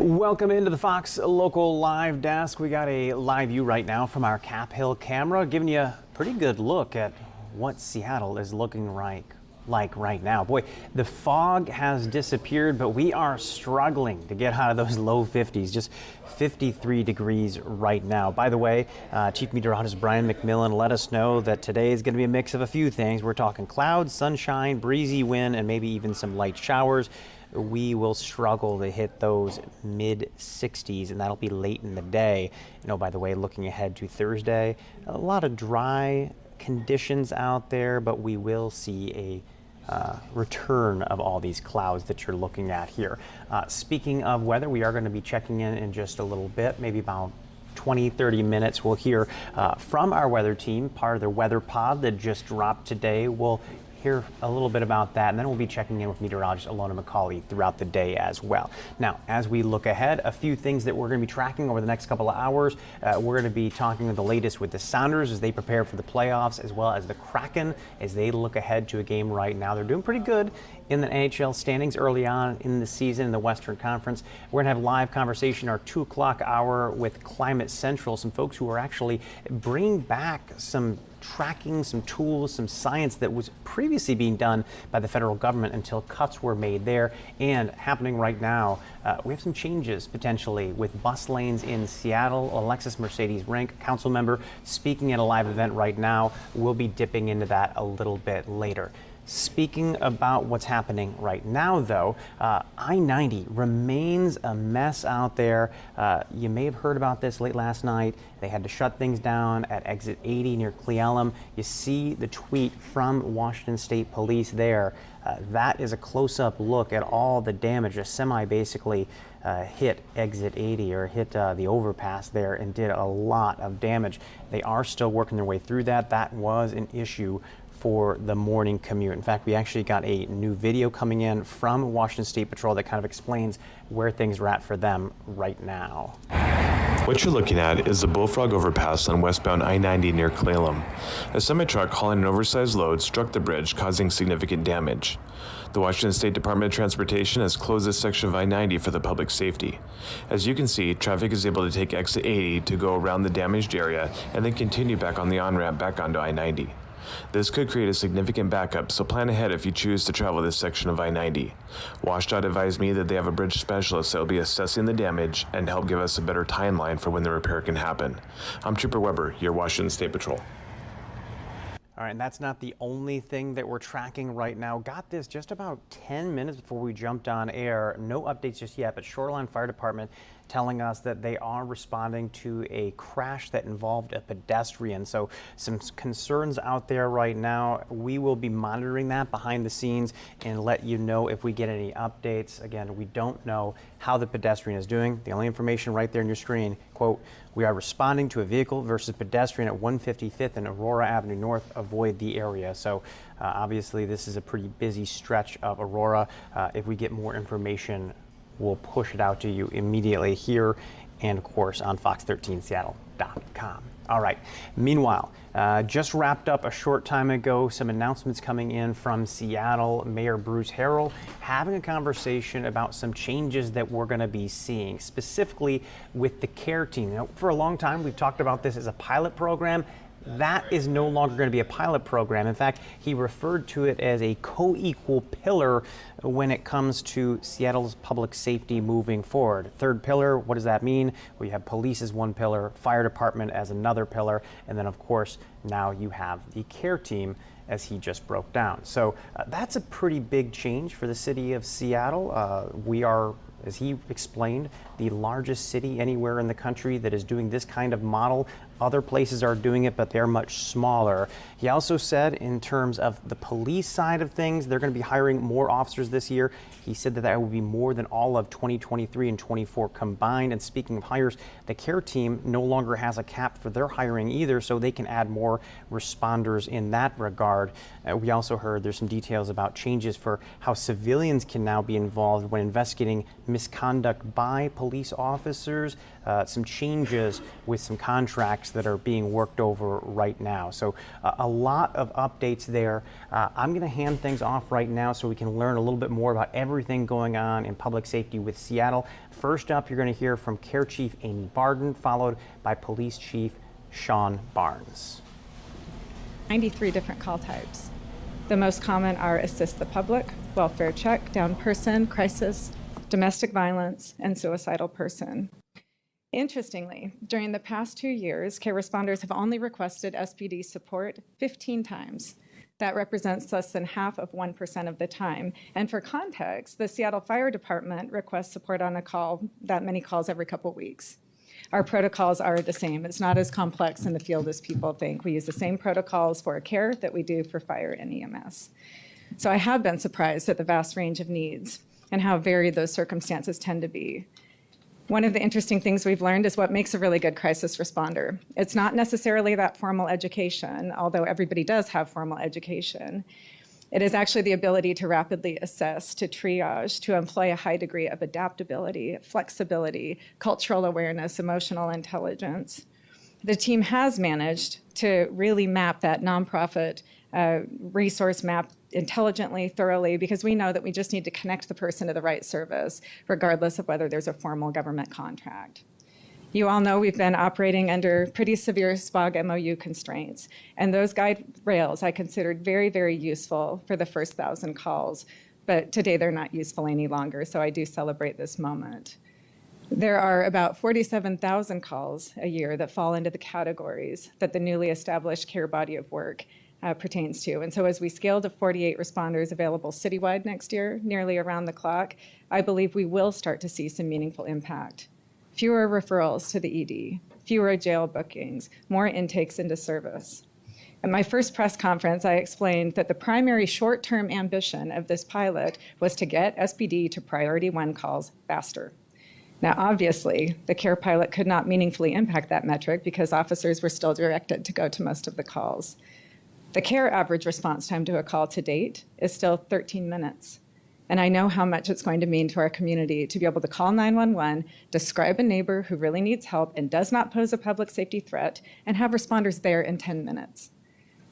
Welcome into the Fox Local Live Desk. We got a live view right now from our Cap Hill camera, giving you a pretty good look at what Seattle is looking like right now. Boy, the fog has disappeared, but we are struggling to get out of those low 50s, just 53 degrees right now. By the way, Chief Meteorologist Brian McMillan let us know that today is going to be a mix of a few things. We're talking clouds, sunshine, breezy wind, and maybe even some light showers. We will struggle to hit those mid 60s, and that'll be late in the day. You know, by the way, looking ahead to Thursday, a lot of dry conditions out there, but we will see a return of all these clouds that you're looking at here. Speaking of weather, we are going to be checking in just a little bit, maybe about 20-30 minutes. We'll hear from our weather team, part of their weather pod that just dropped today. We'll hear a little bit about that, and then we'll be checking in with meteorologist Alona McCauley throughout the day as well. Now, as we look ahead, a few things that we're going to be tracking over the next couple of hours. We're going to be talking the latest with the Sounders as they prepare for the playoffs, as well as the Kraken as they look ahead to a game right now. They're doing pretty good in the NHL standings early on in the season in the Western Conference. We're going to have live conversation our 2 o'clock hour with Climate Central, some folks who are actually bringing back some tracking, some tools, some science that was previously being done by the federal government until cuts were made there. And happening right now, we have some changes potentially with bus lanes in Seattle. Alexis Mercedes-Rank, council member, speaking at a live event right now. We'll be dipping into that a little bit later. Speaking about what's happening right now, though, I-90 remains a mess out there. You may have heard about this late last night. They had to shut things down at exit 80 near Cle Elum. You see the tweet from Washington State Police there. That is a close-up look at all the damage. A semi basically hit exit 80 or hit the overpass there and did a lot of damage. They are still working their way through that. That was an issue for the morning commute. In fact, we actually got a new video coming in from Washington State Patrol that kind of explains where things are at for them right now. What you're looking at is the Bullfrog overpass on westbound I-90 near Cle Elum. A semi-truck hauling an oversized load struck the bridge, causing significant damage. The Washington State Department of Transportation has closed this section of I-90 for the public safety. As you can see, traffic is able to take exit 80 to go around the damaged area and then continue back on the on-ramp back onto I-90. This could create a significant backup, so plan ahead if you choose to travel this section of I-90. WashDOT advised me that they have a bridge specialist that will be assessing the damage and help give us a better timeline for when the repair can happen. I'm Trooper Weber, your Washington State Patrol. All right, and that's not the only thing that we're tracking right now. Got this just about 10 minutes before we jumped on air. No updates just yet, but Shoreline Fire Department telling us that they are responding to a crash that involved a pedestrian. So some concerns out there right now. We will be monitoring that behind the scenes and let you know if we get any updates. Again, we don't know how the pedestrian is doing. The only information right there on your screen, quote, "We are responding to a vehicle versus pedestrian at 155th and Aurora Avenue North. Avoid the area." So obviously this is a pretty busy stretch of Aurora. If we get more information, we'll push it out to you immediately here and, of course, on fox13seattle.com. All right. Meanwhile, just wrapped up a short time ago, some announcements coming in from Seattle. Mayor Bruce Harrell having a conversation about some changes that we're going to be seeing, specifically with the care team. You know, for a long time, we've talked about this as a pilot program. That is no longer going to be a pilot program. In fact, he referred to it as a co-equal pillar when it comes to Seattle's public safety moving forward. Third pillar, what does that mean? We have police as one pillar, fire department as another pillar, and then of course now you have the care team as he just broke down. So that's a pretty big change for the city of Seattle. We are, as he explained, the largest city anywhere in the country that is doing this kind of model. Other places are doing it, but they're much smaller. He also said in terms of the police side of things, they're going to be hiring more officers this year. He said that that will be more than all of 2023 and 24 combined. And speaking of hires, the care team no longer has a cap for their hiring either, so they can add more responders in that regard. We also heard there's some details about changes for how civilians can now be involved when investigating misconduct by police police officers, some changes with some contracts that are being worked over right now. So a lot of updates there. I'm going to hand things off right now so we can learn a little bit more about everything going on in public safety with Seattle. First up, you're going to hear from Care Chief Amy Barden, followed by Police Chief Sean Barnes. 93 different call types. The most common are assist the public, welfare check, down person, crisis, domestic violence, and suicidal person. Interestingly, during the past 2 years, care responders have only requested SPD support 15 times. That represents less than half of 1% of the time. And for context, the Seattle Fire Department requests support on a call, that many calls every couple weeks. Our protocols are the same. It's not as complex in the field as people think. We use the same protocols for care that we do for fire and EMS. So I have been surprised at the vast range of needs and how varied those circumstances tend to be. One of the interesting things we've learned is what makes a really good crisis responder. It's not necessarily that formal education, although everybody does have formal education. It is actually the ability to rapidly assess, to triage, to employ a high degree of adaptability, flexibility, cultural awareness, emotional intelligence. The team has managed to really map that nonprofit resource map intelligently, thoroughly, because we know that we just need to connect the person to the right service, regardless of whether there's a formal government contract. You all know we've been operating under pretty severe SPOG MOU constraints, and those guide rails I considered very, very useful for the first 1,000 calls, but today they're not useful any longer, so I do celebrate this moment. There are about 47,000 calls a year that fall into the categories that the newly established care body of work pertains to. And so as we scale to 48 responders available citywide next year, nearly around the clock, I believe we will start to see some meaningful impact. Fewer referrals to the ED, fewer jail bookings, more intakes into service. At my first press conference, I explained that the primary short-term ambition of this pilot was to get SPD to priority 1 calls faster. Now, obviously, the care pilot could not meaningfully impact that metric because officers were still directed to go to most of the calls. The care average response time to a call to date is still 13 minutes. And I know how much it's going to mean to our community to be able to call 911, describe a neighbor who really needs help and does not pose a public safety threat, and have responders there in 10 minutes.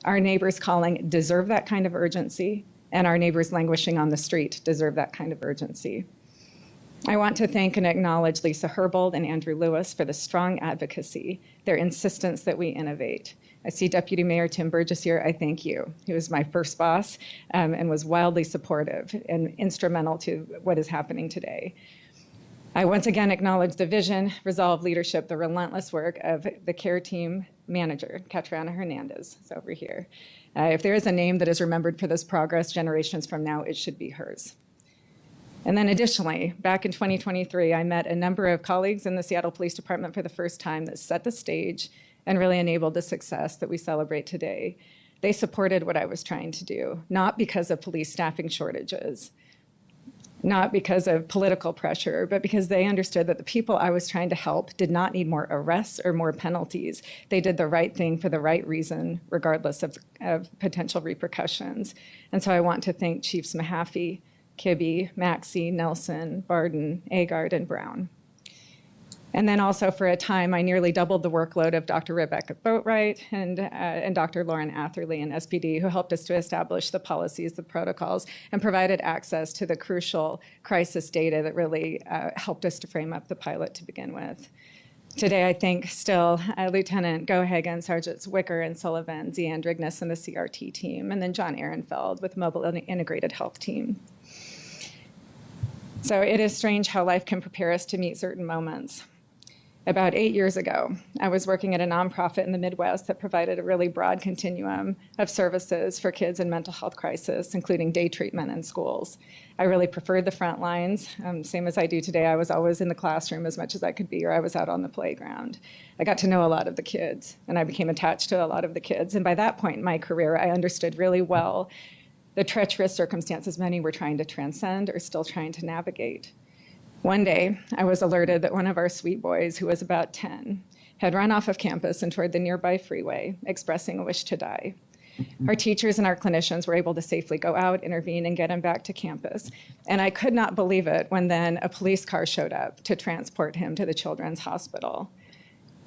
Our neighbors calling deserve that kind of urgency, and our neighbors languishing on the street deserve that kind of urgency. I want to thank and acknowledge Lisa Herbold and Andrew Lewis for the strong advocacy, their insistence that we innovate. I see Deputy Mayor Tim Burgess here. I thank you. He was my first boss and was wildly supportive and instrumental to what is happening today. I once again acknowledge the vision, resolve, leadership, the relentless work of the care team manager, Catriona Hernandez, is over here. If there is a name that is remembered for this progress generations from now, it should be hers. And then additionally, back in 2023, I met a number of colleagues in the Seattle Police Department for the first time that set the stage and really enabled the success that we celebrate today. They supported what I was trying to do, not because of police staffing shortages, not because of political pressure, but because they understood that the people I was trying to help did not need more arrests or more penalties. They did the right thing for the right reason, regardless of potential repercussions. And so I want to thank Chiefs Mahaffey, Kibbe, Maxey, Nelson, Barden, Agard, and Brown. And then also for a time, I nearly doubled the workload of Dr. Rebecca Boatwright and Dr. Lauren Atherley in SPD, who helped us to establish the policies, the protocols, and provided access to the crucial crisis data that really helped us to frame up the pilot to begin with. Today, I think still Lieutenant Gohagan, Sergeants Wicker and Sullivan, Zian Drignas and the CRT team, and then John Ehrenfeld with Mobile Integrated Health Team. So it is strange how life can prepare us to meet certain moments. About 8 years ago, I was working at a nonprofit in the Midwest that provided a really broad continuum of services for kids in mental health crisis, including day treatment in schools. I really preferred the front lines, same as I do today. I was always in the classroom as much as I could be, or I was out on the playground. I got to know a lot of the kids, and I became attached to a lot of the kids. And by that point in my career, I understood really well the treacherous circumstances many were trying to transcend or still trying to navigate. One day, I was alerted that one of our sweet boys, who was about 10, had run off of campus and toward the nearby freeway, expressing a wish to die. Our teachers and our clinicians were able to safely go out, intervene, and get him back to campus. And I could not believe it when then a police car showed up to transport him to the Children's Hospital.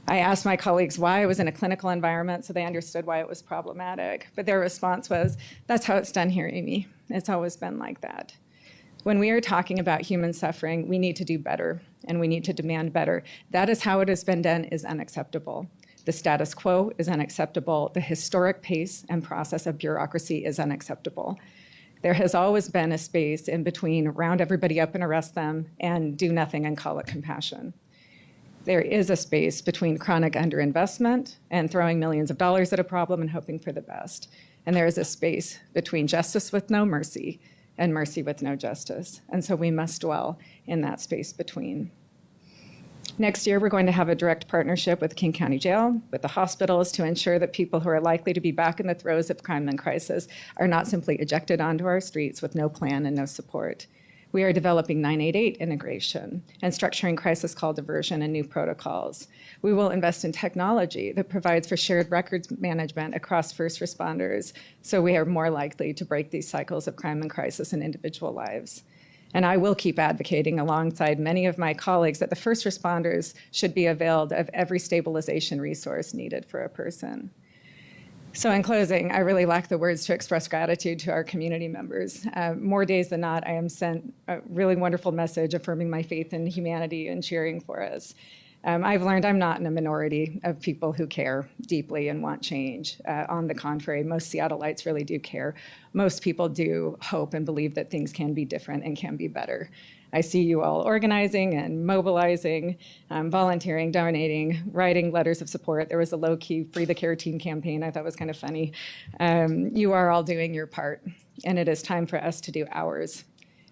I asked my colleagues why I was in a clinical environment so they understood why it was problematic. But their response was, "That's how it's done here, Amy. It's always been like that." When we are talking about human suffering, we need to do better and we need to demand better. That is how it has been done is unacceptable. The status quo is unacceptable. The historic pace and process of bureaucracy is unacceptable. There has always been a space in between round everybody up and arrest them and do nothing and call it compassion. There is a space between chronic underinvestment and throwing millions of dollars at a problem and hoping for the best. And there is a space between justice with no mercy and mercy with no justice. And so we must dwell in that space between. Next year, we're going to have a direct partnership with King County Jail, with the hospitals, to ensure that people who are likely to be back in the throes of crime and crisis are not simply ejected onto our streets with no plan and no support. We are developing 988 integration and structuring crisis call diversion and new protocols. We will invest in technology that provides for shared records management across first responders, so we are more likely to break these cycles of crime and crisis in individual lives. And I will keep advocating alongside many of my colleagues that the first responders should be availed of every stabilization resource needed for a person. So in closing, I really lack the words to express gratitude to our community members. More days than not, I am sent a really wonderful message affirming my faith in humanity and cheering for us. I've learned I'm not in a minority of people who care deeply and want change. On the contrary, most Seattleites really do care. Most people do hope and believe that things can be different and can be better. I see you all organizing and mobilizing, volunteering, donating, writing letters of support. There was a low-key Free the Care Team campaign I thought was kind of funny. You are all doing your part, and it is time for us to do ours.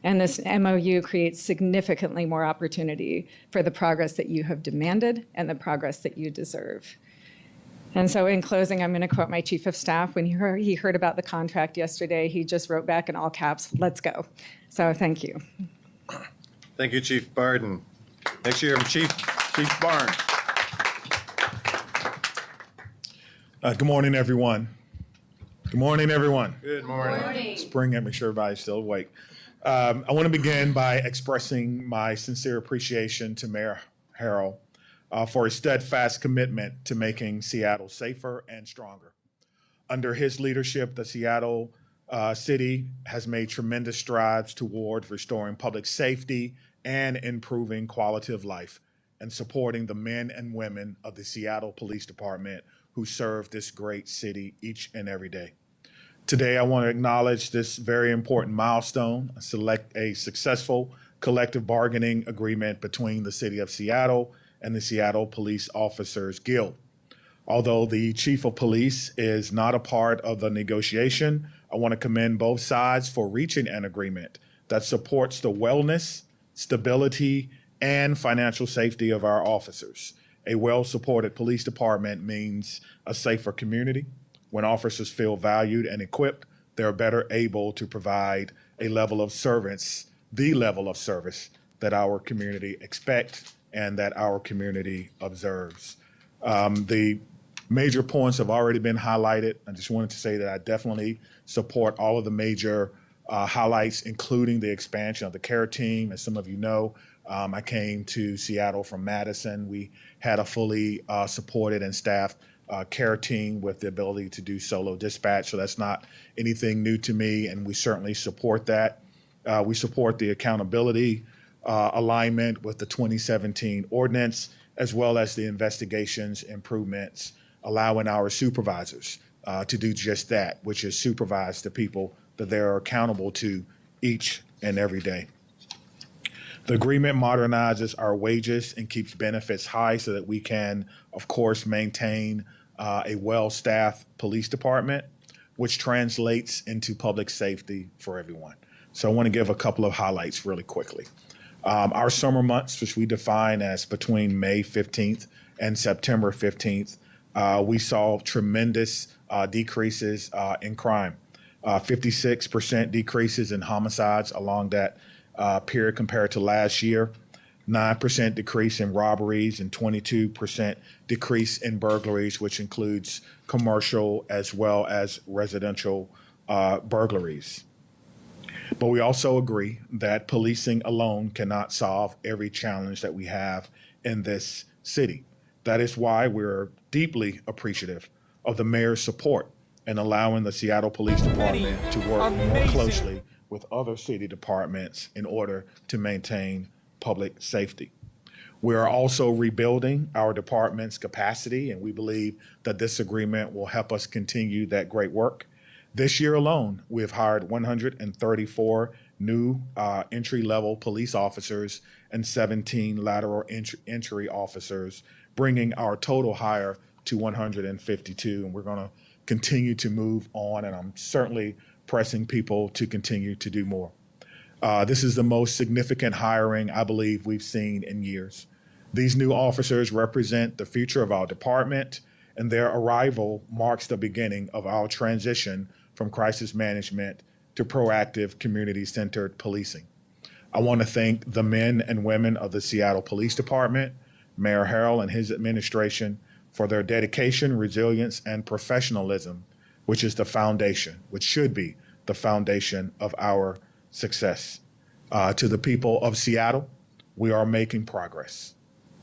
And this MOU creates significantly more opportunity for the progress that you have demanded and the progress that you deserve. And so in closing, I'm going to quote my chief of staff. When he heard about the contract yesterday, he just wrote back in all caps, "Let's go." So thank you. Thank you, Chief Barden. Next year, Chief Barnes. Good morning, everyone. Good morning, everyone. Good morning. Spring at, make sure everybody's still awake. I want to begin by expressing my sincere appreciation to Mayor Harrell for his steadfast commitment to making Seattle safer and stronger. Under his leadership, the Seattle City has made tremendous strides toward restoring public safety and improving quality of life and supporting the men and women of the Seattle Police Department who serve this great city each and every day. Today, I want to acknowledge this very important milestone, a successful collective bargaining agreement between the City of Seattle and the Seattle Police Officers Guild. Although the Chief of Police is not a part of the negotiation, I want to commend both sides for reaching an agreement that supports the wellness, stability, and financial safety of our officers. A well-supported police department means a safer community. When officers feel valued and equipped, they're better able to provide the level of service that our community expects and that our community observes. The major points have already been highlighted. I just wanted to say that I definitely support all of the major highlights, including the expansion of the care team. As some of you know, I came to Seattle from Madison. We had a fully supported and staffed care team with the ability to do solo dispatch. So that's not anything new to me, and we certainly support that. We support the accountability alignment with the 2017 ordinance, as well as the investigations improvements, allowing our supervisors to do just that, which is supervise the people that they're accountable to each and every day. The agreement modernizes our wages and keeps benefits high so that we can, of course, maintain a well-staffed police department, which translates into public safety for everyone. So I want to give a couple of highlights really quickly. Our summer months, which we define as between May 15th and September 15th, we saw tremendous decreases in crime. 56% decreases in homicides along that period compared to last year. 9% decrease in robberies, and 22% decrease in burglaries, which includes commercial as well as residential burglaries. But we also agree that policing alone cannot solve every challenge that we have in this city. That is why we're deeply appreciative of the mayor's support in allowing the Seattle Police Department to work more closely with other city departments in order to maintain public safety. We are also rebuilding our department's capacity, and we believe that this agreement will help us continue that great work. This year alone, we have hired 134 new entry-level police officers and 17 lateral entry officers, bringing our total hire to 152. And we're going to continue to move on, and I'm certainly pressing people to continue to do more. This is the most significant hiring I believe we've seen in years. These new officers represent the future of our department, and their arrival marks the beginning of our transition from crisis management to proactive, community-centered policing. I want to thank the men and women of the Seattle Police Department, Mayor Harrell and his administration, for their dedication, resilience, and professionalism, which is the foundation, which should be the foundation of our success. To the people of Seattle, we are making progress.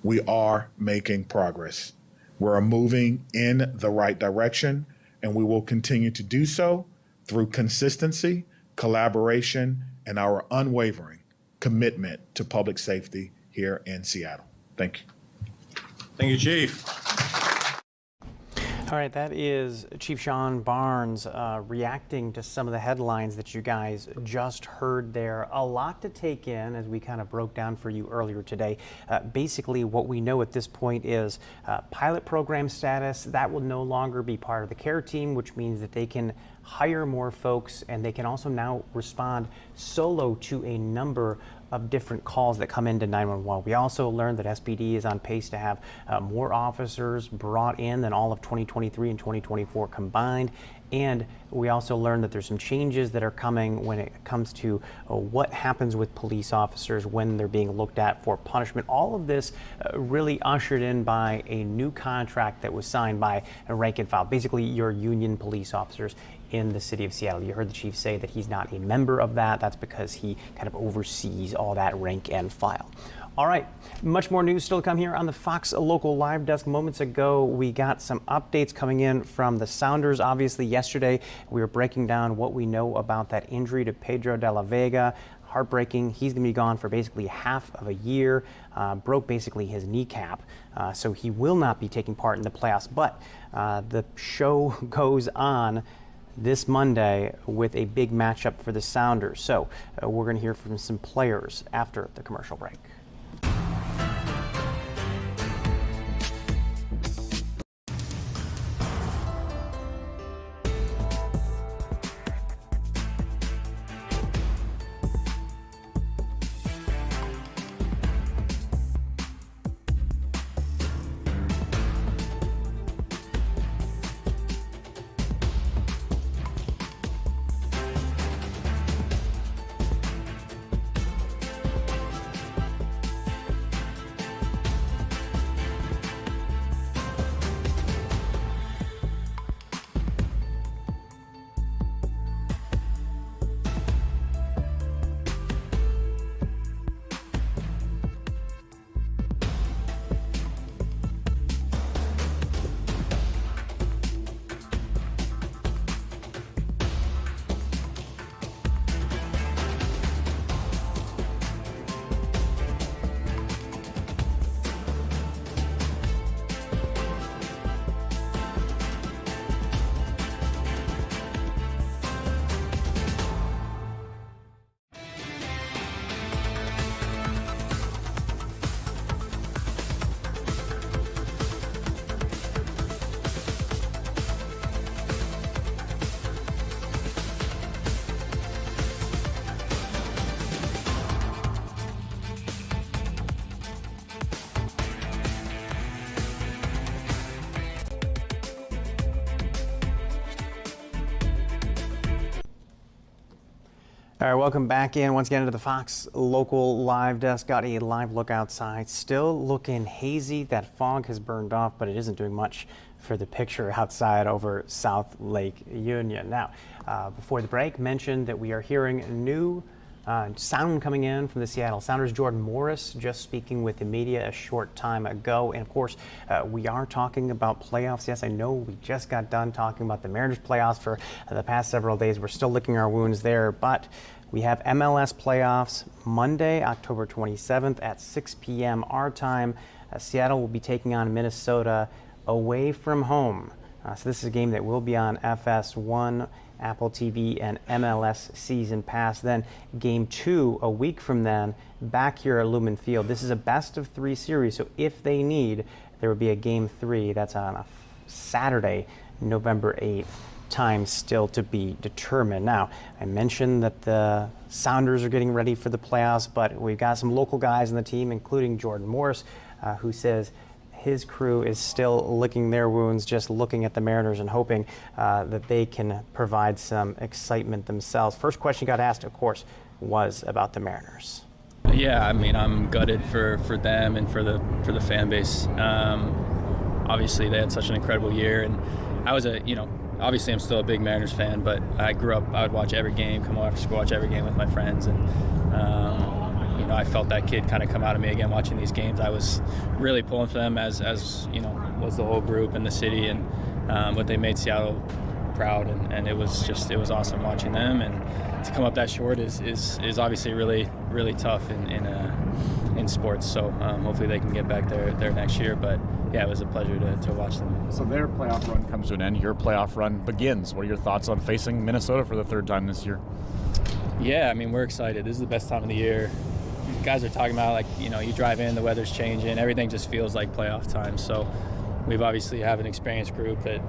We are making progress. We're moving in the right direction, and we will continue to do so through consistency, collaboration, and our unwavering commitment to public safety here in Seattle. Thank you. Thank you, Chief. All right, that is Chief Sean Barnes reacting to some of the headlines that you guys just heard there. A lot to take in, as we kind of broke down for you earlier today. Basically, what we know at this point is pilot program status. That will no longer be part of the care team, which means that they can hire more folks, and they can also now respond solo to a number of different calls that come into 911. We also learned that SPD is on pace to have more officers brought in than all of 2023 and 2024 combined. And we also learned that there's some changes that are coming when it comes to what happens with police officers when they're being looked at for punishment. All of this really ushered in by a new contract that was signed by a rank and file, basically your union police officers in the city of Seattle. You heard the chief say that he's not a member of that. That's because he kind of oversees all that rank and file. All right, much more news still to come here on the Fox Local Live Desk. Moments ago, we got some updates coming in from the Sounders. Obviously, yesterday, we were breaking down what we know about that injury to Pedro de la Vega. Heartbreaking. He's going to be gone for basically half of a year. Broke basically his kneecap, so he will not be taking part in the playoffs. But the show goes on this Monday with a big matchup for the Sounders. So we're going to hear from some players after the commercial break. All right, welcome back in once again to the Fox Local Live Desk. Got a live look outside. Still looking hazy. That fog has burned off, but it isn't doing much for the picture outside over South Lake Union. Now, before the break, mentioned that we are hearing new sound coming in from the Seattle Sounders. Jordan Morris just speaking with the media a short time ago. And of course, we are talking about playoffs. Yes, I know we just got done talking about the Mariners playoffs for the past several days. We're still licking our wounds there, but we have MLS playoffs Monday, October 27th at 6 p.m. our time. Seattle will be taking on Minnesota away from home. So this is a game that will be on FS1, Apple TV, and MLS Season Pass. Then Game 2 a week from then, back here at Lumen Field. This is a best-of-3 series, so if they need, there will be a Game 3. That's on a Saturday, November 8th. Time still to be determined. Now, I mentioned that the Sounders are getting ready for the playoffs, but we've got some local guys on the team, including Jordan Morris, who says his crew is still licking their wounds, just looking at the Mariners and hoping that they can provide some excitement themselves. First question got asked, of course, was about the Mariners. Yeah, I mean, I'm gutted for them and for the fan base. Obviously, they had such an incredible year, and I was obviously I'm still a big Mariners fan, but I grew up, I would watch every game, come home after school, watch every game with my friends, and I felt that kid kind of come out of me again watching these games. I was really pulling for them as was the whole group and the city, and but they made Seattle proud, and it was awesome watching them. And to come up that short is obviously really tough in sports. So hopefully they can get back there next year. But yeah, it was a pleasure to watch them. So their playoff run comes to an end. Your playoff run begins. What are your thoughts on facing Minnesota for the third time this year? Yeah, I mean, we're excited. This is the best time of the year. Guys are talking about, you drive in, the weather's changing, everything just feels like playoff time. So we've obviously have an experienced group that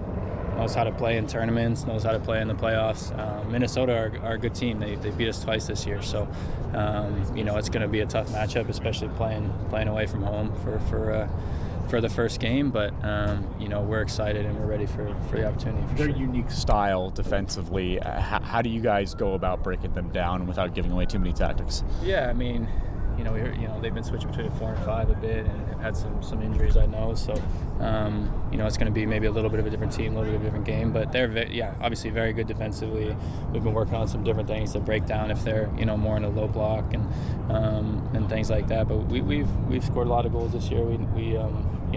knows how to play in tournaments, knows how to play in the playoffs. Minnesota are a good team. They beat us twice this year. So, it's going to be a tough matchup, especially playing away from home for the first game. But, we're excited and we're ready for the opportunity. Their unique style defensively, how do you guys go about breaking them down without giving away too many tactics? Yeah, I mean, they've been switching between 4 and 5 a bit, and have had some injuries, I know. So, it's going to be maybe a little bit of a different team, a little bit of a different game. But they're, obviously very good defensively. We've been working on some different things to break down if they're, more in a low block and things like that. But we've scored a lot of goals this year. We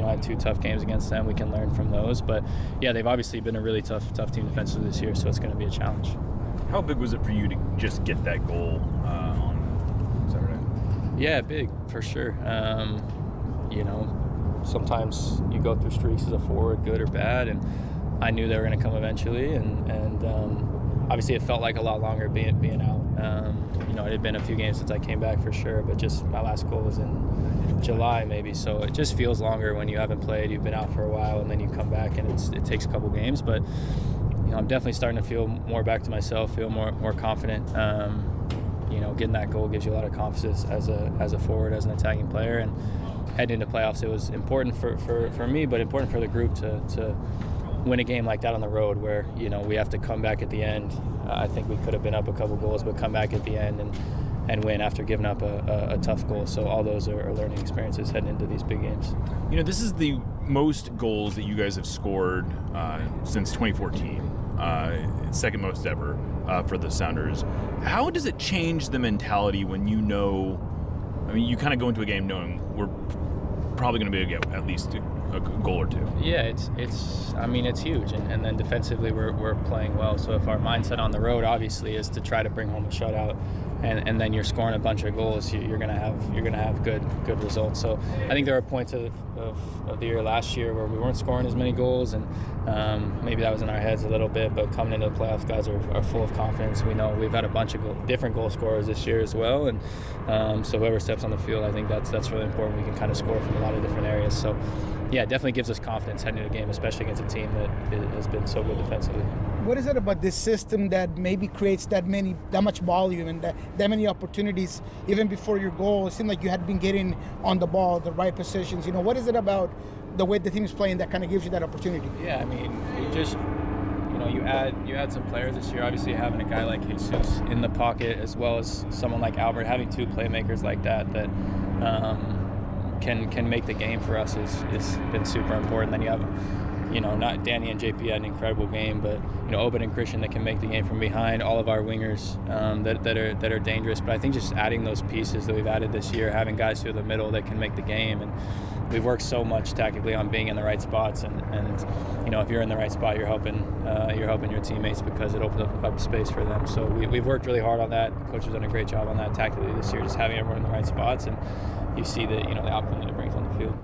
had 2 tough games against them. We can learn from those. But yeah, they've obviously been a really tough team defensively this year. So it's going to be a challenge. How big was it for you to just get that goal on Saturday? Yeah, big, for sure. Sometimes you go through streaks as a forward, good or bad, and I knew they were going to come eventually, and obviously it felt like a lot longer being out. It had been a few games since I came back for sure, but just my last goal was in July maybe, so it just feels longer when you haven't played, you've been out for a while, and then you come back and it takes a couple games. But I'm definitely starting to feel more back to myself, feel more confident. Getting that goal gives you a lot of confidence as a forward, as an attacking player, and heading into playoffs, it was important for me, but important for the group to win a game like that on the road, where we have to come back at the end. I think we could have been up a couple goals, but come back at the end and win after giving up a tough goal. So all those are learning experiences heading into these big games. This is the most goals that you guys have scored since 2014. Second most ever for the Sounders. How does it change the mentality when you kind of go into a game knowing we're probably going to be able to get at least a goal or 2? Yeah, it's huge, and then defensively we're playing well. So if our mindset on the road obviously is to try to bring home a shutout, and then you're scoring a bunch of goals, you're gonna have good results. So I think there were points of the year last year where we weren't scoring as many goals, and maybe that was in our heads a little bit. But coming into the playoffs, guys are full of confidence. We know we've had a bunch of different goal scorers this year as well, and so whoever steps on the field, I think that's really important. We can kind of score from a lot of different areas. So yeah, it definitely gives us confidence heading into a game, especially against a team that has been so good defensively. What is it about this system that maybe creates that much volume and that many opportunities even before your goal? It seemed like you had been getting on the ball, the right positions. What is it about the way the team is playing that kind of gives you that opportunity? Yeah, I mean, you add some players this year. Obviously, having a guy like Jesus in the pocket, as well as someone like Albert, having two playmakers like that can make the game for us is been super important. Then you have, not Danny and JP had an incredible game, but Obed and Christian that can make the game from behind. All of our wingers that are dangerous. But I think just adding those pieces that we've added this year, having guys through the middle that can make the game, and we've worked so much tactically on being in the right spots, and if you're in the right spot, you're helping your teammates because it opens up space for them. So we've worked really hard on that. The coach has done a great job on that tactically this year, just having everyone in the right spots, and you see the the outcome that it brings on the field.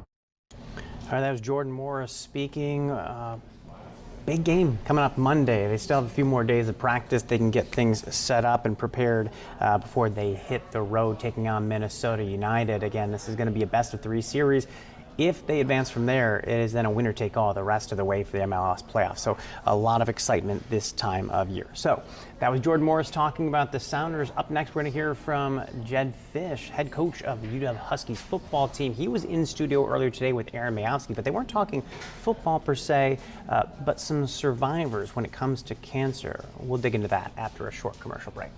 All right, that was Jordan Morris speaking. Big game coming up Monday. They still have a few more days of practice. They can get things set up and prepared before they hit the road, taking on Minnesota United. Again, this is going to be a best-of-3 series. If they advance from there, it is then a winner-take-all the rest of the way for the MLS playoffs. So a lot of excitement this time of year. So that was Jordan Morris talking about the Sounders. Up next, we're going to hear from Jed Fish, head coach of the UW Huskies football team. He was in studio earlier today with Aaron Mayowski, but they weren't talking football per se, but some survivors when it comes to cancer. We'll dig into that after a short commercial break.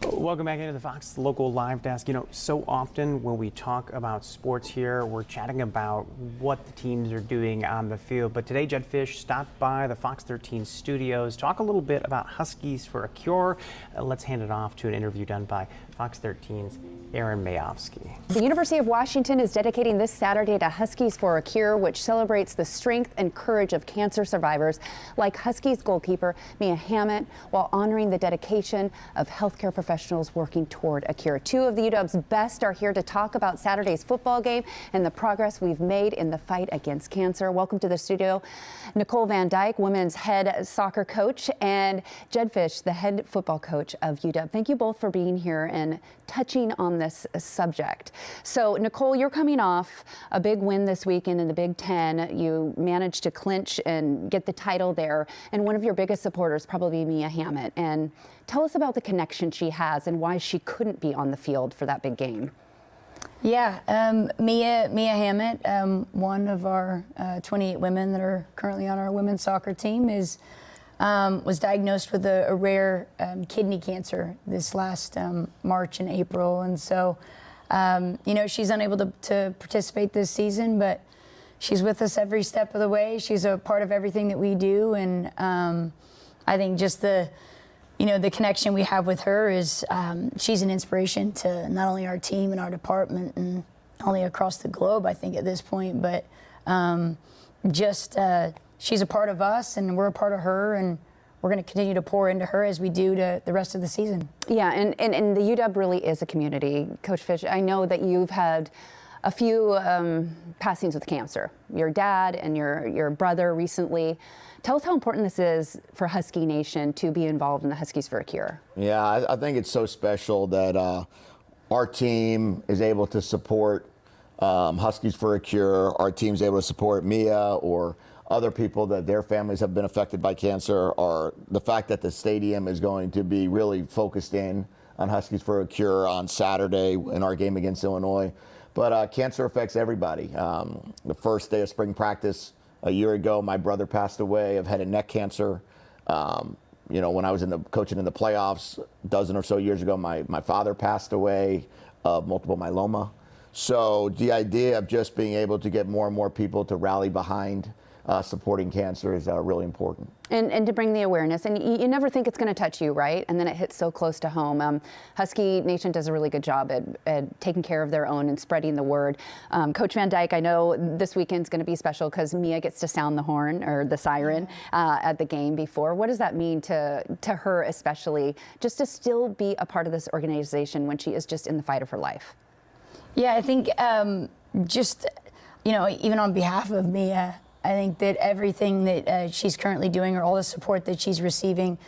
Welcome back into the Fox Local Live Desk. So often when we talk about sports here, we're chatting about what the teams are doing on the field. But today, Jed Fish stopped by the Fox 13 studios, talk a little bit about Huskies for a Cure. Let's hand it off to an interview done by Fox 13's Aaron Mayowski. The University of Washington is dedicating this Saturday to Huskies for a Cure, which celebrates the strength and courage of cancer survivors like Huskies goalkeeper Mia Hammett, while honoring the dedication of healthcare professionals working toward a cure. Two of the UW's best are here to talk about Saturday's football game and the progress we've made in the fight against cancer. Welcome to the studio, Nicole Van Dyke, women's head soccer coach, and Jed Fish, the head football coach of UW. Thank you both for being here and touching on this subject. So, Nicole, you're coming off a big win this weekend in the Big Ten. You managed to clinch and get the title there, and one of your biggest supporters probably Mia Hammett. And tell us about the connection she has and why she couldn't be on the field for that big game. Yeah, Mia Hammett, one of our 28 women that are currently on our women's soccer team, was diagnosed with a rare kidney cancer this last March and April. And so, she's unable to participate this season, but she's with us every step of the way. She's a part of everything that we do. And I think just the connection we have with her is she's an inspiration to not only our team and our department and only across the globe, I think, at this point, but she's a part of us and we're a part of her, and we're going to continue to pour into her as we do to the rest of the season. Yeah, and the UW really is a community. Coach Fish, I know that you've had a few passings with cancer. Your dad and your brother recently. Tell us how important this is for Husky Nation to be involved in the Huskies for a Cure. Yeah, I think it's so special that our team is able to support Huskies for a Cure. Our team's able to support Mia or other people that their families have been affected by cancer, or the fact that the stadium is going to be really focused in on Huskies for a Cure on Saturday in our game against Illinois. But cancer affects everybody. The first day of spring practice a year ago, my brother passed away of head and neck cancer. You know, when I was coaching in the playoffs a dozen or so years ago, my father passed away of multiple myeloma. So the idea of just being able to get more and more people to rally behind supporting cancer is really important. And to bring the awareness, and you never think it's going to touch you, right? And then it hits so close to home. Husky Nation does a really good job at taking care of their own and spreading the word. Coach Van Dyke, I know this weekend's going to be special because Mia gets to sound the horn or the siren at the game before. What does that mean to her especially, just to still be a part of this organization when she is just in the fight of her life? Yeah, I think just, you know, even on behalf of Mia, I think that everything that she's currently doing, or all the support that she's receiving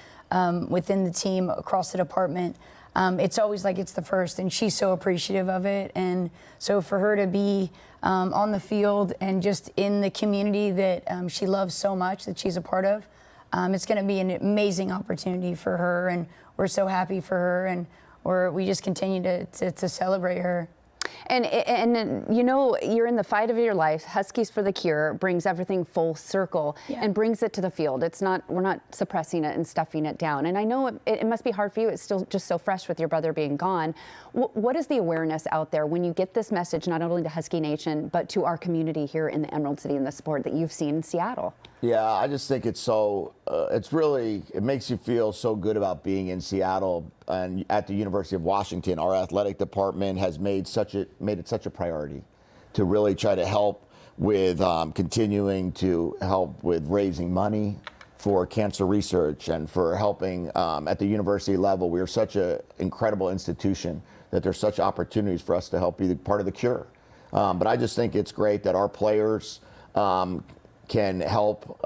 within the team across the department, it's always like it's the first, and she's so appreciative of it. And so for her to be on the field and just in the community that she loves so much, that she's a part of, it's going to be an amazing opportunity for her, and we're so happy for her, and we just continue to celebrate her. And you know, you're in the fight of your life. Huskies for the Cure brings everything full circle and brings it to the field. It's not, we're not suppressing it and stuffing it down. And I know it must be hard for you. It's still just so fresh with your brother being gone. What is the awareness out there when you get this message, not only to Husky Nation, but to our community here in the Emerald City and the support that you've seen in Seattle? Yeah, I just think it's so, it makes you feel so good about being in Seattle. And at the University of Washington, our athletic department has made it such a priority to really try to help with continuing to help with raising money for cancer research and for helping at the university level. We are such an incredible institution that there's such opportunities for us to help be part of the cure. But I just think it's great that our players can help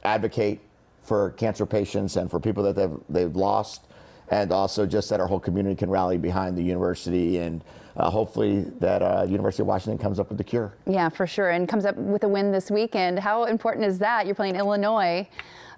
advocate for cancer patients and for people that they've lost, and also just that our whole community can rally behind the university, and hopefully that University of Washington comes up with the cure. Yeah, for sure, and comes up with a win this weekend. How important is that? You're playing Illinois.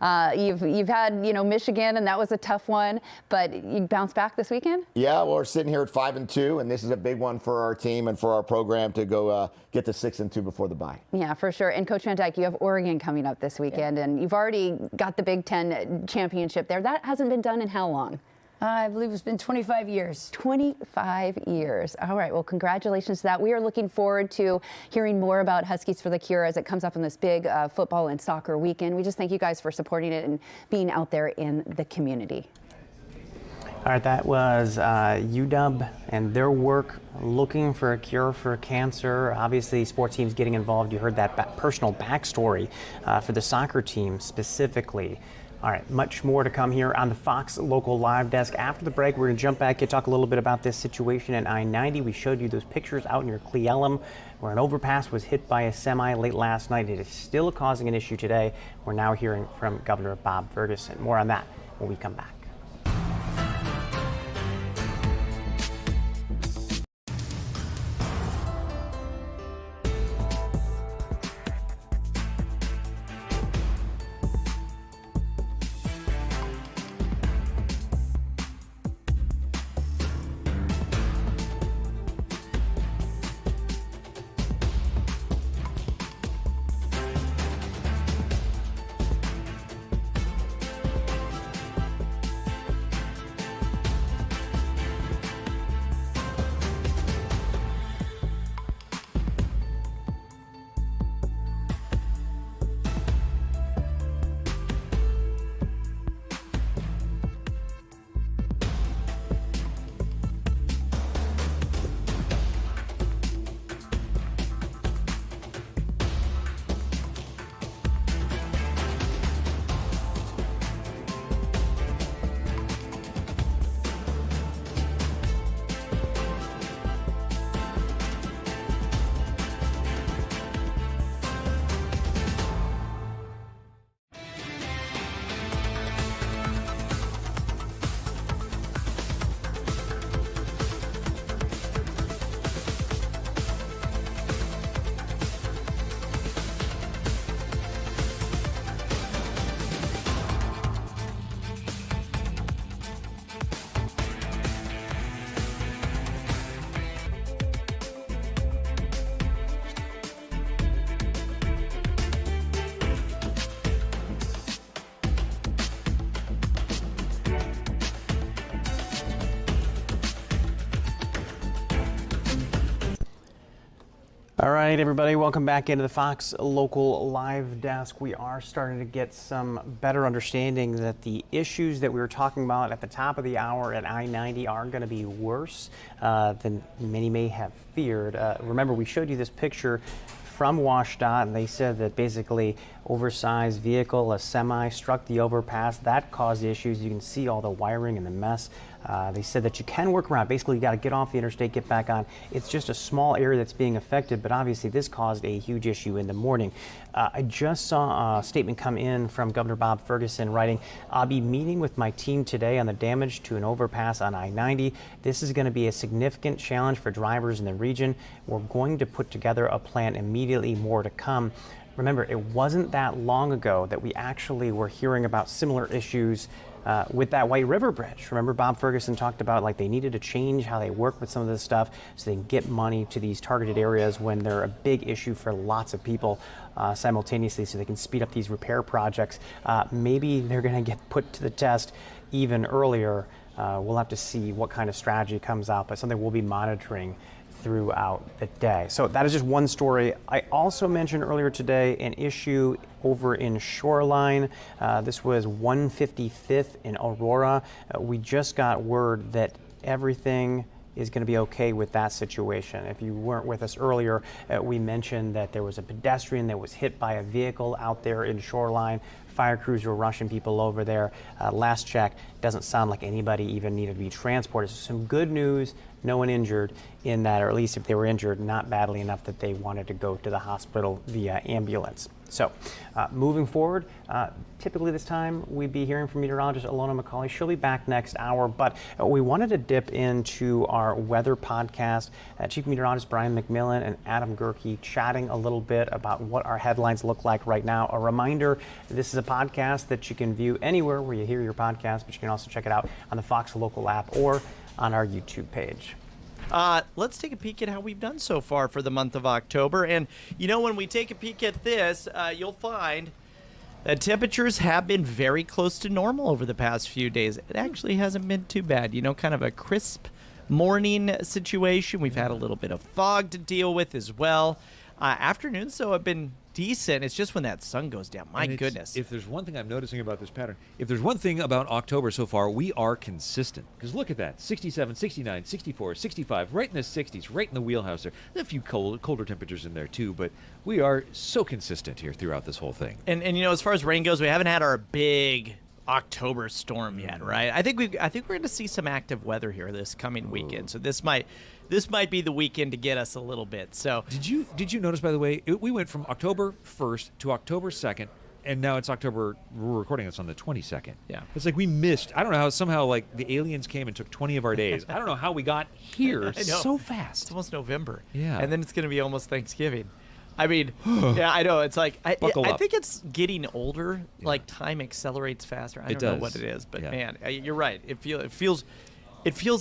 You've had, you know, Michigan, and that was a tough one, but you bounce back this weekend? Yeah, well, we're sitting here at 5-2, and this is a big one for our team and for our program to go get to 6-2 before the bye. Yeah, for sure. And Coach Van Dyke, you have Oregon coming up this weekend, and you've already got the Big Ten championship there. That hasn't been done in how long? I believe it's been 25 years. 25 years. All right. Well, congratulations to that. We are looking forward to hearing more about Huskies for the Cure as it comes up in this big football and soccer weekend. We just thank you guys for supporting it and being out there in the community. All right, that was UW and their work looking for a cure for cancer. Obviously, sports teams getting involved. You heard that personal backstory for the soccer team specifically. All right, much more to come here on the Fox Local Live Desk. After the break, we're going to jump back and talk a little bit about this situation at I-90. We showed you those pictures out near Cle Elum where an overpass was hit by a semi late last night. It is still causing an issue today. We're now hearing from Governor Bob Ferguson. More on that when we come back. All right, everybody, welcome back into the Fox Local Live Desk. We are starting to get some better understanding that the issues that we were talking about at the top of the hour at I-90 are going to be worse than many may have feared. Remember, we showed you this picture from WashDOT, and they said that basically oversized vehicle, a semi, struck the overpass. That caused issues. You can see all the wiring and the mess. They said that you can work around. Basically, you got to get off the interstate, get back on. It's just a small area that's being affected, but obviously this caused a huge issue in the morning. I just saw a statement come in from Governor Bob Ferguson writing, "I'll be meeting with my team today on the damage to an overpass on I-90. This is going to be a significant challenge for drivers in the region. We're going to put together a plan immediately, more to come." Remember, it wasn't that long ago that we actually were hearing about similar issues with that White River Bridge. Remember, Bob Ferguson talked about like they needed to change how they work with some of this stuff so they can get money to these targeted areas when they're a big issue for lots of people simultaneously, so they can speed up these repair projects. Maybe they're going to get put to the test even earlier. We'll have to see what kind of strategy comes out, but something we'll be monitoring throughout the day. So that is just one story. I also mentioned earlier today an issue over in Shoreline. This was 155th in Aurora. We just got word that everything is going to be okay with that situation. If you weren't with us earlier, we mentioned that there was a pedestrian that was hit by a vehicle out there in Shoreline. Fire crews were rushing people over there. Last check, doesn't sound like anybody even needed to be transported. So some good news, no one injured in that, or at least if they were injured, not badly enough that they wanted to go to the hospital via ambulance. So moving forward, typically this time we'd be hearing from meteorologist Alona McCauley. She'll be back next hour, but we wanted to dip into our weather podcast. Chief Meteorologist Brian McMillan and Adam Gerke chatting a little bit about what our headlines look like right now. A reminder, this is a podcast that you can view anywhere where you hear your podcast, but you can also check it out on the Fox Local app or on our YouTube page. Let's take a peek at how we've done so far for the month of October. And, you know, when we take a peek at this, you'll find that temperatures have been very close to normal over the past few days. It actually hasn't been too bad. You know, kind of a crisp morning situation. We've had a little bit of fog to deal with as well. Afternoons, though, have been decent. It's just when that sun goes down. My goodness. If there's one thing I'm noticing about this pattern, if there's one thing about October so far, we are consistent. Because look at that. 67, 69, 64, 65, right in the 60s, right in the wheelhouse there. There's a few colder temperatures in there too, but we are so consistent here throughout this whole thing. And you know, as far as rain goes, we haven't had our big October storm yet, right? I think we're going to see some active weather here this coming weekend. So this might be the weekend to get us a little bit. So did you notice, by the way, we went from October 1st to October 2nd, and now it's October. We're recording this on the 22nd. Yeah, it's like we missed. I don't know how somehow like the aliens came and took 20 of our days. I don't know how we got here so fast. It's almost November. Yeah, and then it's going to be almost Thanksgiving. I mean, yeah, I know. It's like I think it's getting older. Yeah. Like time accelerates faster. I don't know what it is, but man, you're right. It feels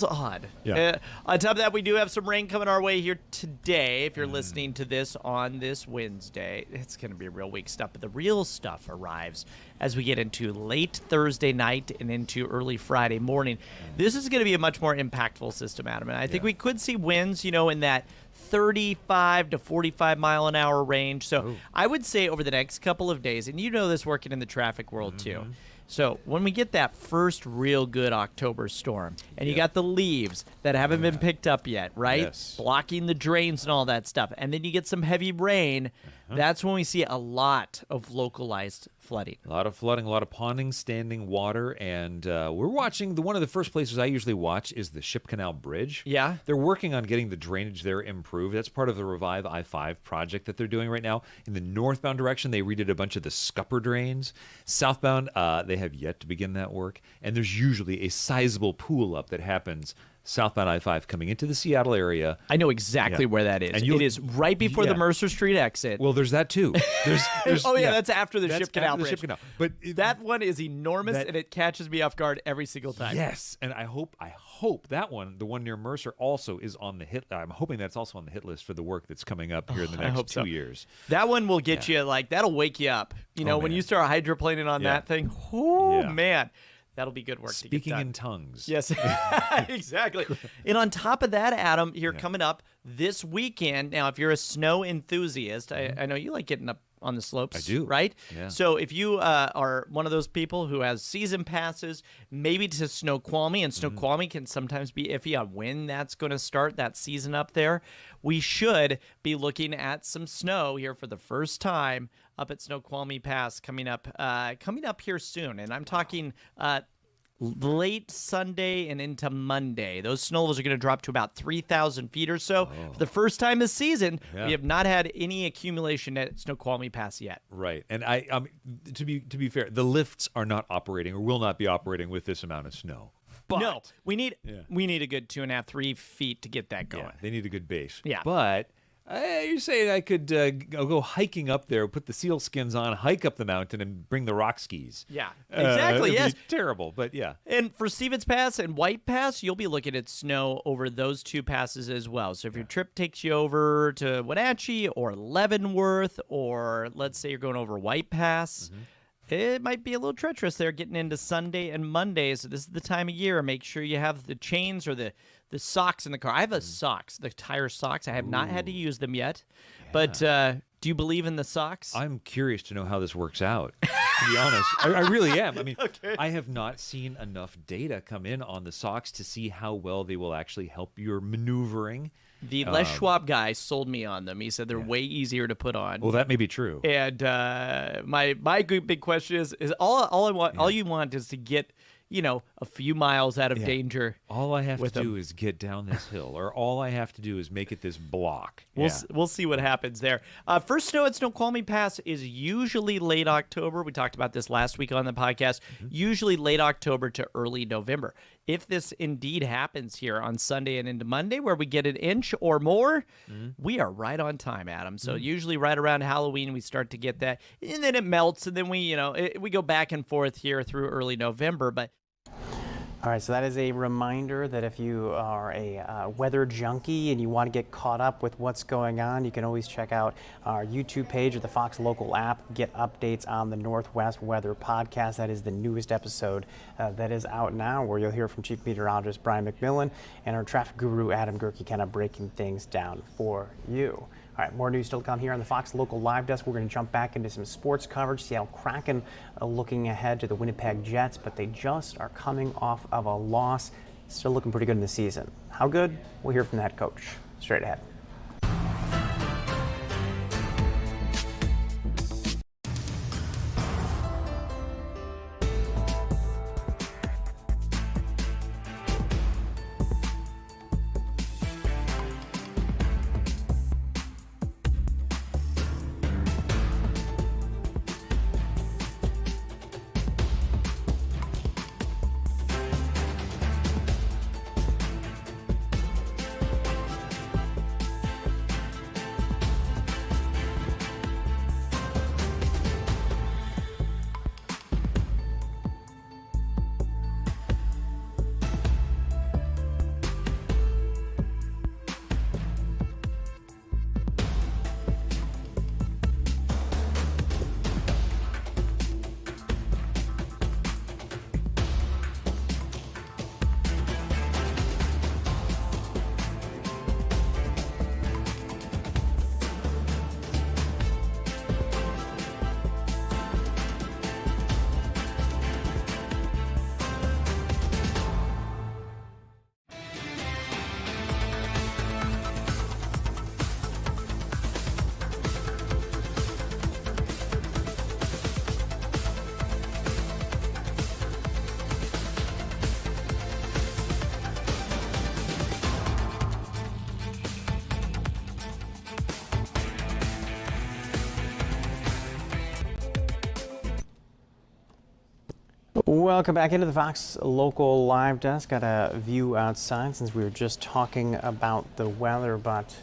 odd. Yeah. On top of that, we do have some rain coming our way here today. If you're listening to this on this Wednesday, it's going to be real weak stuff. But the real stuff arrives as we get into late Thursday night and into early Friday morning. This is going to be a much more impactful system, Adam. And I think we could see winds, you know, in that 35 to 45 mile an hour range. So I would say over the next couple of days, and you know this working in the traffic world too. So when we get that first real good October storm, and you got the leaves that haven't been picked up yet, right? Yes. Blocking the drains and all that stuff, and then you get some heavy rain, that's when we see a lot of localized flooding. A lot of flooding, a lot of ponding, standing water, and we're watching, one of the first places I usually watch is the Ship Canal Bridge. Yeah. They're working on getting the drainage there improved. That's part of the Revive I-5 project that they're doing right now. In the northbound direction, they redid a bunch of the scupper drains. Southbound, they have yet to begin that work, and there's usually a sizable pool up that happens southbound I-5 coming into the Seattle area. I know exactly where that is. And it is right before the Mercer Street exit. Well, there's that too. There's that's after the Ship Canal Bridge. Ship Canal. But that one is enormous, and it catches me off guard every single time. Yes, and I hope that one, the one near Mercer, also is on the hit. I'm hoping that's also on the hit list for the work that's coming up here in the next 2 years. That one will get you, like, that'll wake you up. You know, when you start hydroplaning on that thing, man. That'll be good work to get Speaking done. in tongues. Yes, exactly. And on top of that, Adam, here coming up this weekend. Now, if you're a snow enthusiast, I know you like getting up on the slopes. I do. Right? Yeah. So if you are one of those people who has season passes, maybe to Snoqualmie, and Snoqualmie can sometimes be iffy on when that's going to start, that season up there, we should be looking at some snow here for the first time up at Snoqualmie Pass coming up here soon. And I'm talking late Sunday and into Monday. Those snow levels are going to drop to about 3,000 feet or so. For the first time this season, we have not had any accumulation at Snoqualmie Pass yet. Right. And to be fair, the lifts are not operating or will not be operating with this amount of snow. But no, we need a good 2.5, 3 feet to get that going. Yeah, they need a good base. Yeah. But you're saying I could go hiking up there, put the seal skins on, hike up the mountain, and bring the rock skis. Yeah, exactly. It'd Yes. be terrible, but yeah. And for Stevens Pass and White Pass, you'll be looking at snow over those two passes as well. So if your trip takes you over to Wenatchee or Leavenworth, or let's say you're going over White Pass, it might be a little treacherous there getting into Sunday and Monday. So this is the time of year. Make sure you have the chains or the socks in the car. I have the tire socks. I have not had to use them yet. Yeah. But do you believe in the socks? I'm curious to know how this works out, to be honest. I really am. I mean, I have not seen enough data come in on the socks to see how well they will actually help your maneuvering. The Les Schwab guy sold me on them. He said they're way easier to put on. Well, that may be true. And my big question is all you want is to get, a few miles out of danger. All I have to do is get down this hill, or all I have to do is make it this block. We'll see what happens there. First snow at Snoqualmie Pass is usually late October. We talked about this last week on the podcast. Usually late October to early November. If this indeed happens here on Sunday and into Monday, where we get an inch or more, we are right on time, Adam. So usually right around Halloween, we start to get that, and then it melts, and then we go back and forth here through early November. But all right, so that is a reminder that if you are a weather junkie and you want to get caught up with what's going on, you can always check out our YouTube page or the Fox Local app, get updates on the Northwest Weather Podcast. That is the newest episode that is out now, where you'll hear from Chief Meteorologist Brian McMillan and our traffic guru Adam Gerke kind of breaking things down for you. All right, more news still to come here on the Fox Local Live Desk. We're going to jump back into some sports coverage. Seattle Kraken looking ahead to the Winnipeg Jets, but they just are coming off of a loss. Still looking pretty good in the season. How good? We'll hear from the head coach straight ahead. Welcome back into the Fox Local Live Desk. Got a view outside since we were just talking about the weather, but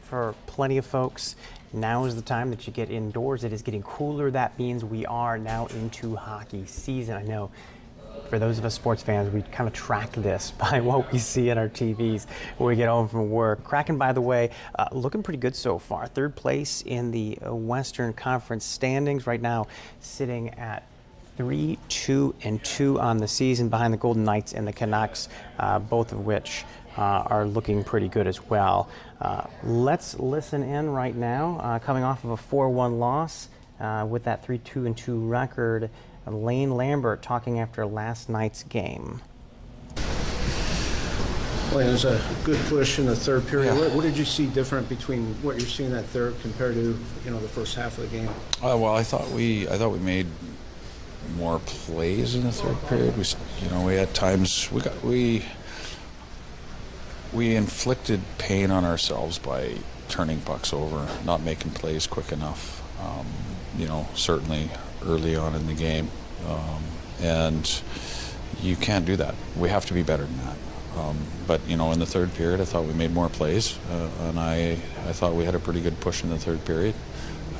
for plenty of folks, now is the time that you get indoors. It is getting cooler. That means we are now into hockey season. I know for those of us sports fans, we kind of track this by what we see on our TVs when we get home from work. Kraken, by the way, looking pretty good so far. Third place in the Western Conference standings right now, sitting at 3-2-2 on the season behind the Golden Knights and the Canucks, both of which are looking pretty good as well. Let's listen in right now, coming off of a 4-1 loss with that 3-2-2 record. Lane Lambert talking after last night's game. Well, it was a good push in the third period. Yeah. What did you see different between what you're seeing that third compared to the first half of the game? Well, I thought we made more plays in the third period. We had times we inflicted pain on ourselves by turning pucks over, not making plays quick enough. Certainly early on in the game, and you can't do that. We have to be better than that. But in the third period, I thought we made more plays, and I thought we had a pretty good push in the third period.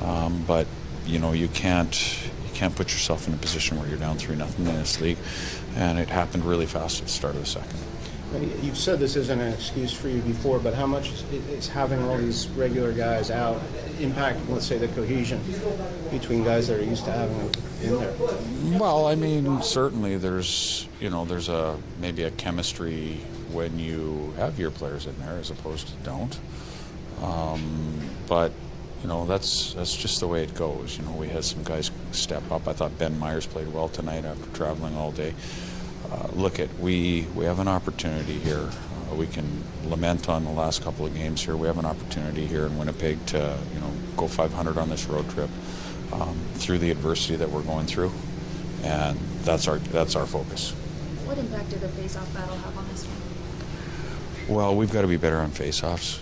But you can't put yourself in a position where you're down 3-0 in this league, and it happened really fast at the start of the second. You've said this isn't an excuse for you before, but how much is having all these regular guys out impact, let's say, the cohesion between guys that are used to having them in there? Well, certainly there's maybe a chemistry when you have your players in there as opposed to don't. But that's just the way it goes. We had some guys step up. I thought Ben Myers played well tonight after traveling all day. We have an opportunity here. We can lament on the last couple of games here. We have an opportunity here in Winnipeg to go 500 on this road trip through the adversity that we're going through, and that's our focus. What impact did the face-off battle have on this one? Well, we've got to be better on face-offs.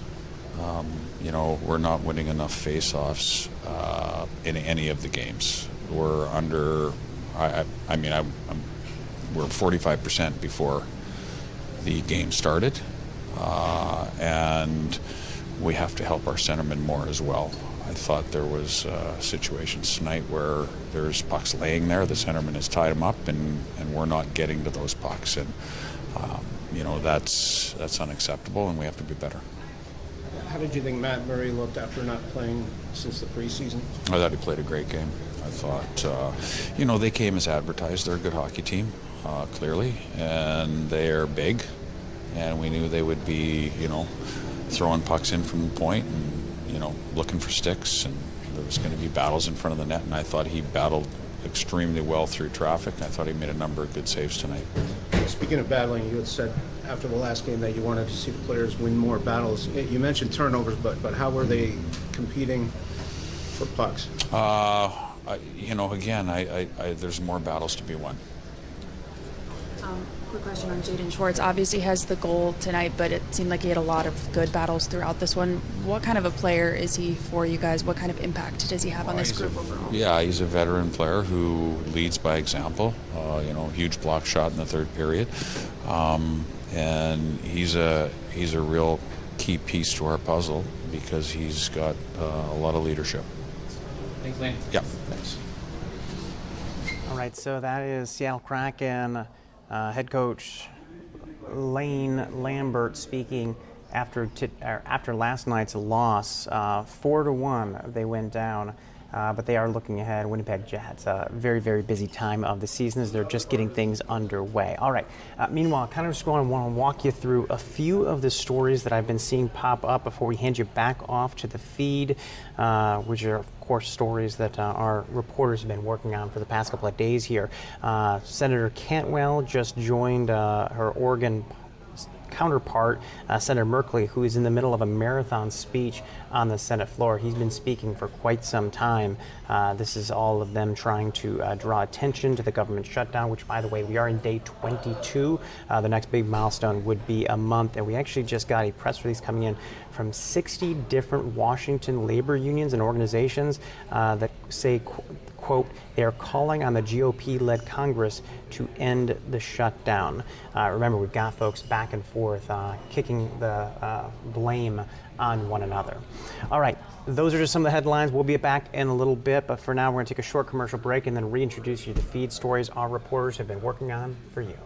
We're not winning enough face-offs in any of the games. We're under. We're 45% before the game started, and we have to help our centermen more as well. I thought there was situations tonight where there's pucks laying there, the centerman has tied them up, and we're not getting to those pucks, and that's unacceptable, and we have to be better. How did you think Matt Murray looked after not playing since the preseason? I thought he played a great game. I thought, they came as advertised. They're a good hockey team, clearly, and they're big, and we knew they would be, throwing pucks in from the point and, looking for sticks, and there was going to be battles in front of the net, and I thought he battled extremely well through traffic. I thought he made a number of good saves tonight. Speaking of battling, you had said after the last game that you wanted to see the players win more battles. You mentioned turnovers, but how were they competing for pucks? There's more battles to be won. Quick question on Jaden Schwartz. Obviously has the goal tonight, but it seemed like he had a lot of good battles throughout this one. What kind of a player is he for you guys? What kind of impact does he have on this group overall? Yeah, he's a veteran player who leads by example. Huge block shot in the third period, and he's a real key piece to our puzzle because he's got a lot of leadership. Thanks, Lane. Yeah, thanks. All right, so that is Seattle Kraken head coach Lane Lambert speaking after last night's loss. 4-1, they went down, but they are looking ahead. Winnipeg Jets, a very, very busy time of the season as they're just getting things underway. All right, meanwhile, kind of just want to walk you through a few of the stories that I've been seeing pop up before we hand you back off to the feed, which are, of course, stories that our reporters have been working on for the past couple of days here. Senator Cantwell just joined her Oregon counterpart, Senator Merkley, who is in the middle of a marathon speech on the Senate floor. He's been speaking for quite some time. This is all of them trying to draw attention to the government shutdown, which, by the way, we are in day 22. The next big milestone would be a month, and we actually just got a press release coming in from 60 different Washington labor unions and organizations that say, quote, they are calling on the GOP-led Congress to end the shutdown. Remember, we've got folks back and forth kicking the blame on one another. All right, those are just some of the headlines. We'll be back in a little bit, but for now, we're going to take a short commercial break and then reintroduce you to the feed stories our reporters have been working on for you.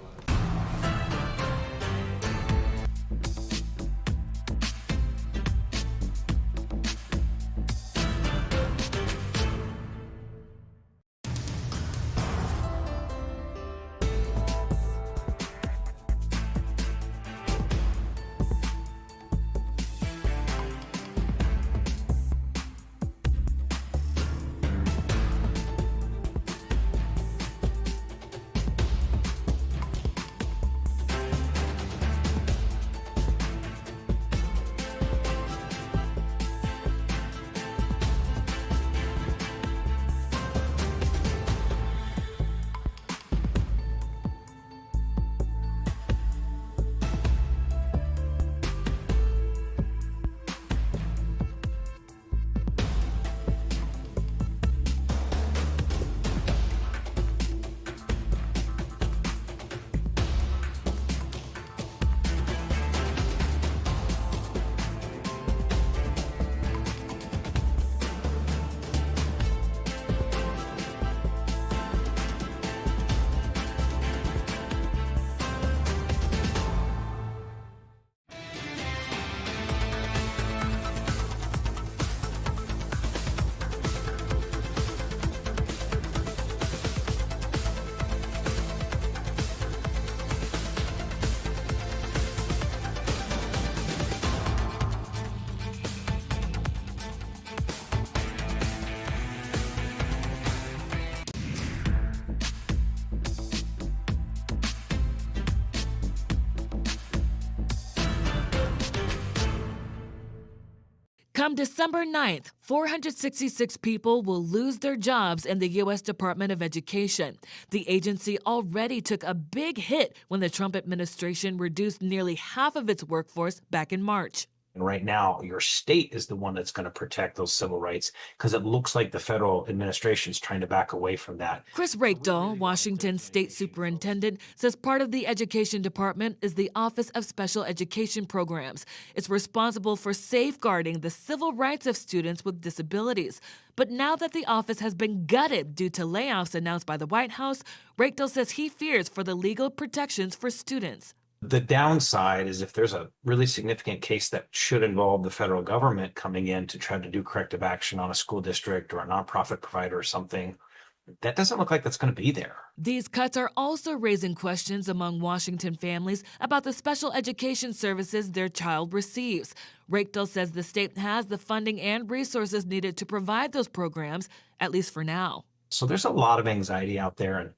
Come December 9th, 466 people will lose their jobs in the U.S. Department of Education. The agency already took a big hit when the Trump administration reduced nearly half of its workforce back in March. And right now, your state is the one that's going to protect those civil rights because it looks like the federal administration is trying to back away from that. Chris Rakedahl, Washington State Superintendent, says part of the Education Department is the Office of Special Education Programs. It's responsible for safeguarding the civil rights of students with disabilities. But now that the office has been gutted due to layoffs announced by the White House, Rakedahl says he fears for the legal protections for students. The downside is if there's a really significant case that should involve the federal government coming in to try to do corrective action on a school district or a nonprofit provider or something, that doesn't look like that's going to be there. These cuts are also raising questions among Washington families about the special education services their child receives. Rakedahl says the state has the funding and resources needed to provide those programs, at least for now. So there's a lot of anxiety out there, and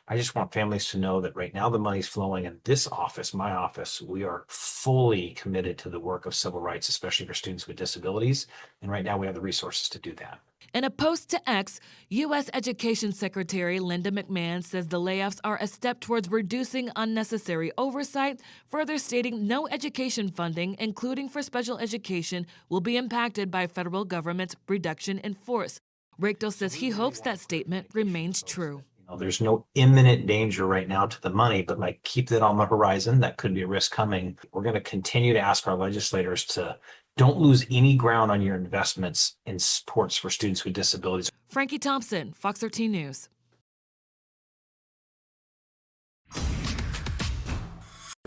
I just want families to know that right now the money's flowing in this office, my office. We are fully committed to the work of civil rights, especially for students with disabilities, and right now we have the resources to do that. In a post to X, U.S. Education Secretary Linda McMahon says the layoffs are a step towards reducing unnecessary oversight, further stating no education funding, including for special education, will be impacted by federal government's reduction in force. Rakedahl says he hopes that statement remains true. There's no imminent danger right now to the money, but like keep that on the horizon. That could be a risk coming. We're going to continue to ask our legislators to don't lose any ground on your investments in sports for students with disabilities. Frankie Thompson, Fox 13 News.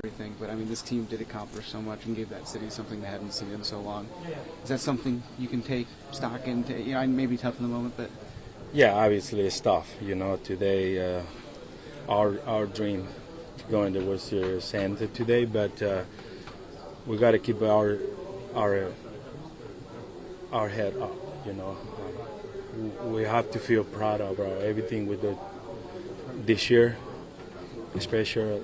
Everything, but I mean, this team did accomplish so much and gave that city something they hadn't seen in so long. Is that something you can take stock in? You know, it may be tough in the moment, but yeah, obviously it's tough. You know, today our dream to go in the World Series ended today, but we got to keep our head up. You know, we have to feel proud of everything we did this year, especially.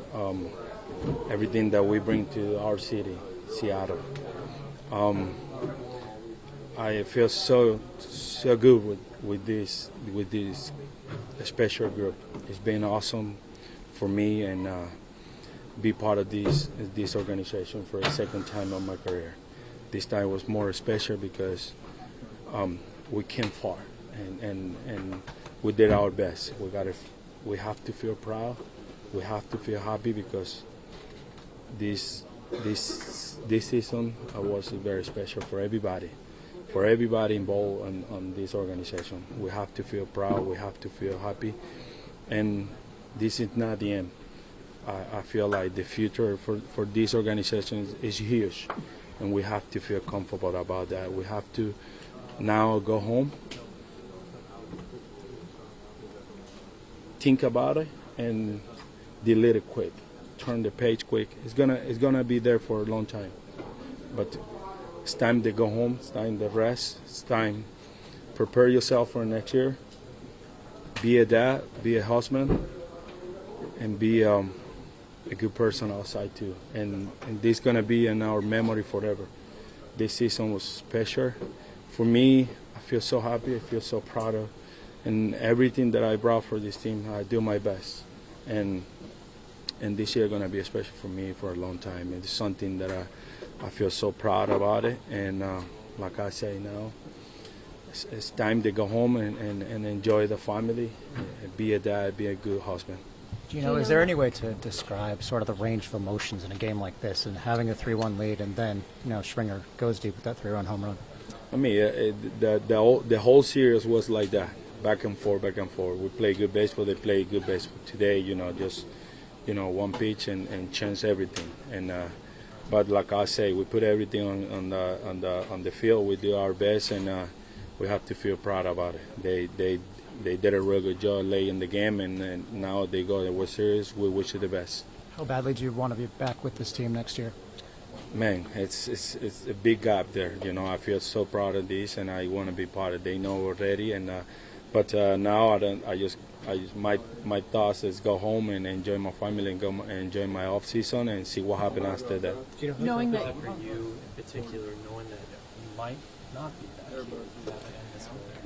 Everything that we bring to our city, Seattle. I feel so good with this special group. It's been awesome for me and be part of this organization for a second time in my career. This time was more special because we came far and we did our best. We have to feel proud. We have to feel happy because this season was very special for everybody involved on this organization. We have to feel proud, we have to feel happy, and this is not the end. I feel like the future for this organization is huge, and we have to feel comfortable about that. We have to now go home, think about it, and delete it quick. Turn the page quick. It's gonna be there for a long time, but it's time to go home. It's time to rest. It's time prepare yourself for next year. Be a dad, be a husband, and be a good person outside too. And this is gonna be in our memory forever. This season was special for me. I feel so happy. I feel so proud of, and everything that I brought for this team. I do my best, and this year going to be special for me for a long time. It's something that I feel so proud about it. And like I say now, it's time to go home and enjoy the family, be a dad, be a good husband. Gino, is there any way to describe sort of the range of emotions in a game like this and having a 3-1 lead and then, Springer goes deep with that 3-run home run? I mean, the whole series was like that, back and forth, back and forth. We play good baseball, they play good baseball. Today, just one pitch and change everything. And but like I say, we put everything on the field. We do our best, and we have to feel proud about it. They did a real good job late in the game, and now they go to the World Series. We wish you the best. How badly do you want to be back with this team next year? Man, it's a big gap there. I feel so proud of this, and I want to be part of it. They know already, and but now my thoughts is go home and enjoy my family and go enjoy my off season and see what happens after that. Knowing that for you in particular, knowing that you might not be that?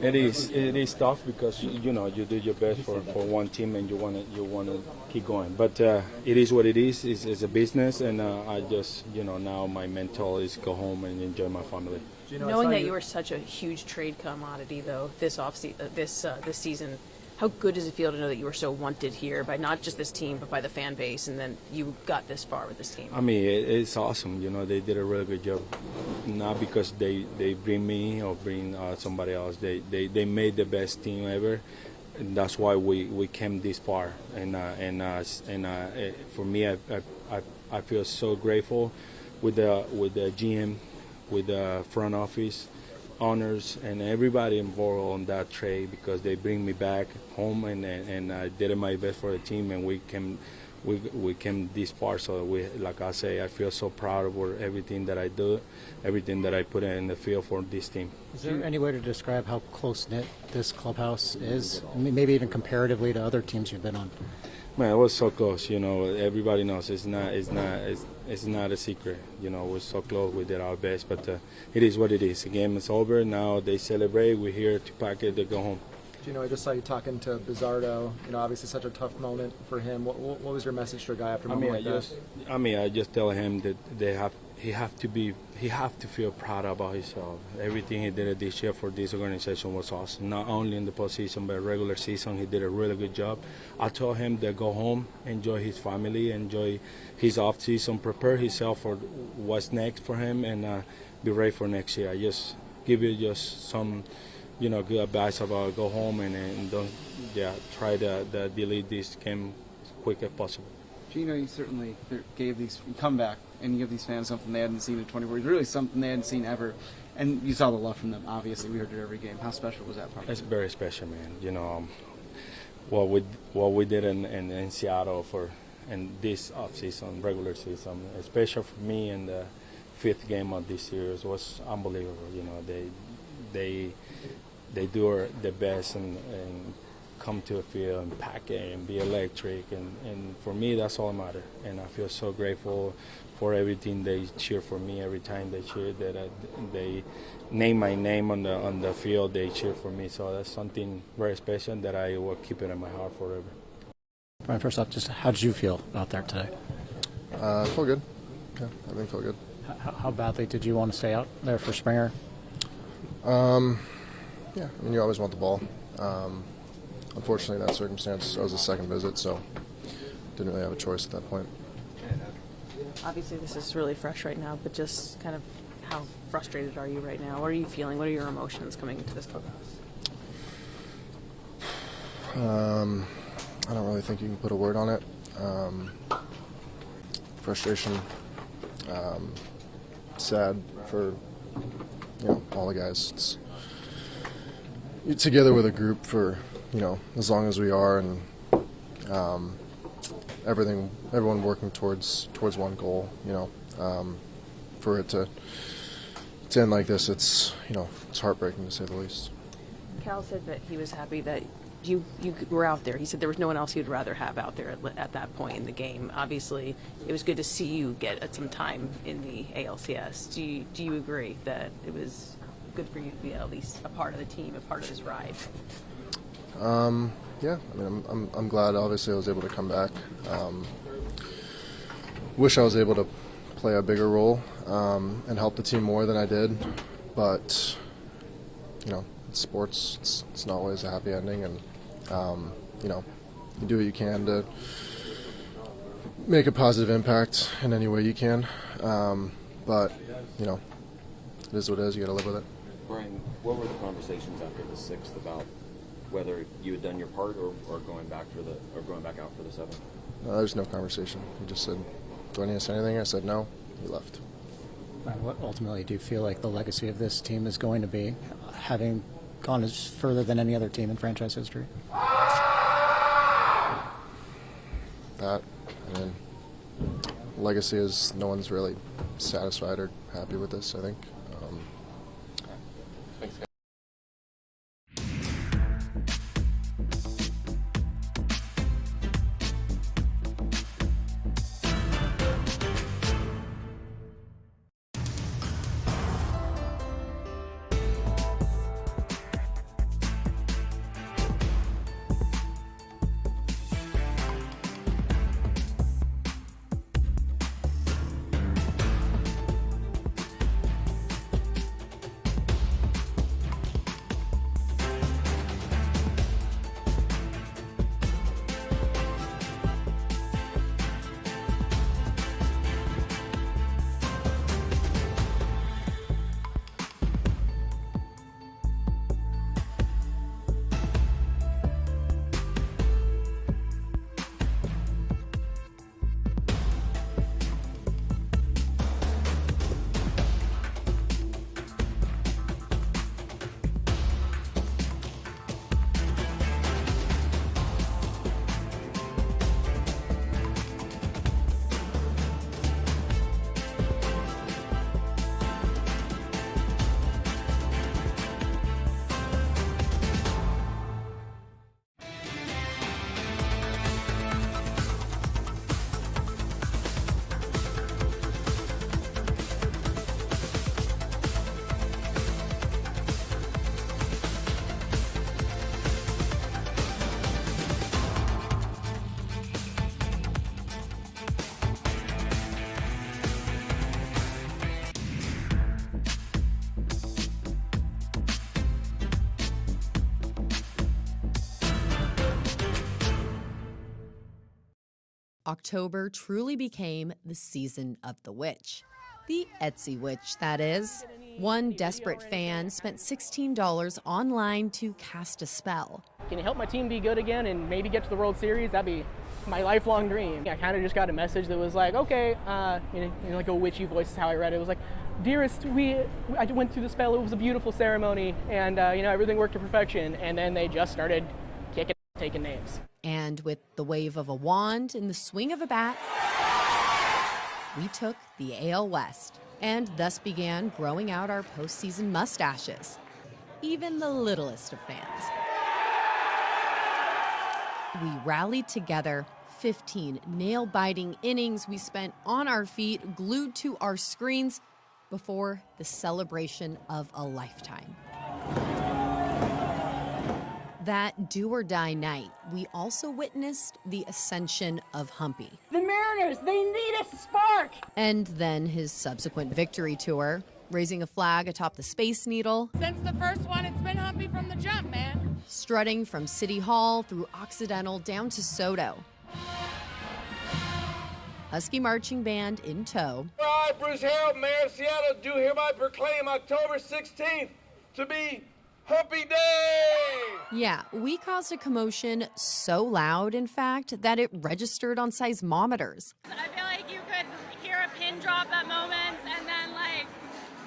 It is tough because you do your best for one team and you want to keep going. But it is what it is. It's a business, and I just now my mental is go home and enjoy my family. Knowing that you were such a huge trade commodity though this season, how good does it feel to know that you were so wanted here by not just this team but by the fan base, and then you got this far with this team? I mean, it's awesome. They did a really good job. Not because they bring me or bring somebody else. They made the best team ever, and that's why we came this far. And for me, I feel so grateful with the GM, with the front office, owners, and everybody involved on that trade, because they bring me back home, and I did my best for the team, and we came this far. So like I say, I feel so proud of everything that I do, everything that I put in the field for this team. Is there any way to describe how close-knit this clubhouse is? Maybe even comparatively to other teams you've been on? Man, it was so close. Everybody knows it's not a secret. It was so close. We did our best, but it is what it is. The game is over. Now they celebrate. We're here to pack it to go home. I just saw you talking to Bizzardo. Obviously such a tough moment for him. What was your message to a guy after a moment like that? I just tell him that he have to feel proud about himself. Everything he did this year for this organization was awesome. Not only in the postseason, but regular season, he did a really good job. I told him to go home, enjoy his family, enjoy his off season, prepare himself for what's next for him, and be ready for next year. I just give you just some good advice about go home and don't try to delete this game as quick as possible. You certainly gave you come back and you give these fans something they hadn't seen in 24 years, really something they hadn't seen ever, and you saw the love from them. Obviously, we heard it every game. How special was that part? It's very special, man. What we did in Seattle in this offseason, regular season, especially for me in the 5th game of this series, was unbelievable. They do their best and come to a field and pack it and be electric, and for me that's all that matters. And I feel so grateful for everything they cheer for me every time they cheer, that they name my name on the field, they cheer for me. So that's something very special that I will keep it in my heart forever. Brian, first off, just how did you feel out there today? I feel good. Yeah, everything felt good. How badly did you want to stay out there for Springer? Yeah, you always want the ball. Unfortunately, in that circumstance, I was a second visit, so didn't really have a choice at that point. Obviously, this is really fresh right now, but just kind of how frustrated are you right now? What are you feeling? What are your emotions coming into this clubhouse? I don't really think you can put a word on it. Frustration, sad for all the guys. You're together with a group for as long as we are, and everyone working towards one goal. For it to end like this, it's heartbreaking to say the least. Cal said that he was happy that you were out there. He said there was no one else he'd rather have out there at that point in the game. Obviously, it was good to see you get some time in the ALCS. Do you agree that it was good for you to be at least a part of the team, a part of this ride? Yeah, I'm glad. Obviously, I was able to come back. Wish I was able to play a bigger role and help the team more than I did, but it's sports. It's not always a happy ending, and you do what you can to make a positive impact in any way you can. But it is what it is. You got to live with it. Brian, what were the conversations after the 6th about whether you had done your part or going back out for the 7th? There's no conversation. He just said, "Do I need to say anything?" I said no. He left. What ultimately do you feel like the legacy of this team is going to be, having gone as further than any other team in franchise history? Legacy is no one's really satisfied or happy with this, I think. Thanks, guys. October truly became the season of the witch. The Etsy witch, that is. One desperate fan spent $16 online to cast a spell. Can you help my team be good again and maybe get to the World Series? That'd be my lifelong dream. I kind of just got a message that was like, okay, like a witchy voice is how I read it. It was like, dearest, I went through the spell. It was a beautiful ceremony, and everything worked to perfection. And then they just started kicking, taking names. And with the wave of a wand and the swing of a bat, we took the AL West and thus began growing out our postseason mustaches. Even the littlest of fans. We rallied together. 15 nail-biting innings we spent on our feet, glued to our screens, before the celebration of a lifetime. That do-or-die night, we also witnessed the ascension of Humpy. The Mariners, they need a spark! And then his subsequent victory tour, raising a flag atop the Space Needle. Since the first one, it's been Humpy from the jump, man. Strutting from City Hall through Occidental down to Soto. Husky marching band in tow. I, Bruce-Harrell, Mayor of Seattle, do hereby proclaim October 16th to be Humpy Day! Yeah, we caused a commotion so loud, in fact, that it registered on seismometers. I feel like you could hear a pin drop at moments, and then,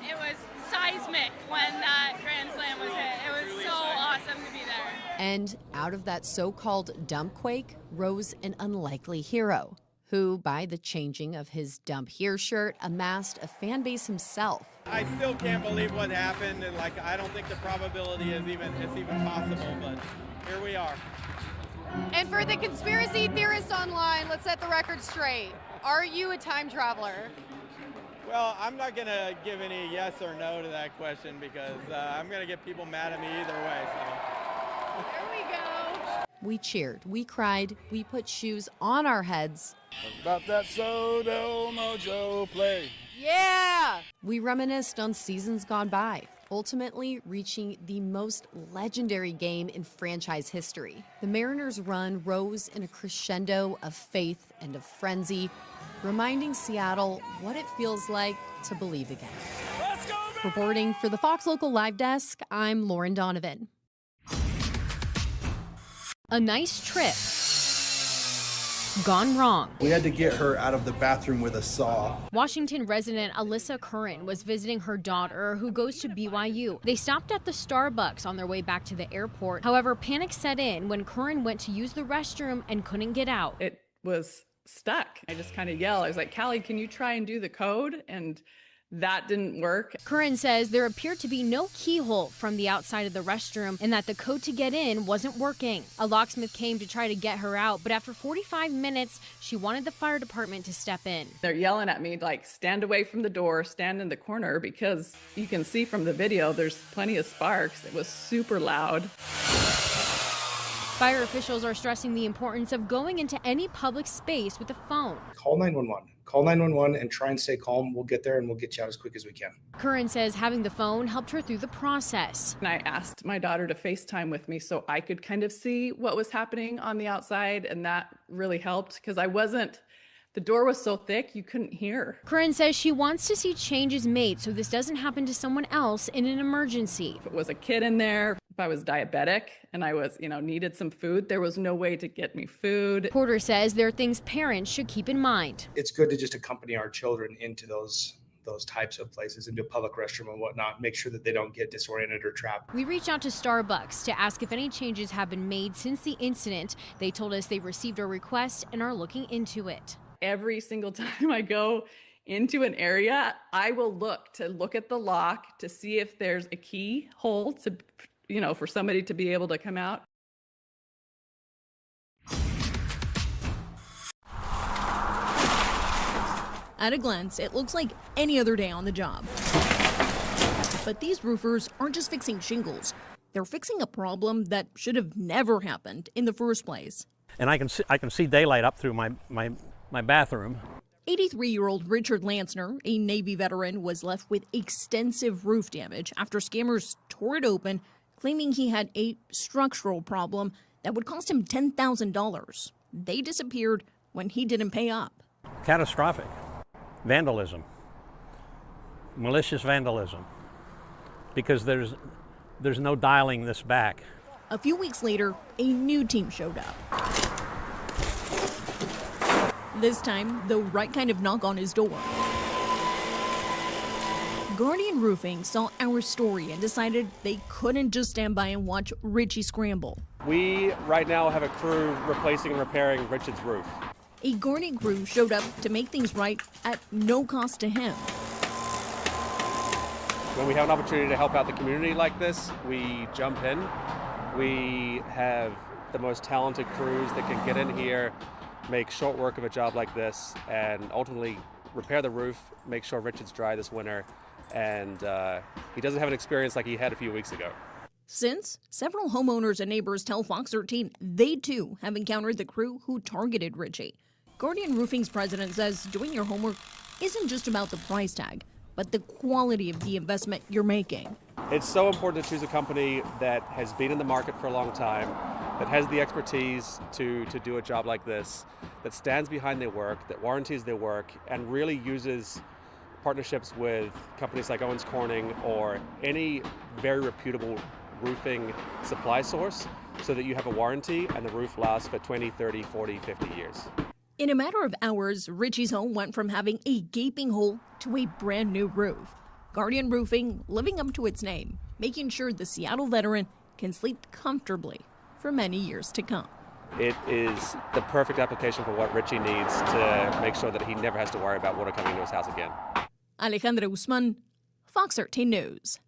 it was seismic when that Grand Slam was hit. It was so awesome to be there. And out of that so-called dump quake rose an unlikely hero, who, by the changing of his Dump Here shirt, amassed a fan base himself. I still can't believe what happened, and I don't think the probability is even possible, but here we are. And for the conspiracy theorists online, let's set the record straight. Are you a time traveler? Well, I'm not going to give any yes or no to that question because I'm going to get people mad at me either way. So. There we go. We cheered, we cried, we put shoes on our heads. About that Soto Mojo play. Yeah! We reminisced on seasons gone by, ultimately reaching the most legendary game in franchise history. The Mariners' run rose in a crescendo of faith and of frenzy, reminding Seattle what it feels like to believe again. Let's go, man! Reporting for the Fox Local Live Desk, I'm Lauren Donovan. A nice trip gone wrong. We had to get her out of the bathroom with a saw. Washington resident Alyssa Curran was visiting her daughter, who goes to BYU. They stopped at the Starbucks on their way back to the airport. However, panic set in when Curran went to use the restroom and couldn't get out. It was stuck. I just kind of yelled. I was like, Callie, can you try and do the code? And that didn't work. Curran says there appeared to be no keyhole from the outside of the restroom and that the code to get in wasn't working. A locksmith came to try to get her out, but after 45 minutes, she wanted the fire department to step in. They're yelling at me like, stand away from the door, stand in the corner, because you can see from the video there's plenty of sparks. It was super loud. Fire officials are stressing the importance of going into any public space with a phone. Call 911. Call 911 and try and stay calm. We'll get there and we'll get you out as quick as we can. Curran says having the phone helped her through the process. And I asked my daughter to FaceTime with me so I could kind of see what was happening on the outside, and that really helped because the door was so thick you couldn't hear. Curran says she wants to see changes made so this doesn't happen to someone else in an emergency. If it was a kid in there, if I was diabetic and I was, needed some food, there was no way to get me food. Porter says there are things parents should keep in mind. It's good to just accompany our children into those types of places, into a public restroom and whatnot, make sure that they don't get disoriented or trapped. We reached out to Starbucks to ask if any changes have been made since the incident. They told us they received our request and are looking into it. Every single time I go into an area, I will look at the lock to see if there's a keyhole to, for somebody to be able to come out. At a glance, it looks like any other day on the job. But these roofers aren't just fixing shingles. They're fixing a problem that should have never happened in the first place. And I can see daylight up through my bathroom. 83-year-old Richard Lansner, a Navy veteran, was left with extensive roof damage after scammers tore it open, claiming he had a structural problem that would cost him $10,000. They disappeared when he didn't pay up. Catastrophic. Vandalism. Malicious vandalism. Because there's no dialing this back. A few weeks later, a new team showed up. This time, the right kind of knock on his door. Guardian Roofing saw our story and decided they couldn't just stand by and watch Richie scramble. We right now have a crew replacing and repairing Richard's roof. A Guardian crew showed up to make things right at no cost to him. When we have an opportunity to help out the community like this, we jump in. We have the most talented crews that can get in here, make short work of a job like this, and ultimately repair the roof, make sure Richard's dry this winter, and he doesn't have an experience like he had a few weeks ago. Since several homeowners and neighbors tell Fox 13 they too have encountered the crew who targeted Richie. Guardian Roofing's president says doing your homework isn't just about the price tag, but the quality of the investment you're making. It's so important to choose a company that has been in the market for a long time, that has the expertise to do a job like this, that stands behind their work, that warranties their work, and really uses partnerships with companies like Owens Corning or any very reputable roofing supply source so that you have a warranty and the roof lasts for 20, 30, 40, 50 years. In a matter of hours, Richie's home went from having a gaping hole to a brand new roof. Guardian Roofing living up to its name, making sure the Seattle veteran can sleep comfortably for many years to come. It is the perfect application for what Richie needs to make sure that he never has to worry about water coming into his house again. Alejandra Guzman, Fox 13 News.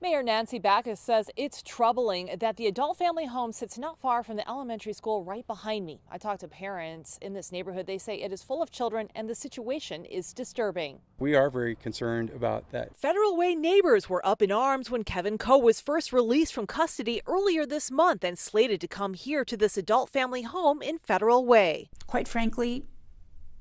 Mayor Nancy Backus says it's troubling that the adult family home sits not far from the elementary school right behind me. I talked to parents in this neighborhood. They say it is full of children and the situation is disturbing. We are very concerned about that. Federal Way neighbors were up in arms when Kevin Coe was first released from custody earlier this month and slated to come here to this adult family home in Federal Way. Quite frankly,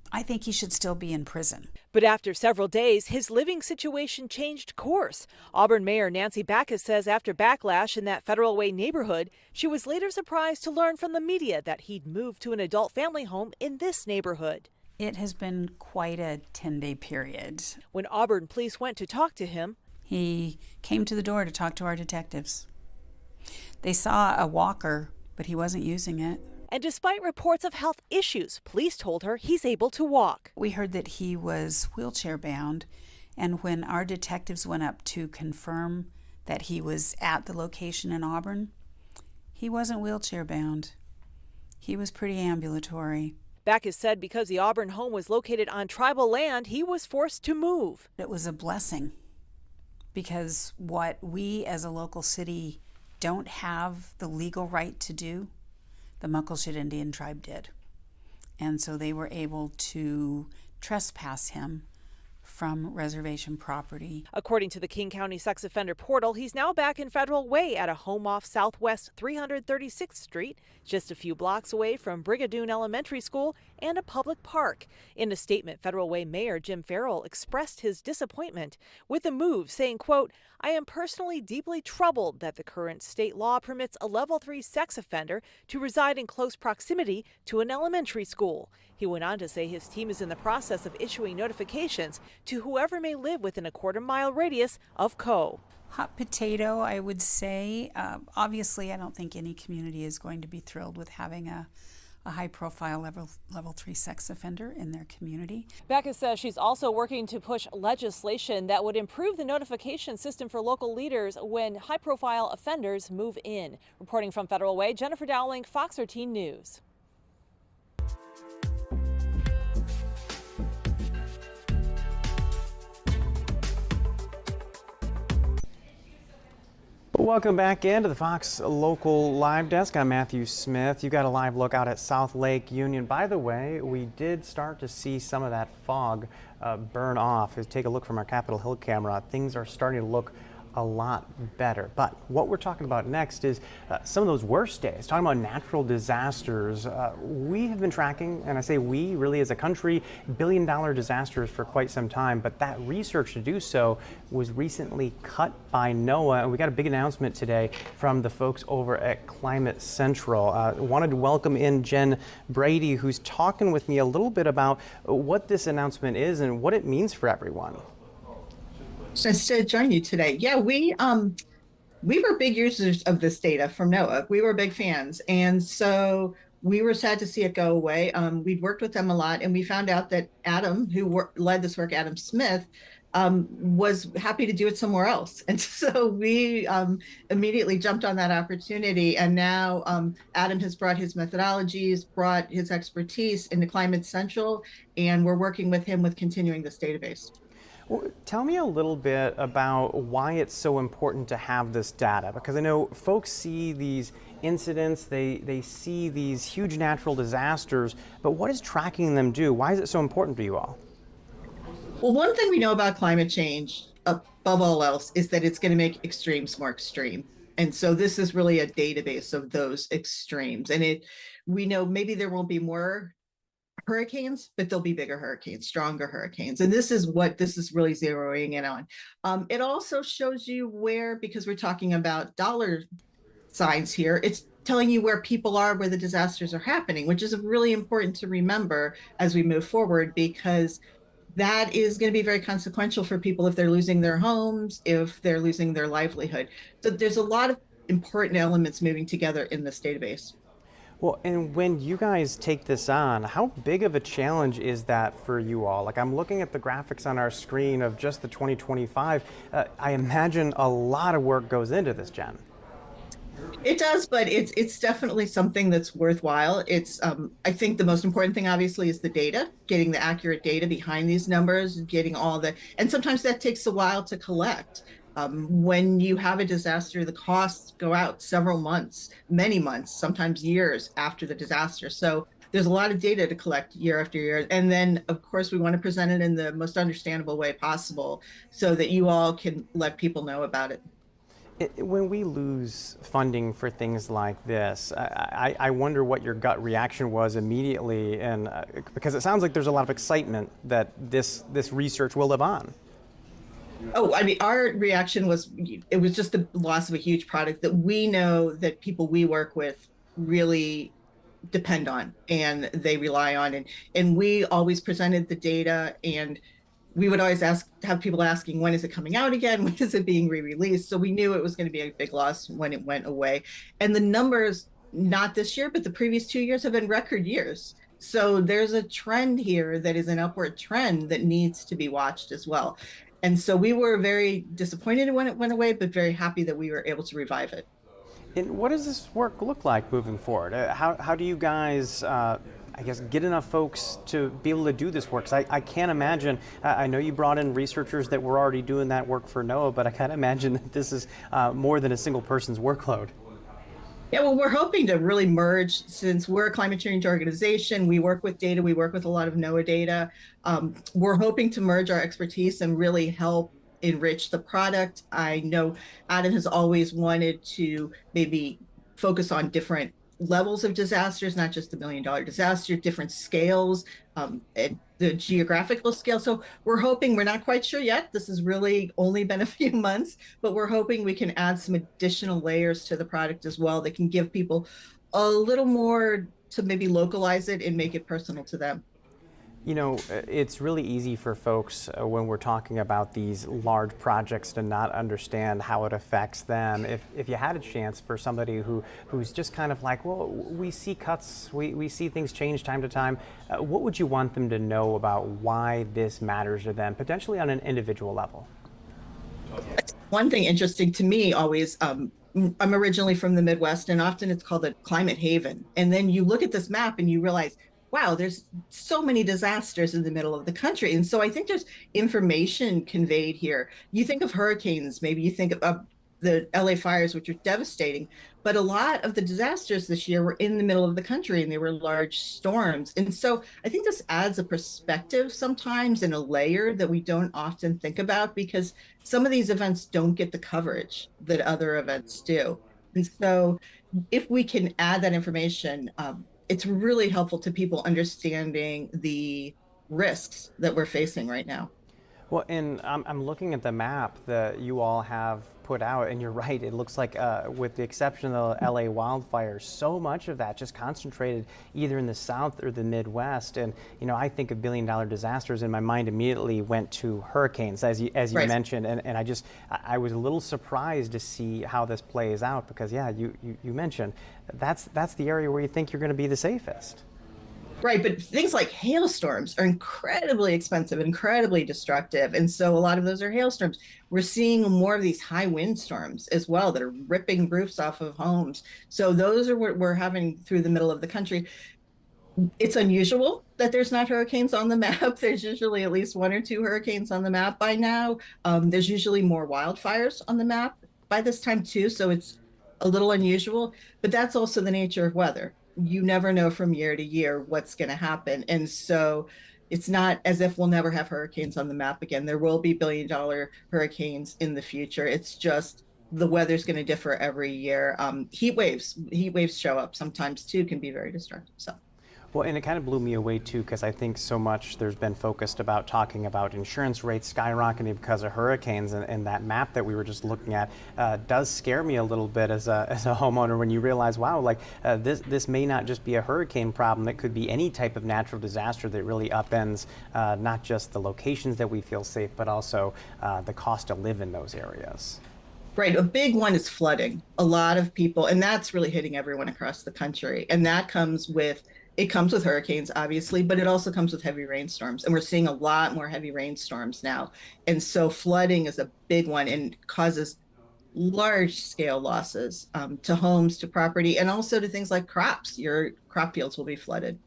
I think he should still be in prison. But after several days, his living situation changed course. Auburn Mayor Nancy Backus says after backlash in that Federal Way neighborhood, she was later surprised to learn from the media that he'd moved to an adult family home in this neighborhood. It has been quite a 10-day period. When Auburn police went to talk to him, he came to the door to talk to our detectives. They saw a walker, but he wasn't using it. And despite reports of health issues, police told her he's able to walk. We heard that he was wheelchair bound, and when our detectives went up to confirm that he was at the location in Auburn, he wasn't wheelchair bound. He was pretty ambulatory. Backus said because the Auburn home was located on tribal land, he was forced to move. It was a blessing because what we as a local city don't have the legal right to do, the Muckleshoot Indian tribe did. And so they were able to trespass him from reservation property. According to the King County Sex Offender Portal, he's now back in Federal Way at a home off Southwest 336th Street, just a few blocks away from Brigadoon Elementary School and a public park. In a statement, Federal Way Mayor Jim Farrell expressed his disappointment with the move, saying, quote, "I am personally deeply troubled that the current state law permits a level 3 sex offender to reside in close proximity to an elementary school." He went on to say his team is in the process of issuing notifications to whoever may live within a quarter-mile radius of Co. Hot potato, I would say. Obviously, I don't think any community is going to be thrilled with having a high-profile level 3 sex offender in their community. Backus says she's also working to push legislation that would improve the notification system for local leaders when high-profile offenders move in. Reporting from Federal Way, Jennifer Dowling, Fox 13 News. Welcome back into the Fox Local Live Desk. I'm Matthew Smith. You got a live look out at South Lake Union. By the way, we did start to see some of that fog burn off. As take a look from our Capitol Hill camera, things are starting to look a lot better. But what we're talking about next is some of those worst days, talking about natural disasters. We have been tracking, and I say we really as a country, billion-dollar disasters for quite some time, but that research to do so was recently cut by NOAA, and we got a big announcement today from the folks over at Climate Central. Wanted to welcome in Jen Brady, who's talking with me a little bit about what this announcement is and what it means for everyone. Nice to join you today. Yeah, we were big users of this data from NOAA. We were big fans, and so we were sad to see it go away. We'd worked with them a lot, and we found out that Adam, who led this work, Adam Smith, was happy to do it somewhere else. And so we immediately jumped on that opportunity. And now Adam has brought his methodologies, brought his expertise into Climate Central, and we're working with him with continuing this database. Well, tell me a little bit about why it's so important to have this data, because I know folks see these incidents, they see these huge natural disasters, but what does tracking them do? Why is it so important to you all? Well, one thing we know about climate change, above all else, is that it's going to make extremes more extreme. And so this is really a database of those extremes. And we know maybe there won't be more hurricanes, but there'll be bigger hurricanes, stronger hurricanes. And this is what this is really zeroing in on. It also shows you where, because we're talking about dollar signs here, it's telling you where people are, where the disasters are happening, which is really important to remember as we move forward, because that is going to be very consequential for people if they're losing their homes, if they're losing their livelihood. So there's a lot of important elements moving together in this database. Well, and when you guys take this on, how big of a challenge is that for you all? Like, I'm looking at the graphics on our screen of just the 2025. I imagine a lot of work goes into this, Jen. It does, but it's definitely something that's worthwhile. It's I think the most important thing, obviously, is the data, getting the accurate data behind these numbers, getting all the, and sometimes that takes a while to collect. When you have a disaster, the costs go out several months, many months, sometimes years after the disaster. So there's a lot of data to collect year after year. And then, of course, we want to present it in the most understandable way possible so that you all can let people know about it. When we lose funding for things like this, I wonder what your gut reaction was immediately, and because it sounds like there's a lot of excitement that this research will live on. Oh, I mean, our reaction was, it was just the loss of a huge product that we know that people we work with really depend on and they rely on. And we always presented the data, and we would always have people asking, when is it coming out again? When is it being re-released? So we knew it was going to be a big loss when it went away. And the numbers, not this year, but the previous 2 years have been record years. So there's a trend here that is an upward trend that needs to be watched as well. And so we were very disappointed when it went away, but very happy that we were able to revive it. And what does this work look like moving forward? How do you guys I guess, get enough folks to be able to do this work? 'Cause I can't imagine, I know you brought in researchers that were already doing that work for NOAA, but I can't imagine that this is more than a single person's workload. Yeah, well, we're hoping to really merge, since we're a climate change organization, we work with data, we work with a lot of NOAA data. We're hoping to merge our expertise and really help enrich the product. I know Adam has always wanted to maybe focus on different levels of disasters, not just the $1 million disaster, different scales, and the geographical scale. So we're hoping, we're not quite sure yet, this has really only been a few months, but we're hoping we can add some additional layers to the product as well that can give people a little more to maybe localize it and make it personal to them. You know, it's really easy for folks when we're talking about these large projects to not understand how it affects them. If you had a chance for somebody who's just kind of like, well, we see cuts, we see things change time to time, what would you want them to know about why this matters to them, potentially on an individual level? One thing interesting to me always, I'm originally from the Midwest, and often it's called a climate haven. And then you look at this map and you realize, wow, there's so many disasters in the middle of the country. And so I think there's information conveyed here. You think of hurricanes, maybe you think of the LA fires, which are devastating, but a lot of the disasters this year were in the middle of the country and they were large storms. And so I think this adds a perspective sometimes and a layer that we don't often think about, because some of these events don't get the coverage that other events do. And so if we can add that information, it's really helpful to people understanding the risks that we're facing right now. Well, and I'm looking at the map that you all have put out, and you're right, it looks like with the exception of the LA wildfires, so much of that just concentrated either in the South or the Midwest. And you know, I think of $1 billion disasters, and my mind immediately went to hurricanes, as you Right. mentioned, and I was a little surprised to see how this plays out, because yeah, you mentioned that's the area where you think you're going to be the safest. Right, but things like hailstorms are incredibly expensive, incredibly destructive. And so a lot of those are hailstorms. We're seeing more of these high wind storms as well that are ripping roofs off of homes. So those are what we're having through the middle of the country. It's unusual that there's not hurricanes on the map. There's usually at least 1 or 2 hurricanes on the map by now. There's usually more wildfires on the map by this time too. So it's a little unusual, but that's also the nature of weather. You never know from year to year what's going to happen. And so it's not as if we'll never have hurricanes on the map again. There will be $1 billion hurricanes in the future. It's just the weather's going to differ every year. Heat waves show up sometimes too, can be very destructive. So. Well, and it kind of blew me away too, because I think so much there's been focused about talking about insurance rates skyrocketing because of hurricanes, and that map that we were just looking at does scare me a little bit as a homeowner when you realize, wow, like this may not just be a hurricane problem, it could be any type of natural disaster that really upends not just the locations that we feel safe, but also the cost to live in those areas. Right. A big one is flooding. A lot of people, and that's really hitting everyone across the country. And that comes with hurricanes, obviously, but it also comes with heavy rainstorms. And we're seeing a lot more heavy rainstorms now. And so flooding is a big one and causes large scale losses to homes, to property, and also to things like crops. Your crop fields will be flooded.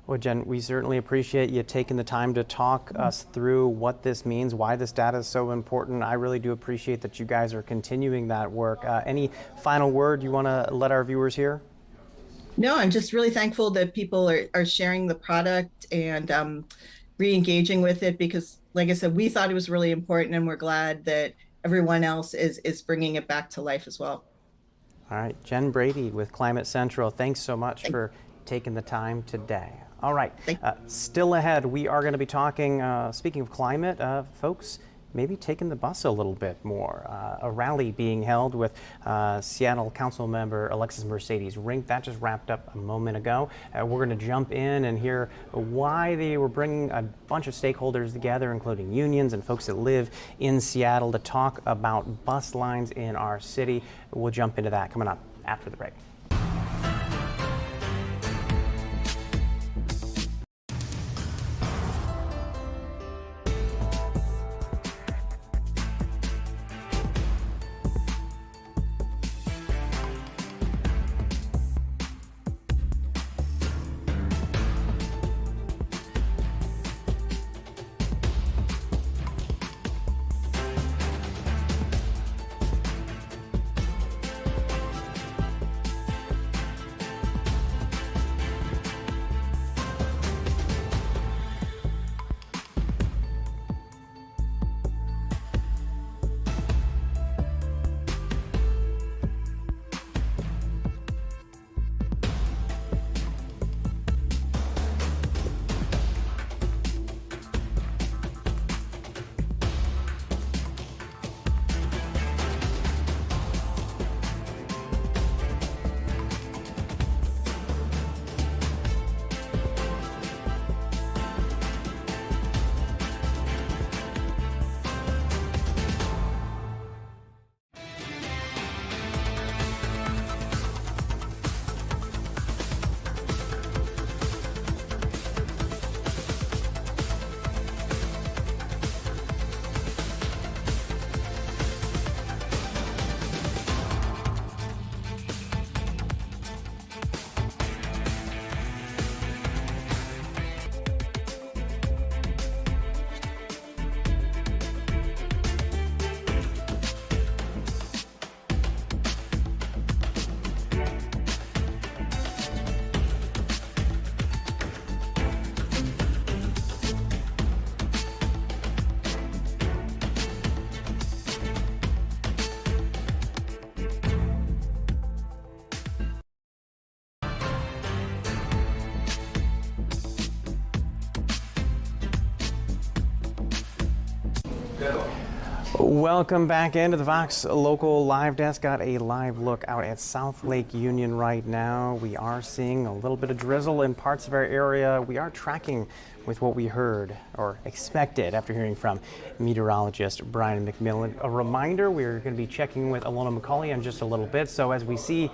Well, Jen, we certainly appreciate you taking the time to talk us through what this means, why this data is so important. I really do appreciate that you guys are continuing that work. Any final word you want to let our viewers hear? No, I'm just really thankful that people are sharing the product and re-engaging with it, because like I said, we thought it was really important, and we're glad that everyone else is bringing it back to life as well. All right, Jen Brady with Climate Central, thanks so much for taking the time today. All right, still ahead, we are going to be talking, speaking of climate, folks, maybe taking the bus a little bit more. A rally being held with Seattle Council member Alexis Mercedes Rink. That just wrapped up a moment ago. We're going to jump in and hear why they were bringing a bunch of stakeholders together, including unions and folks that live in Seattle, to talk about bus lines in our city. We'll jump into that coming up after the break. Welcome back into the Fox Local Live Desk. Got a live look out at South Lake Union right now. We are seeing a little bit of drizzle in parts of our area. We are tracking with what we heard or expected after hearing from meteorologist Brian McMillan. A reminder, we're going to be checking with Alona McCauley in just a little bit. So as we see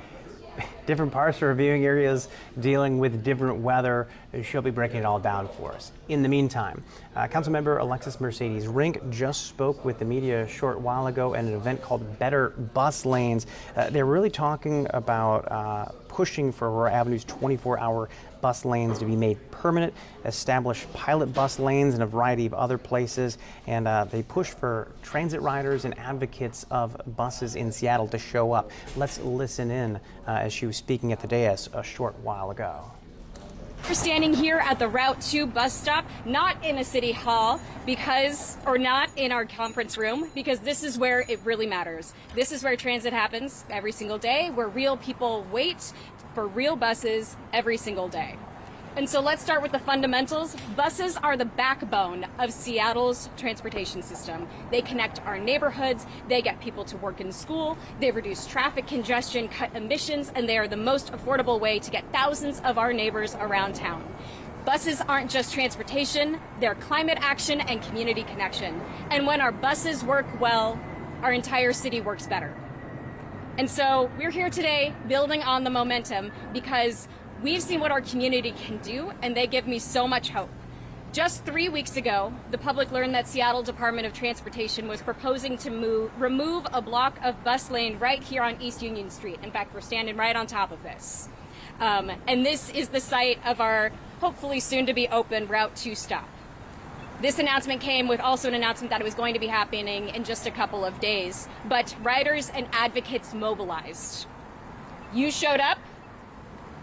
different parts of our viewing areas dealing with different weather, she'll be breaking it all down for us. In the meantime, Councilmember Alexis Mercedes Rink just spoke with the media a short while ago at an event called Better Bus Lanes. They're really talking about pushing for Aurora Avenue's 24-hour bus lanes to be made permanent, establish pilot bus lanes in a variety of other places, and they push for transit riders and advocates of buses in Seattle to show up. Let's listen in as she was speaking at the dais a short while ago. We're standing here at the Route 2 bus stop, not in a city hall or not in our conference room, because this is where it really matters. This is where transit happens every single day, where real people wait for real buses every single day. And so let's start with the fundamentals. Buses are the backbone of Seattle's transportation system. They connect our neighborhoods, they get people to work and school, they reduce traffic congestion, cut emissions, and they are the most affordable way to get thousands of our neighbors around town. Buses aren't just transportation, they're climate action and community connection. And when our buses work well, our entire city works better. And so we're here today building on the momentum because we've seen what our community can do, and they give me so much hope. Just 3 weeks ago, the public learned that Seattle Department of Transportation was proposing to remove a block of bus lane right here on East Union Street. In fact, we're standing right on top of this. And this is the site of our hopefully soon to be open Route 2 stop. This announcement came with also an announcement that it was going to be happening in just a couple of days, but riders and advocates mobilized. You showed up,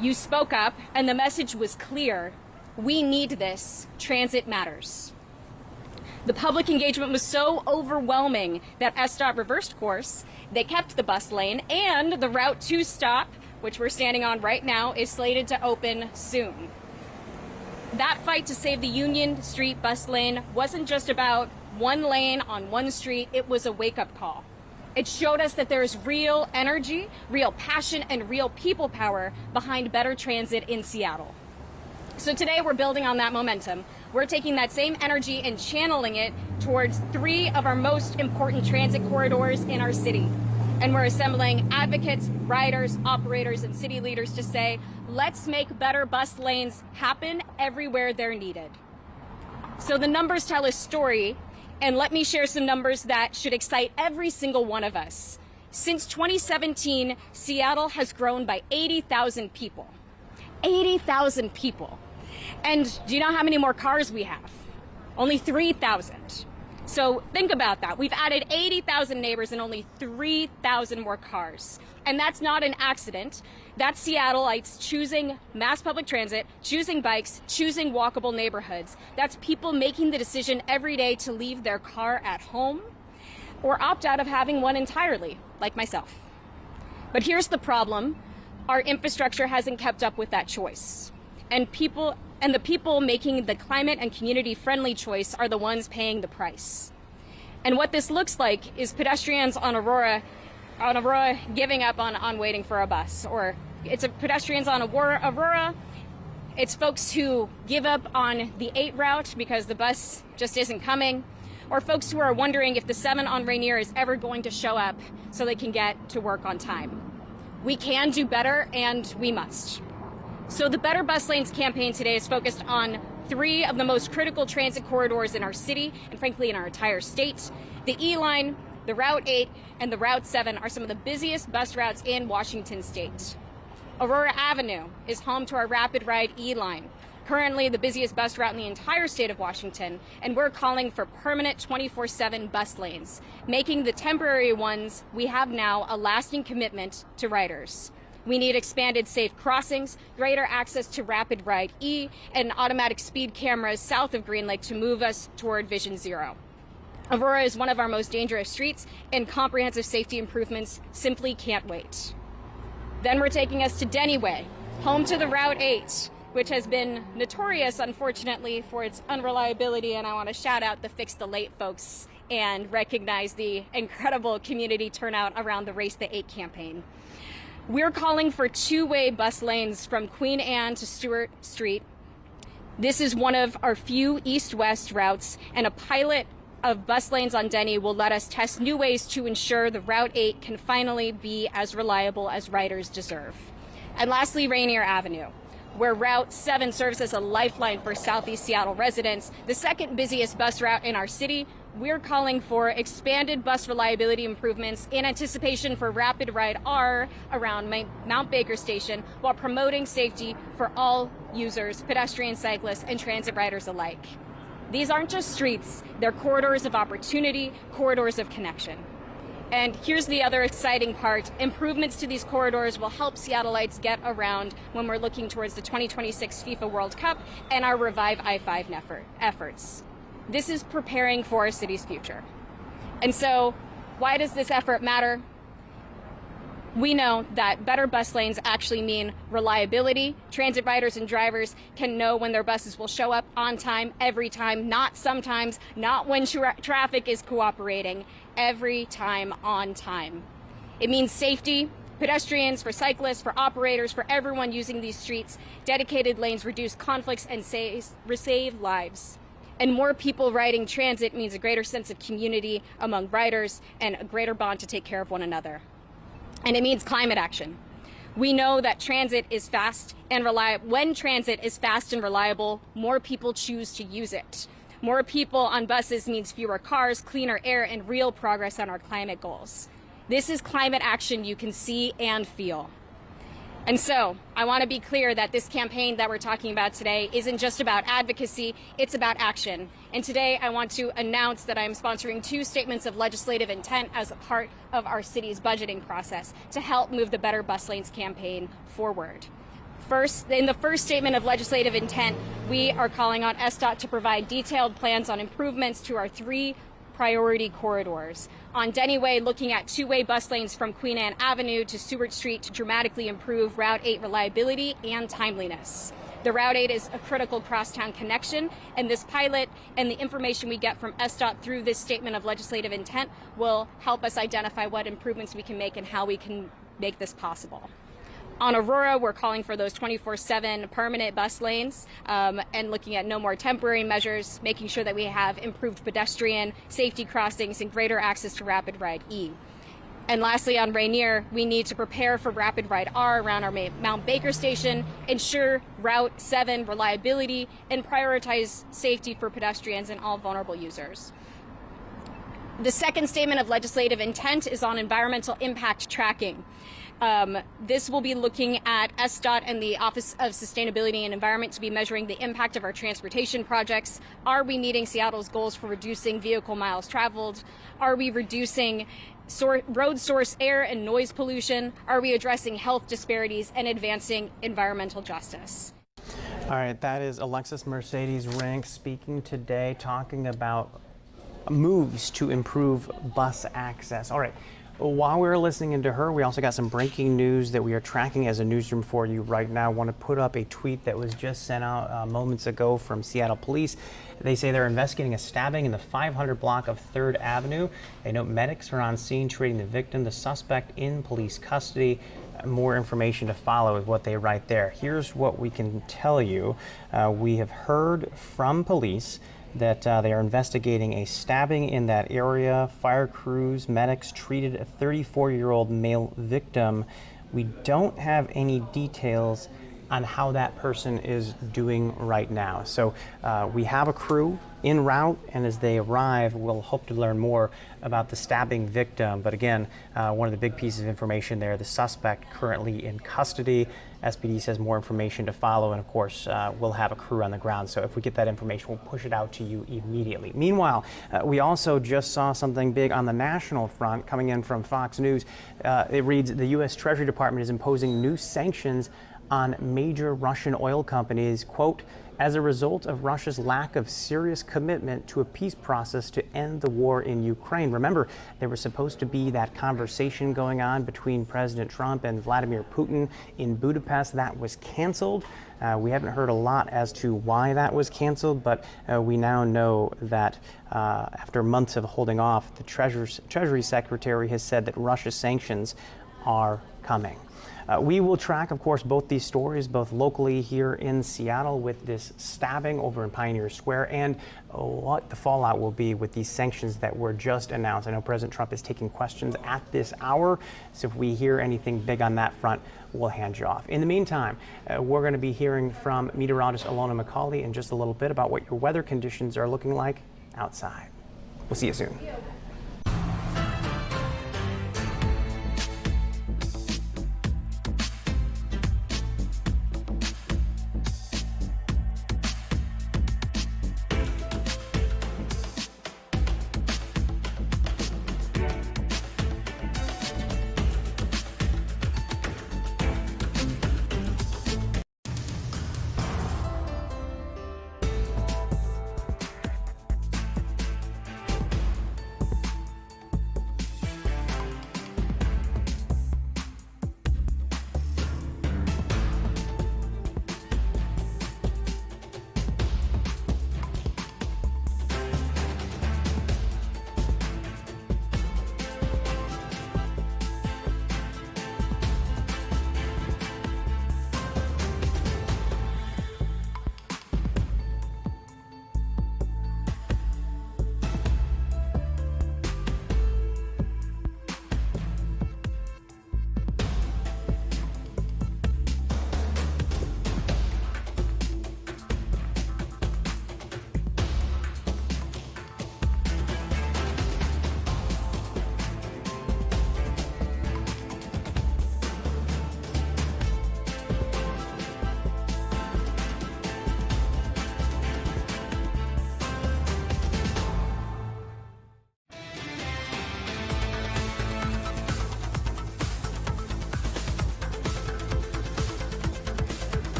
you spoke up, and the message was clear. We need this. Transit matters. The public engagement was so overwhelming that SDOT reversed course. They kept the bus lane, and the Route 2 stop, which we're standing on right now, is slated to open soon. That fight to save the Union Street bus lane wasn't just about one lane on one street. It was a wake-up call. It showed us that there's real energy, real passion, and real people power behind better transit in Seattle. So today we're building on that momentum. We're taking that same energy and channeling it towards 3 of our most important transit corridors in our city. And we're assembling advocates, riders, operators, and city leaders to say, let's make better bus lanes happen everywhere they're needed. So the numbers tell a story. And let me share some numbers that should excite every single one of us. Since 2017, Seattle has grown by 80,000 people. 80,000 people. And do you know how many more cars we have? Only 3,000. So think about that. We've added 80,000 neighbors and only 3,000 more cars. And that's not an accident. That's Seattleites choosing mass public transit, choosing bikes, choosing walkable neighborhoods. That's people making the decision every day to leave their car at home or opt out of having one entirely, like myself. But here's the problem. Our infrastructure hasn't kept up with that choice. And the people making the climate and community friendly choice are the ones paying the price. And what this looks like is pedestrians on Aurora giving up on waiting for a bus, or it's pedestrians on Aurora. It's folks who give up on the 8 route because the bus just isn't coming, or folks who are wondering if the 7 on Rainier is ever going to show up so they can get to work on time. We can do better, and we must. So the Better Bus Lanes campaign today is focused on 3 of the most critical transit corridors in our city, and frankly in our entire state. The E line, the Route 8, and the Route 7 are some of the busiest bus routes in Washington state. Aurora Avenue is home to our Rapid Ride E line, currently the busiest bus route in the entire state of Washington, and we're calling for permanent 24/7 bus lanes, making the temporary ones we have now a lasting commitment to riders. We need expanded safe crossings, greater access to Rapid Ride E, and automatic speed cameras south of Green Lake to move us toward Vision Zero. Aurora is one of our most dangerous streets, and comprehensive safety improvements simply can't wait. Then we're taking us to Denny Way, home to the Route 8, which has been notorious, unfortunately, for its unreliability, and I want to shout out the Fix the Late folks and recognize the incredible community turnout around the Race the 8 campaign. We're calling for two-way bus lanes from Queen Anne to Stewart Street. This is one of our few east-west routes, and a pilot of bus lanes on Denny will let us test new ways to ensure the Route 8 can finally be as reliable as riders deserve. And lastly, Rainier Avenue, where Route 7 serves as a lifeline for Southeast Seattle residents, the second busiest bus route in our city. We're calling for expanded bus reliability improvements in anticipation for Rapid Ride R around Mount Baker Station, while promoting safety for all users, pedestrians, cyclists, and transit riders alike. These aren't just streets, they're corridors of opportunity, corridors of connection. And here's the other exciting part. Improvements to these corridors will help Seattleites get around when we're looking towards the 2026 FIFA World Cup and our Revive I-5 efforts. This is preparing for our city's future. And so, why does this effort matter? We know that better bus lanes actually mean reliability. Transit riders and drivers can know when their buses will show up on time, every time, not sometimes, not when traffic is cooperating, every time on time. It means safety, pedestrians, for cyclists, for operators, for everyone using these streets. Dedicated lanes reduce conflicts and save lives. And more people riding transit means a greater sense of community among riders and a greater bond to take care of one another. And it means climate action. We know that transit is fast and reliable. When transit is fast and reliable, more people choose to use it. More people on buses means fewer cars, cleaner air, and real progress on our climate goals. This is climate action you can see and feel. And so, I want to be clear that this campaign that we're talking about today isn't just about advocacy, it's about action. And today I want to announce that I'm sponsoring 2 statements of legislative intent as a part of our city's budgeting process to help move the Better Bus Lanes campaign forward. First, in the first statement of legislative intent, we are calling on SDOT to provide detailed plans on improvements to our 3 priority corridors. On Denny Way, looking at 2-way bus lanes from Queen Anne Avenue to Stewart Street to dramatically improve Route 8 reliability and timeliness. The Route 8 is a critical crosstown connection, and this pilot and the information we get from SDOT through this statement of legislative intent will help us identify what improvements we can make and how we can make this possible. On Aurora, we're calling for those 24/7 permanent bus lanes and looking at no more temporary measures, making sure that we have improved pedestrian safety crossings and greater access to Rapid Ride E. And lastly, on Rainier, we need to prepare for Rapid Ride R around our Mount Baker Station, ensure Route 7 reliability, and prioritize safety for pedestrians and all vulnerable users. The second statement of legislative intent is on environmental impact tracking. This will be looking at SDOT and the Office of Sustainability and Environment to be measuring the impact of our transportation projects. Are we meeting Seattle's goals for reducing vehicle miles traveled? Are we reducing road source air and noise pollution? Are we addressing health disparities and advancing environmental justice? All right, that is Alexis Mercedes Rink speaking today, talking about moves to improve bus access. All right. While we were listening into her, we also got some breaking news that we are tracking as a newsroom for you right now. I want to put up a tweet that was just sent out moments ago from Seattle Police. They say they're investigating a stabbing in the 500 block of 3rd Avenue. They note medics are on scene treating the victim, the suspect in police custody. More information to follow is what they write there. Here's what we can tell you. We have heard from police that they are investigating a stabbing in that area. Fire crews, medics treated a 34-year-old male victim. We don't have any details on how that person is doing right now. So we have a crew en route, and as they arrive, we'll hope to learn more about the stabbing victim. But again, one of the big pieces of information there, the suspect currently in custody. SPD says more information to follow, and of course, we'll have a crew on the ground. So if we get that information, we'll push it out to you immediately. Meanwhile, we also just saw something big on the national front coming in from Fox News. It reads, the U.S. Treasury Department is imposing new sanctions on major Russian oil companies, quote, as a result of Russia's lack of serious commitment to a peace process to end the war in Ukraine. Remember, there was supposed to be that conversation going on between President Trump and Vladimir Putin in Budapest. That was canceled. We haven't heard a lot as to why that was canceled, but we now know that after months of holding off, the Treasury Secretary has said that Russia's sanctions are coming. We will track, of course, both these stories, both locally here in Seattle with this stabbing over in Pioneer Square and what the fallout will be with these sanctions that were just announced. I know President Trump is taking questions at this hour, so if we hear anything big on that front, we'll hand you off. In the meantime, we're going to be hearing from meteorologist Ilona McCauley in just a little bit about what your weather conditions are looking like outside. We'll see you soon.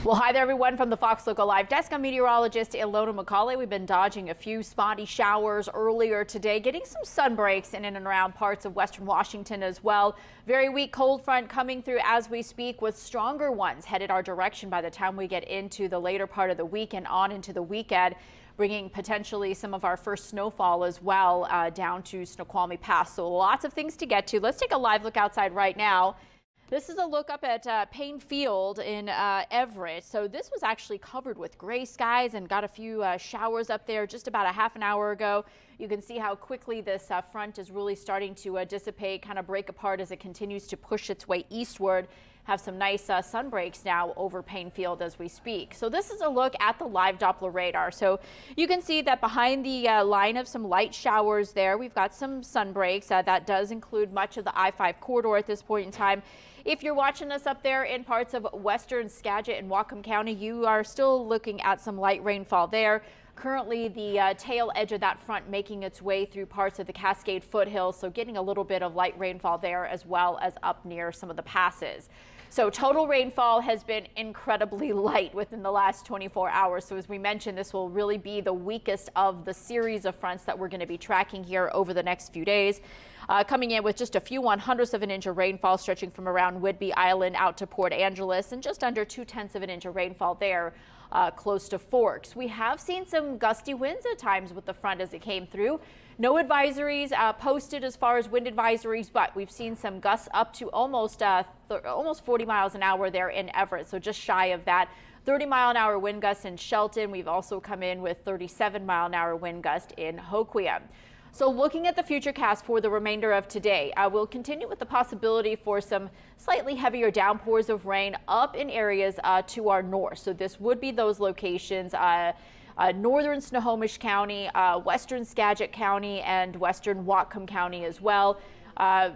Well, hi there, everyone, from the Fox Local Live Desk. I'm meteorologist Ilona McCauley. We've been dodging a few spotty showers earlier today, getting some sun breaks in and around parts of western Washington as well. Very weak cold front coming through as we speak, with stronger ones headed our direction by the time we get into the later part of the week and on into the weekend, bringing potentially some of our first snowfall as well down to Snoqualmie Pass. So lots of things to get to. Let's take a live look outside right now. This is a look up at Payne Field in Everett. So this was actually covered with gray skies and got a few showers up there just about a half an hour ago. You can see how quickly this front is really starting to dissipate, kind of break apart as it continues to push its way eastward. Have some nice sun breaks now over Payne Field as we speak. So this is a look at the live Doppler radar. So you can see that behind the line of some light showers there, we've got some sun breaks. That does include much of the I-5 corridor at this point in time. If you're watching us up there in parts of western Skagit and Whatcom County, you are still looking at some light rainfall there. Currently, the tail edge of that front making its way through parts of the Cascade foothills, so getting a little bit of light rainfall there as well as up near some of the passes. So total rainfall has been incredibly light within the last 24 hours. So as we mentioned, this will really be the weakest of the series of fronts that we're going to be tracking here over the next few days. Coming in with just a few 1/100ths of an inch of rainfall stretching from around Whidbey Island out to Port Angeles, and just under 2/10 of an inch of rainfall there close to Forks. We have seen some gusty winds at times with the front as it came through. No advisories posted as far as wind advisories, but we've seen some gusts up to almost 40 miles an hour there in Everett, so just shy of that. 30-mile-an-hour wind gusts in Shelton. We've also come in with 37-mile-an-hour wind gust in Hoquiam. So looking at the futurecast for the remainder of today, we'll continue with the possibility for some slightly heavier downpours of rain up in areas to our north. So this would be those locations, northern Snohomish County, western Skagit County, and western Whatcom County as well.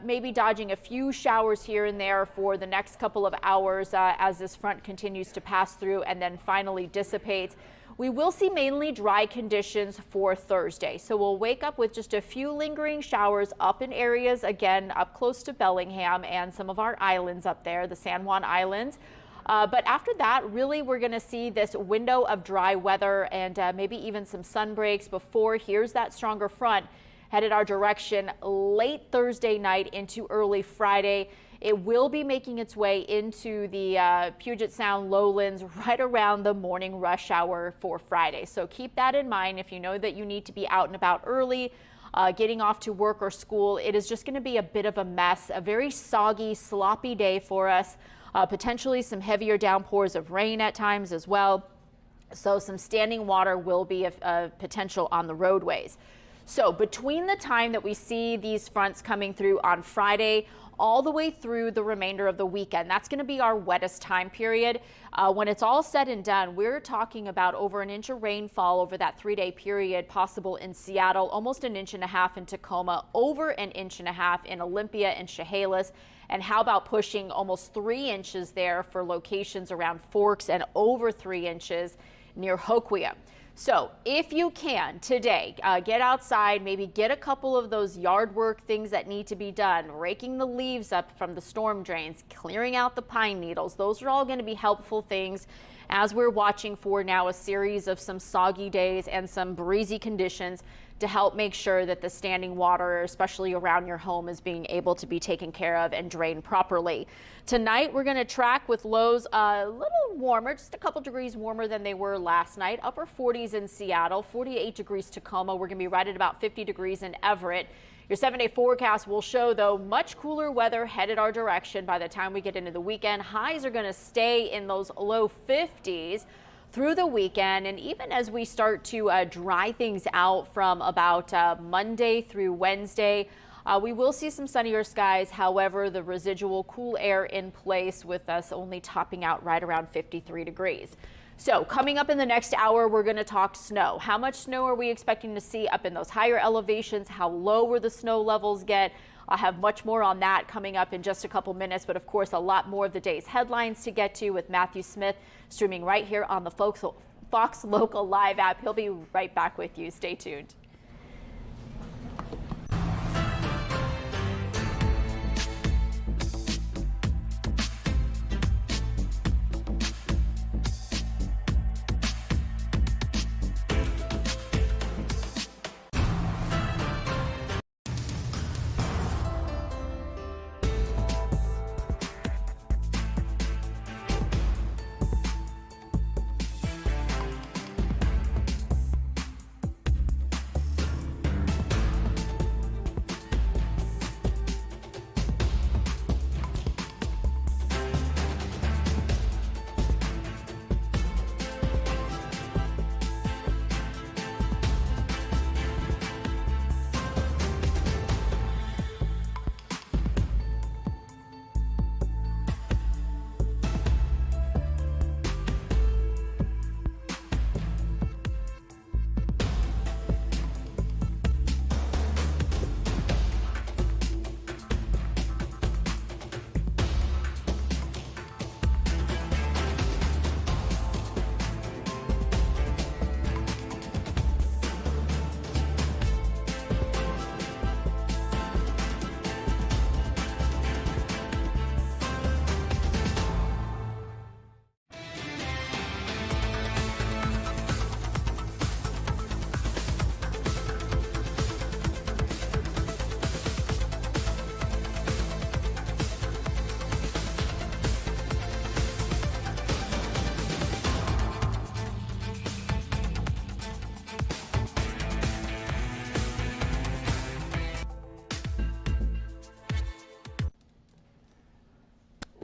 Maybe dodging a few showers here and there for the next couple of hours as this front continues to pass through and then finally dissipates. We will see mainly dry conditions for Thursday. So we'll wake up with just a few lingering showers up in areas, again, up close to Bellingham and some of our islands up there, the San Juan Islands. But after that, really, we're going to see this window of dry weather and maybe even some sun breaks before here's that stronger front headed our direction late Thursday night into early Friday. It will be making its way into the Puget Sound lowlands right around the morning rush hour for Friday. So keep that in mind if you know that you need to be out and about early, getting off to work or school. It is just going to be a bit of a mess, a very soggy, sloppy day for us. Potentially some heavier downpours of rain at times as well. So some standing water will be a potential on the roadways. So between the time that we see these fronts coming through on Friday all the way through the remainder of the weekend, that's going to be our wettest time period. When it's all said and done, we're talking about over an inch of rainfall over that 3-day period possible in Seattle, almost an inch and a half in Tacoma, over an inch and a half in Olympia and Chehalis. And how about pushing almost 3 inches there for locations around Forks and over 3 inches near Hoquiam. So if you can today, get outside, maybe get a couple of those yard work things that need to be done, raking the leaves up from the storm drains, clearing out the pine needles. Those are all going to be helpful things as we're watching for now a series of some soggy days and some breezy conditions to help make sure that the standing water, especially around your home, is being able to be taken care of and drained properly. Tonight, we're going to track with lows a little warmer, just a couple degrees warmer than they were last night. Upper 40s in Seattle, 48 degrees Tacoma. We're going to be right at about 50 degrees in Everett. Your 7-day forecast will show, though, much cooler weather headed our direction by the time we get into the weekend. Highs are going to stay in those low 50s through the weekend, and even as we start to dry things out from about Monday through Wednesday, we will see some sunnier skies. However, the residual cool air in place with us only topping out right around 53 degrees. So coming up in the next hour, we're going to talk snow. How much snow are we expecting to see up in those higher elevations? How low will the snow levels get? I'll have much more on that coming up in just a couple minutes, but of course a lot more of the day's headlines to get to with Matthew Smith streaming right here on the Fox Local Live app. He'll be right back with you. Stay tuned.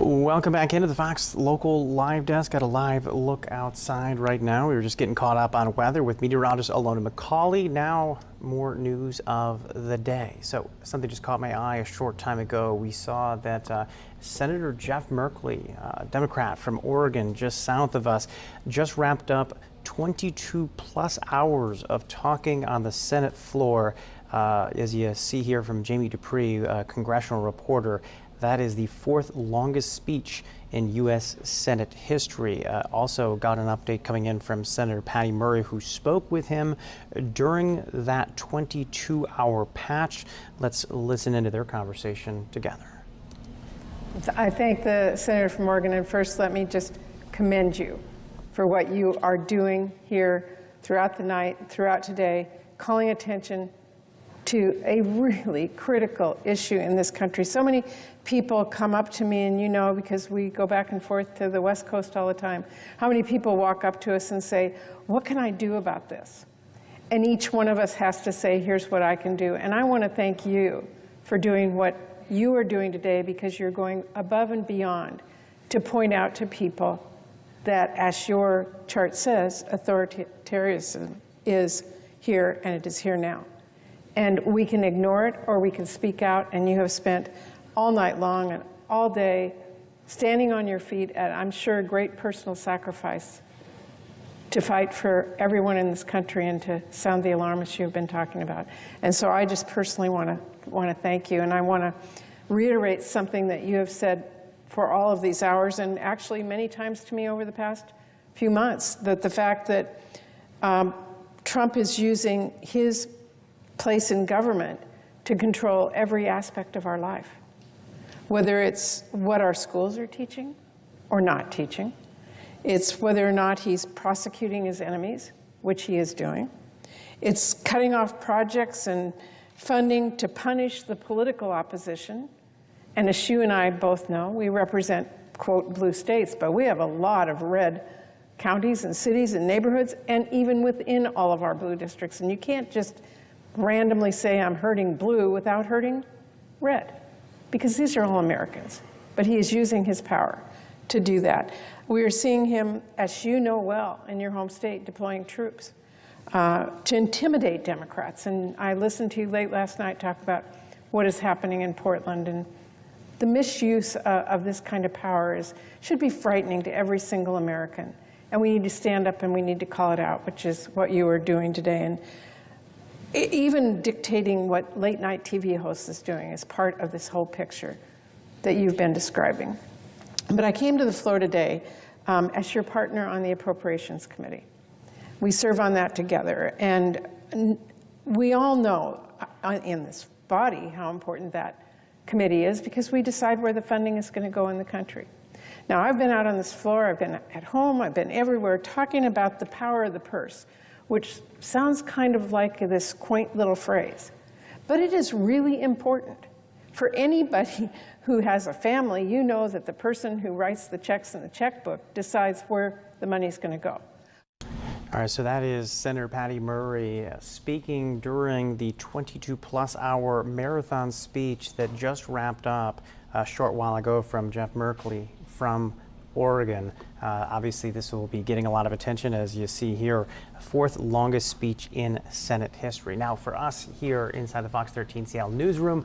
Welcome back into the Fox Local Live Desk. Got a live look outside right now. We were just getting caught up on weather with meteorologist Alona McCauley. Now more news of the day. So something just caught my eye a short time ago. We saw that Senator Jeff Merkley, Democrat from Oregon, just south of us, just wrapped up 22 plus hours of talking on the Senate floor. As you see here from Jamie Dupree, a congressional reporter, that is the fourth longest speech in U.S. Senate history. Also got an update coming in from Senator Patty Murray, who spoke with him during that 22-hour patch. Let's listen into their conversation together. I thank the senator from Oregon, and first let me just commend you for what you are doing here throughout the night, throughout today, calling attention to a really critical issue in this country. So many people come up to me, and you know, because we go back and forth to the West Coast all the time, how many people walk up to us and say, what can I do about this? And each one of us has to say, here's what I can do. And I want to thank you for doing what you are doing today, because you're going above and beyond to point out to people that, as your chart says, authoritarianism is here, and it is here now. And we can ignore it, or we can speak out, and you have spent all night long and all day standing on your feet at, I'm sure, great personal sacrifice to fight for everyone in this country and to sound the alarm, as you've been talking about. And so I just personally want to thank you, and I want to reiterate something that you have said for all of these hours, and actually many times to me over the past few months, that the fact that Trump is using his place in government to control every aspect of our life, whether it's what our schools are teaching or not teaching. It's whether or not he's prosecuting his enemies, which he is doing. It's cutting off projects and funding to punish the political opposition. And as you and I both know, we represent, quote, blue states, but we have a lot of red counties and cities and neighborhoods, and even within all of our blue districts. And you can't just randomly say I'm hurting blue without hurting red, because these are all Americans. But he is using his power to do that. We are seeing him, as you know well, in your home state, deploying troops to intimidate Democrats. And I listened to you late last night talk about what is happening in Portland, and the misuse of this kind of power should be frightening to every single American. And we need to stand up and we need to call it out, which is what you are doing today. And even dictating what late night TV host is doing is part of this whole picture that you've been describing. But I came to the floor today as your partner on the Appropriations Committee. We serve on that together, and we all know in this body how important that committee is, because we decide where the funding is going to go in the country. Now, I've been out on this floor, I've been at home, I've been everywhere talking about the power of the purse, which sounds kind of like this quaint little phrase. But it is really important. For anybody who has a family, you know that the person who writes the checks in the checkbook decides where the money's going to go. All right, so that is Senator Patty Murray speaking during the 22-plus hour marathon speech that just wrapped up a short while ago from Jeff Merkley from Oregon. Obviously, this will be getting a lot of attention, as you see here, fourth longest speech in Senate history. Now, for us here inside the Fox 13 Seattle newsroom,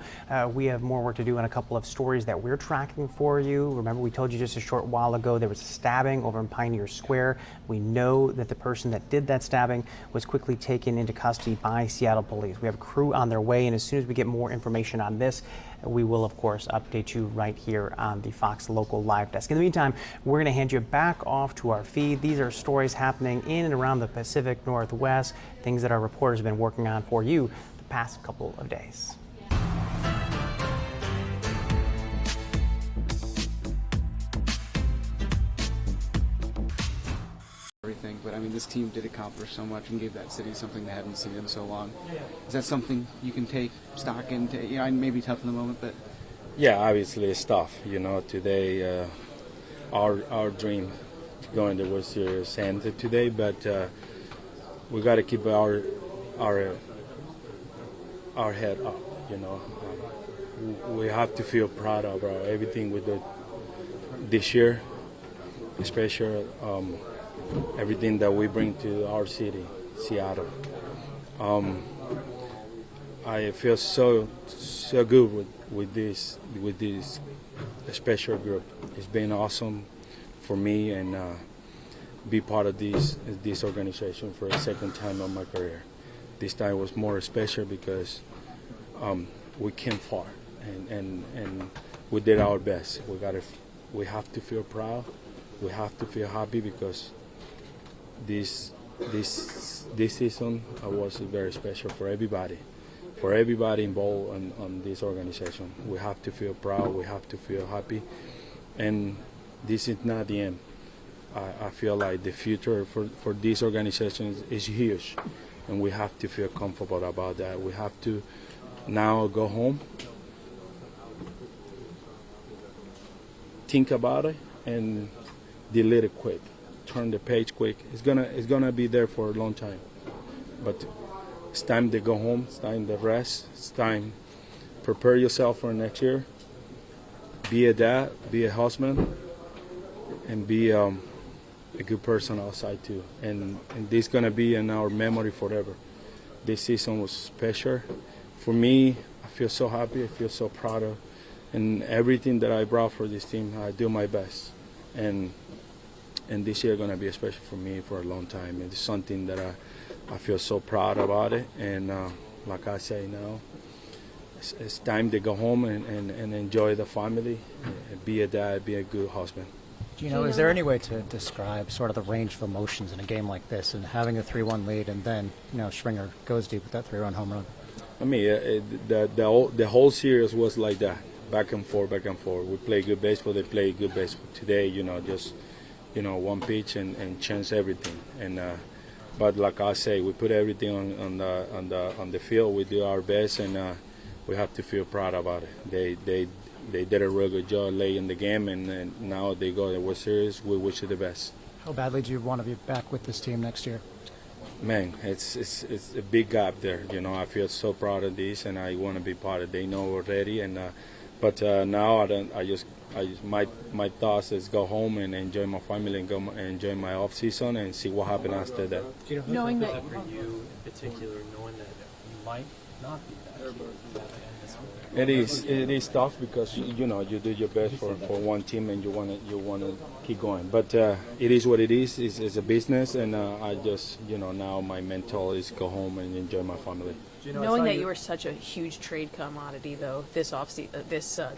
we have more work to do on a couple of stories that we're tracking for you. Remember, we told you just a short while ago there was a stabbing over in Pioneer Square. We know that the person that did that stabbing was quickly taken into custody by Seattle police. We have a crew on their way, and as soon as we get more information on this, we will, of course, update you right here on the Fox Local Live Desk. In the meantime, we're going to hand you back off to our feed. These are stories happening in and around the Pacific Northwest, things that our reporters have been working on for you the past couple of days. Everything, but I mean, this team did accomplish so much and gave that city something they hadn't seen in so long. Is that something you can take stock in? You know, it may be tough in the moment, but yeah, obviously it's tough. You know, today our dream to go in the World Series ended today, but we got to keep our head up. You know, we have to feel proud of everything we did this year, especially everything that we bring to our city, Seattle. I feel so good with this special group. It's been awesome for me and be part of this organization for a second time in my career. This time was more special because we came far and we did our best. We have to feel proud. We have to feel happy because this season was very special for everybody. For everybody involved on this organization. We have to feel proud, we have to feel happy, and this is not the end. I feel like the future for this organization is huge, and we have to feel comfortable about that. We have to now go home, think about it, and delete it quick, turn the page quick. It's gonna be there for a long time, but it's time to go home. It's time to rest. It's time to prepare yourself for next year. Be a dad, be a husband, and be a good person outside too. And this is gonna be in our memory forever. This season was special for me. I feel so happy. I feel so proud of, and everything that I brought for this team, I do my best. And this year gonna be special for me for a long time. It's something that I feel so proud about it, and like I say now, it's time to go home and enjoy the family, be a dad, be a good husband. Gino, is there any way to describe sort of the range of emotions in a game like this, and having a 3-1 lead, and then Springer goes deep with that 3-run home run? I mean, the whole series was like that, back and forth, back and forth. We play good baseball, they play good baseball. Today, just one pitch and change everything. And but like I say, we put everything on the field. We do our best, and we have to feel proud about it. They did a real good job late in the game, and now they go to the World Series. We wish you the best. How badly do you want to be back with this team next year? Man, it's a big gap there. I feel so proud of this, and I want to be part of it. They know already, and but now I don't. My thoughts is go home and enjoy my family and go enjoy my off season and see what happens after that. Knowing that for you in particular, knowing that you might not be back. It is tough because you do your best for one team and you want to keep going. But it is what it is. It's a business, and I just now my mental is go home and enjoy my family. Knowing that you were such a huge trade commodity though this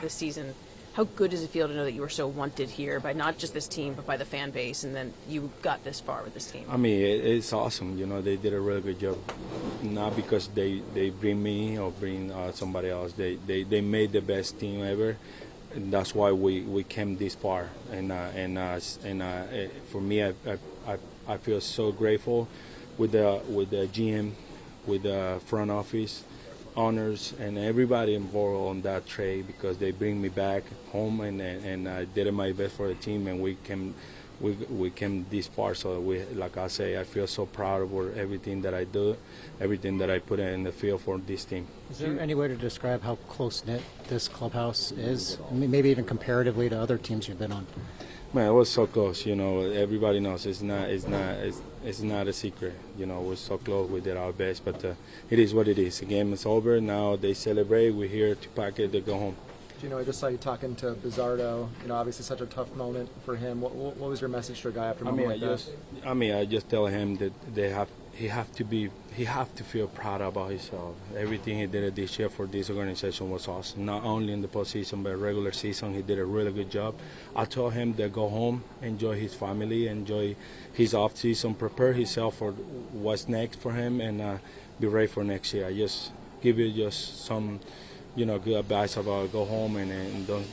season, how good does it feel to know that you were so wanted here by not just this team but by the fan base, and then you got this far with this team? I mean, it's awesome. They did a really good job. Not because they bring me or bring somebody else. They made the best team ever, and that's why we came this far. And for me, I feel so grateful with the GM, with the front office, owners, and everybody involved on that trade, because they bring me back home, and I did my best for the team, and we came this far. So like I say, I feel so proud of everything that I do, everything that I put in the field for this team. Is there any way to describe how close-knit this clubhouse is? Maybe even comparatively to other teams you've been on? Man, it was so close. Everybody knows it's not a secret. We're so close. We did our best, but it is what it is. The game is over. Now they celebrate. We're here to pack it to go home. I just saw you talking to Bizzardo. Obviously such a tough moment for him. What was your message to a guy after a moment like that? I just tell him that he have to feel proud about himself. Everything he did this year for this organization was awesome. Not only in the postseason, but regular season, he did a really good job. I told him to go home, enjoy his family, enjoy his off season, prepare himself for what's next for him, and be ready for next year. I just give you just some, good advice about go home and don't,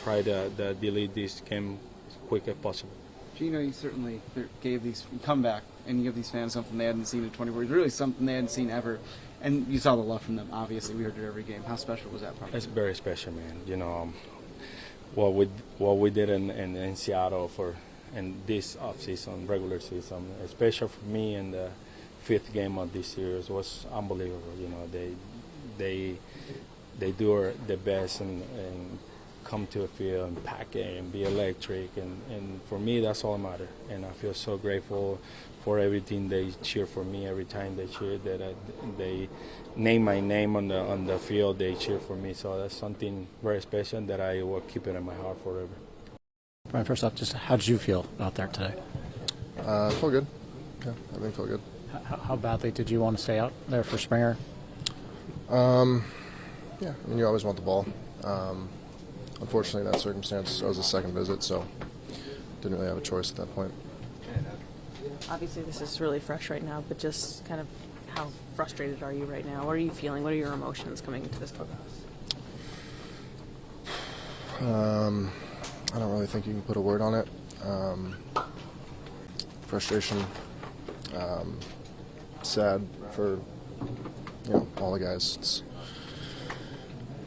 try to delete this game as quick as possible. Gino, you certainly gave these comeback, and you give these fans something they hadn't seen in 24 years, really something they hadn't seen ever. And you saw the love from them, obviously. We heard it every game. How special was that part? It's very special, man. What we did in Seattle in this off-season, regular season, especially for me in the 5th game of this series, was unbelievable. They do the best, and come to a field and pack it and be electric, and for me that's all that matters. And I feel so grateful for everything they cheer for me every time they cheer, that they name my name on the field, they cheer for me. So that's something very special that I will keep it in my heart forever. Brian, first off, just how did you feel out there today? I feel good. Yeah, I think I feel good. How badly did you want to stay out there for Springer? Yeah, I mean, you always want the ball. Unfortunately, in that circumstance, I was a second visit, so didn't really have a choice at that point. Obviously, this is really fresh right now, but just kind of how frustrated are you right now? What are you feeling? What are your emotions coming into this clubhouse? I don't really think you can put a word on it. Frustration, sad for all the guys.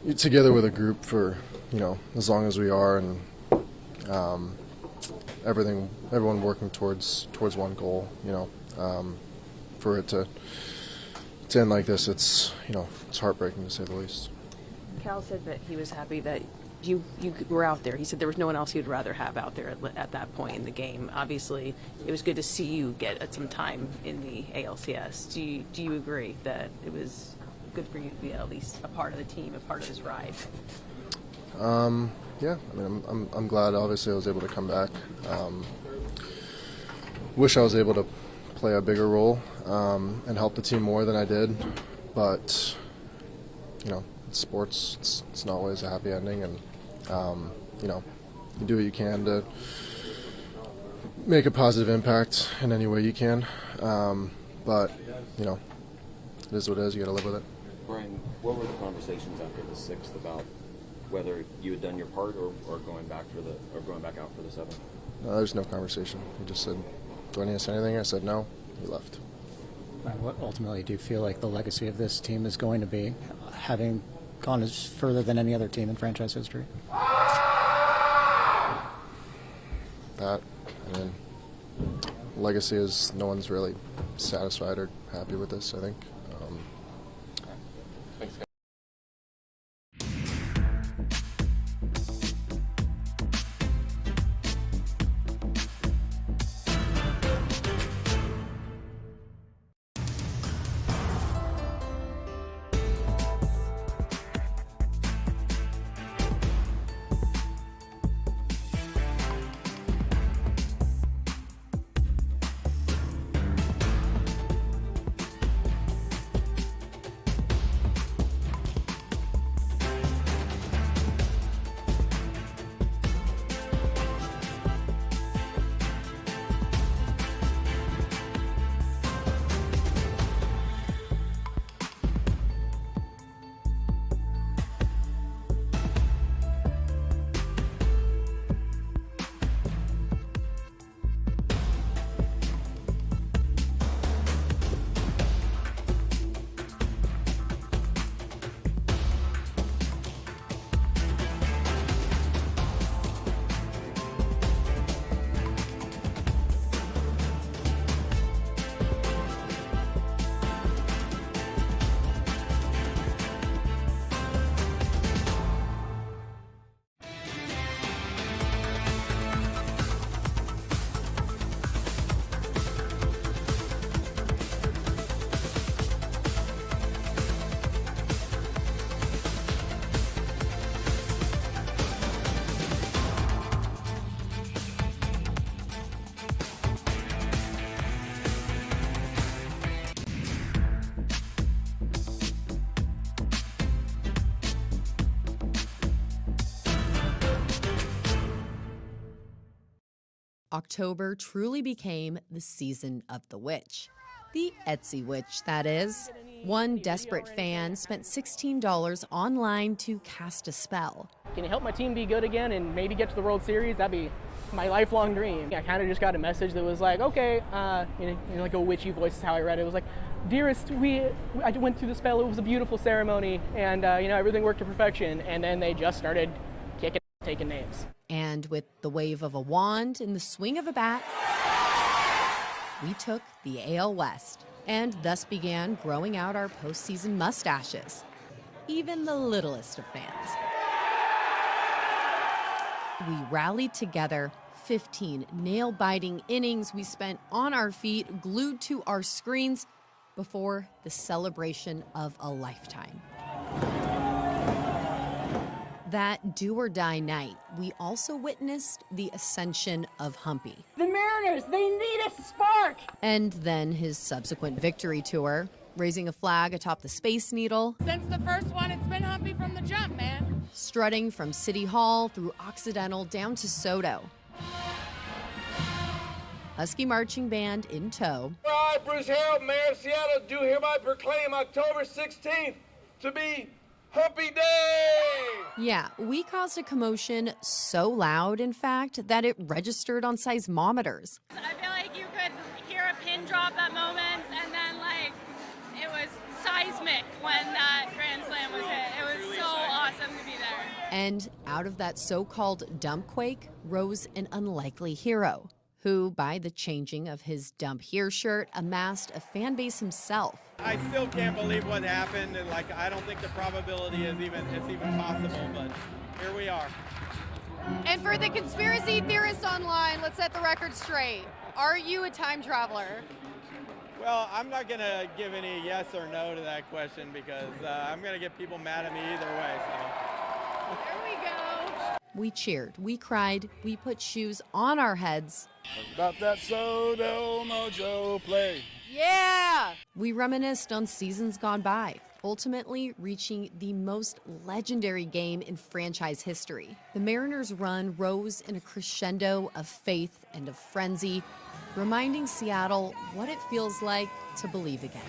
You're together with a group for as long as we are, and everyone working towards one goal. For it to end like this, it's heartbreaking to say the least. Cal said that he was happy that you were out there. He said there was no one else he'd rather have out there at that point in the game. Obviously, it was good to see you get some time in the ALCS. Do you agree that it was good for you to be at least a part of the team, a part of this ride? Yeah, I mean, I'm glad. Obviously, I was able to come back. Wish I was able to play a bigger role and help the team more than I did, but it's sports. It's not always a happy ending, and you do what you can to make a positive impact in any way you can. But it is what it is. You got to live with it. Brian, what were the conversations after the 6th about whether you had done your part or going back out for the 7th? No, there's no conversation. He just said, "Do I need to say anything?" I said no. He left. What ultimately do you feel like the legacy of this team is going to be, having gone as further than any other team in franchise history? Legacy is no one's really satisfied or happy with this, I think. Thanks, guys. October truly became the season of the witch. The Etsy witch, that is. One desperate fan spent $16 online to cast a spell. Can you help my team be good again and maybe get to the World Series? That'd be my lifelong dream. I kind of just got a message that was like, okay, like a witchy voice is how I read it. It was like, dearest, I went through the spell. It was a beautiful ceremony, and everything worked to perfection. And then they just started taking names. And with the wave of a wand and the swing of a bat, we took the AL West and thus began growing out our postseason mustaches. Even the littlest of fans. We rallied together. 15 nail-biting innings we spent on our feet, glued to our screens, before the celebration of a lifetime. That do-or-die night, we also witnessed the ascension of Humpy. The Mariners, they need a spark! And then his subsequent victory tour, raising a flag atop the Space Needle. Since the first one, it's been Humpy from the jump, man. Strutting from City Hall through Occidental down to Soto. Husky Marching Band in tow. I, Bruce-Harrell, Mayor of Seattle, do hereby proclaim October 16th to be Humpy Day! Yeah, we caused a commotion so loud, in fact, that it registered on seismometers. I feel like you could hear a pin drop at moments, and then, like, it was seismic when that Grand Slam was hit. It was so awesome to be there. And out of that so-called dump quake rose an unlikely hero, who, by the changing of his Dump Here shirt, amassed a fan base himself. I still can't believe what happened, and like I don't think the probability is even possible, but here we are. And for the conspiracy theorists online, let's set the record straight. Are you a time traveler? Well, I'm not going to give any yes or no to that question because I'm going to get people mad at me either way. So. There we go. We cheered, we cried, we put shoes on our heads. About that Soto Mojo play. Yeah! We reminisced on seasons gone by, ultimately reaching the most legendary game in franchise history. The Mariners' run rose in a crescendo of faith and of frenzy, reminding Seattle what it feels like to believe again.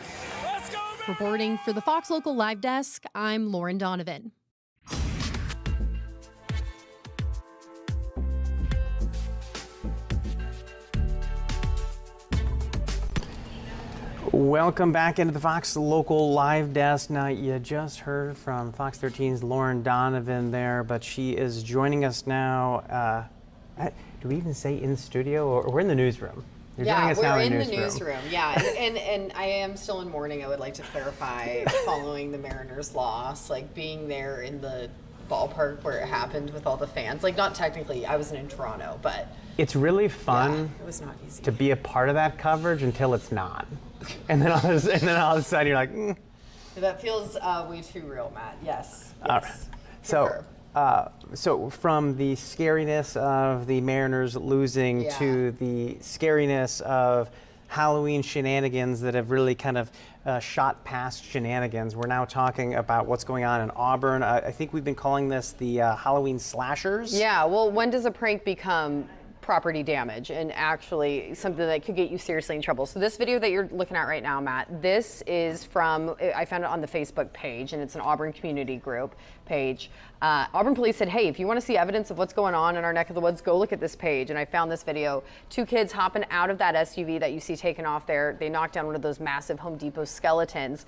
Let's go, man! Reporting for the Fox Local Live Desk, I'm Lauren Donovan. Welcome back into the Fox Local Live Desk. Now, you just heard from Fox 13's Lauren Donovan there, but she is joining us now. Do we even say in studio, or we're in the newsroom? We're in the newsroom. Yeah, and I am still in mourning. I would like to clarify, following the Mariners' loss, like being there in the ballpark where it happened with all the fans. Like, not technically, I wasn't in Toronto, but it's really fun. It was not easy to be a part of that coverage until it's not. And then all of a sudden you're like, That feels way too real, Matt. Yes. All right. So from the scariness of the Mariners losing to the scariness of Halloween shenanigans that have really kind of shot past shenanigans, we're now talking about what's going on in Auburn. I think we've been calling this the Halloween slashers. Yeah, well, when does a prank become property damage and actually something that could get you seriously in trouble? So this video that you're looking at right now, Matt, this is from, I found it on the Facebook page, and it's an Auburn community group page. Auburn police said, hey, if you want to see evidence of what's going on in our neck of the woods, go look at this page. And I found this video. 2 kids hopping out of that SUV that you see taken off there. They knocked down one of those massive Home Depot skeletons.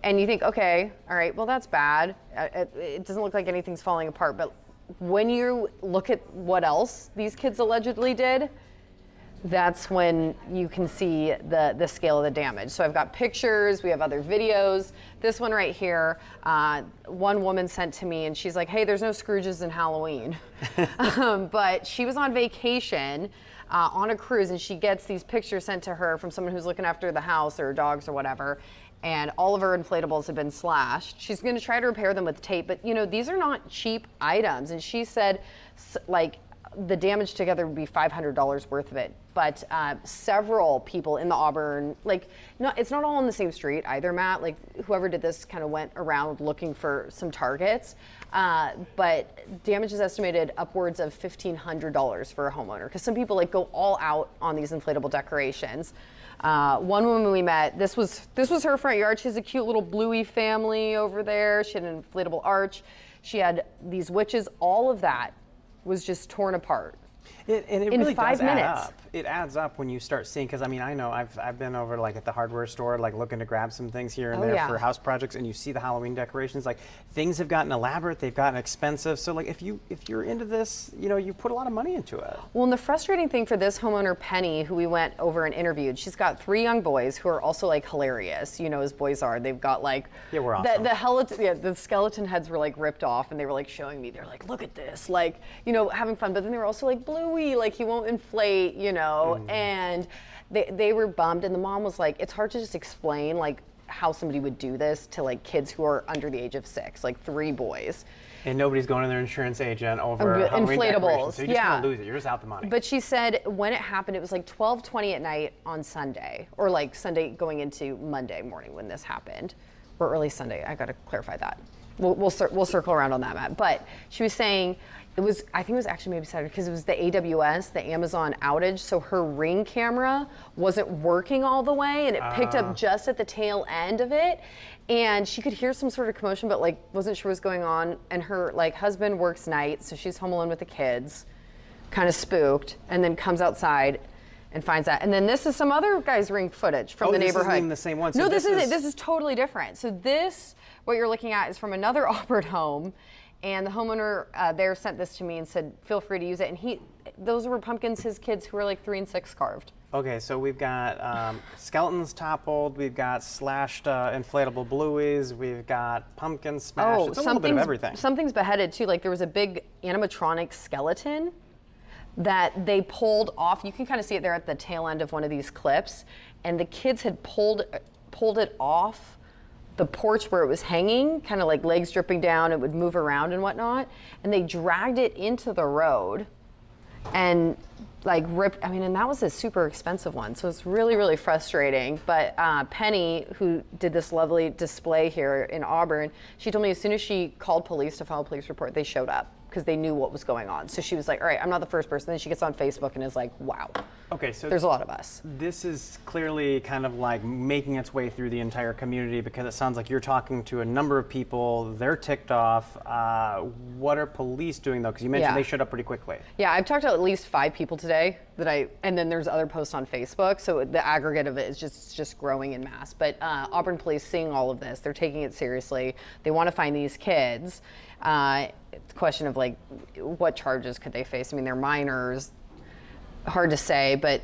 And you think, okay, all right, well, that's bad. It doesn't look like anything's falling apart, but when you look at what else these kids allegedly did, that's when you can see the scale of the damage. So I've got pictures, we have other videos. This one right here, one woman sent to me and she's like, hey, there's no Scrooges in Halloween. But she was on vacation on a cruise, and she gets these pictures sent to her from someone who's looking after the house or dogs or whatever. And all of her inflatables have been slashed. She's going to try to repair them with tape, but you know, these are not cheap items. And she said, like, the damage together would be $500 worth of it. But several people in the Auburn, like, it's not all on the same street either, Matt. Like, whoever did this kind of went around looking for some targets. But damage is estimated upwards of $1,500 for a homeowner, because some people like go all out on these inflatable decorations. One woman we met, this was her front yard. She has a cute little Bluey family over there. She had an inflatable arch. She had these witches. All of that was just torn apart. And it in really 5 does add minutes. up. It adds up when you start seeing, because I mean, I know I've been over like at the hardware store, like looking to grab some things here and there for house projects, and you see the Halloween decorations. Like things have gotten elaborate, they've gotten expensive. So like if you're into this, you know, you put a lot of money into it. Well, and the frustrating thing for this homeowner, Penny, who we went over and interviewed, she's got 3 young boys who are also like hilarious, you know, as boys are. They've got like we're awesome. the skeleton heads were like ripped off, and they were like showing me. They're like, look at this, like, you know, having fun. But then they were also like Bluey, like he won't inflate, you know, and they were bummed. And the mom was like, it's hard to just explain like how somebody would do this to like kids who are under the age of 6, like 3 boys. And nobody's going to their insurance agent over Halloween decorations. So you're just going to lose it. You're just out the money. But she said when it happened, it was like 12:20 at night on Sunday, or like Sunday going into Monday morning when this happened, or early Sunday. I got to clarify that. We'll circle around on that, Matt. But she was saying I think it was actually maybe Saturday, because it was the AWS, the Amazon outage. So her Ring camera wasn't working all the way, and it picked up just at the tail end of it. And she could hear some sort of commotion, but like wasn't sure what was going on. And her like husband works nights, so she's home alone with the kids, kind of spooked, and then comes outside and finds that. And then this is some other guy's Ring footage from the neighborhood. This isn't even the same one. So no, this is totally different. So this, what you're looking at, is from another Auburn home. And the homeowner there sent this to me and said, feel free to use it. And those were pumpkins his kids, who were like 3 and 6, carved. Okay, so we've got skeletons toppled, we've got slashed inflatable blueys, we've got pumpkins smashed. It's a little bit of everything. Something's beheaded too. Like there was a big animatronic skeleton that they pulled off. You can kind of see it there at the tail end of one of these clips. And the kids had pulled it off the porch where it was hanging, kind of like legs dripping down. It would move around and whatnot. And they dragged it into the road and like ripped, I mean, and that was a super expensive one. So it's really, really frustrating. But Penny, who did this lovely display here in Auburn, she told me as soon as she called police to file a police report, they showed up because they knew what was going on. So she was like, all right, I'm not the first person. Then she gets on Facebook and is like, wow. Okay, so there's a lot of us. This is clearly kind of like making its way through the entire community, because it sounds like you're talking to a number of people. They're ticked off. What are police doing though? Because you mentioned they showed up pretty quickly. Yeah, I've talked to at least 5 people today and then there's other posts on Facebook. So the aggregate of it is just growing in mass. But Auburn police seeing all of this, they're taking it seriously. They want to find these kids. It's a question of like, what charges could they face? I mean, they're minors. Hard to say, but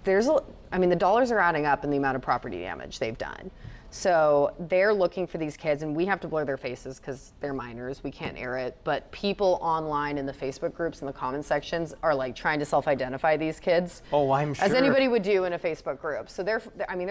I mean, the dollars are adding up in the amount of property damage they've done. So they're looking for these kids, and we have to blur their faces because they're minors. We can't air it. But people online in the Facebook groups and the comment sections are like trying to self-identify these kids. Oh, I'm sure. As anybody would do in a Facebook group. So their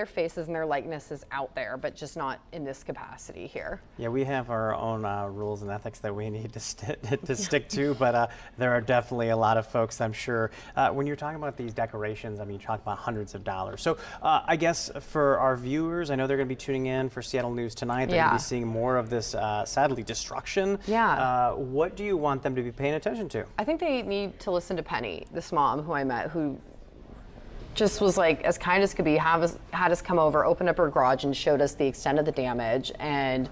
faces and their likeness is out there, but just not in this capacity here. Yeah, we have our own rules and ethics that we need to stick to, but there are definitely a lot of folks, I'm sure. When you're talking about these decorations, I mean, you talk about hundreds of dollars. So I guess for our viewers, I know they're going to be tuning in for Seattle News tonight. They're going to be seeing more of this, sadly, destruction. Yeah. What do you want them to be paying attention to? I think they need to listen to Penny, this mom who I met, who just was like as kind as could be, had us come over, opened up her garage and showed us the extent of the damage, and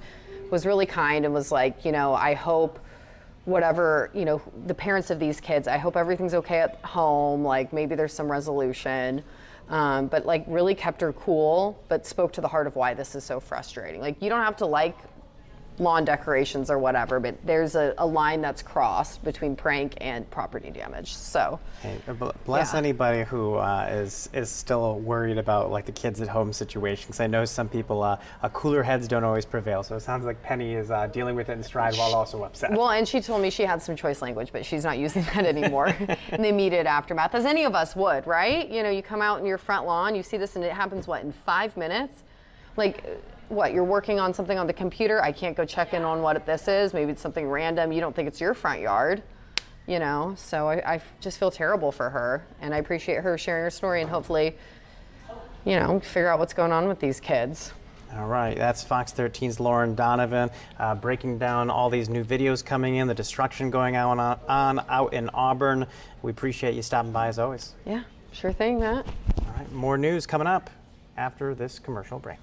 was really kind and was like, you know, I hope whatever, you know, the parents of these kids, I hope everything's okay at home, like maybe there's some resolution. But like really kept her cool, but spoke to the heart of why this is so frustrating. Like you don't have to like lawn decorations or whatever, but there's a line that's crossed between prank and property damage. So hey, bless anybody who is still worried about like the kids at home situation, because I know some people, cooler heads don't always prevail. So it sounds like Penny is dealing with it in stride while also upset. Well, and she told me she had some choice language, but she's not using that anymore in the immediate aftermath, as any of us would, right? You know, you come out in your front lawn, you see this, and it happens, what, in 5 minutes? Like, what, you're working on something on the computer, I can't go check in on what this is, maybe it's something random, you don't think it's your front yard, you know? So I just feel terrible for her, and I appreciate her sharing her story, and hopefully, you know, figure out what's going on with these kids. All right, that's Fox 13's Lauren Donovan breaking down all these new videos coming in, the destruction going on out in Auburn. We appreciate you stopping by as always. Yeah, sure thing, Matt. All right, more news coming up after this commercial break.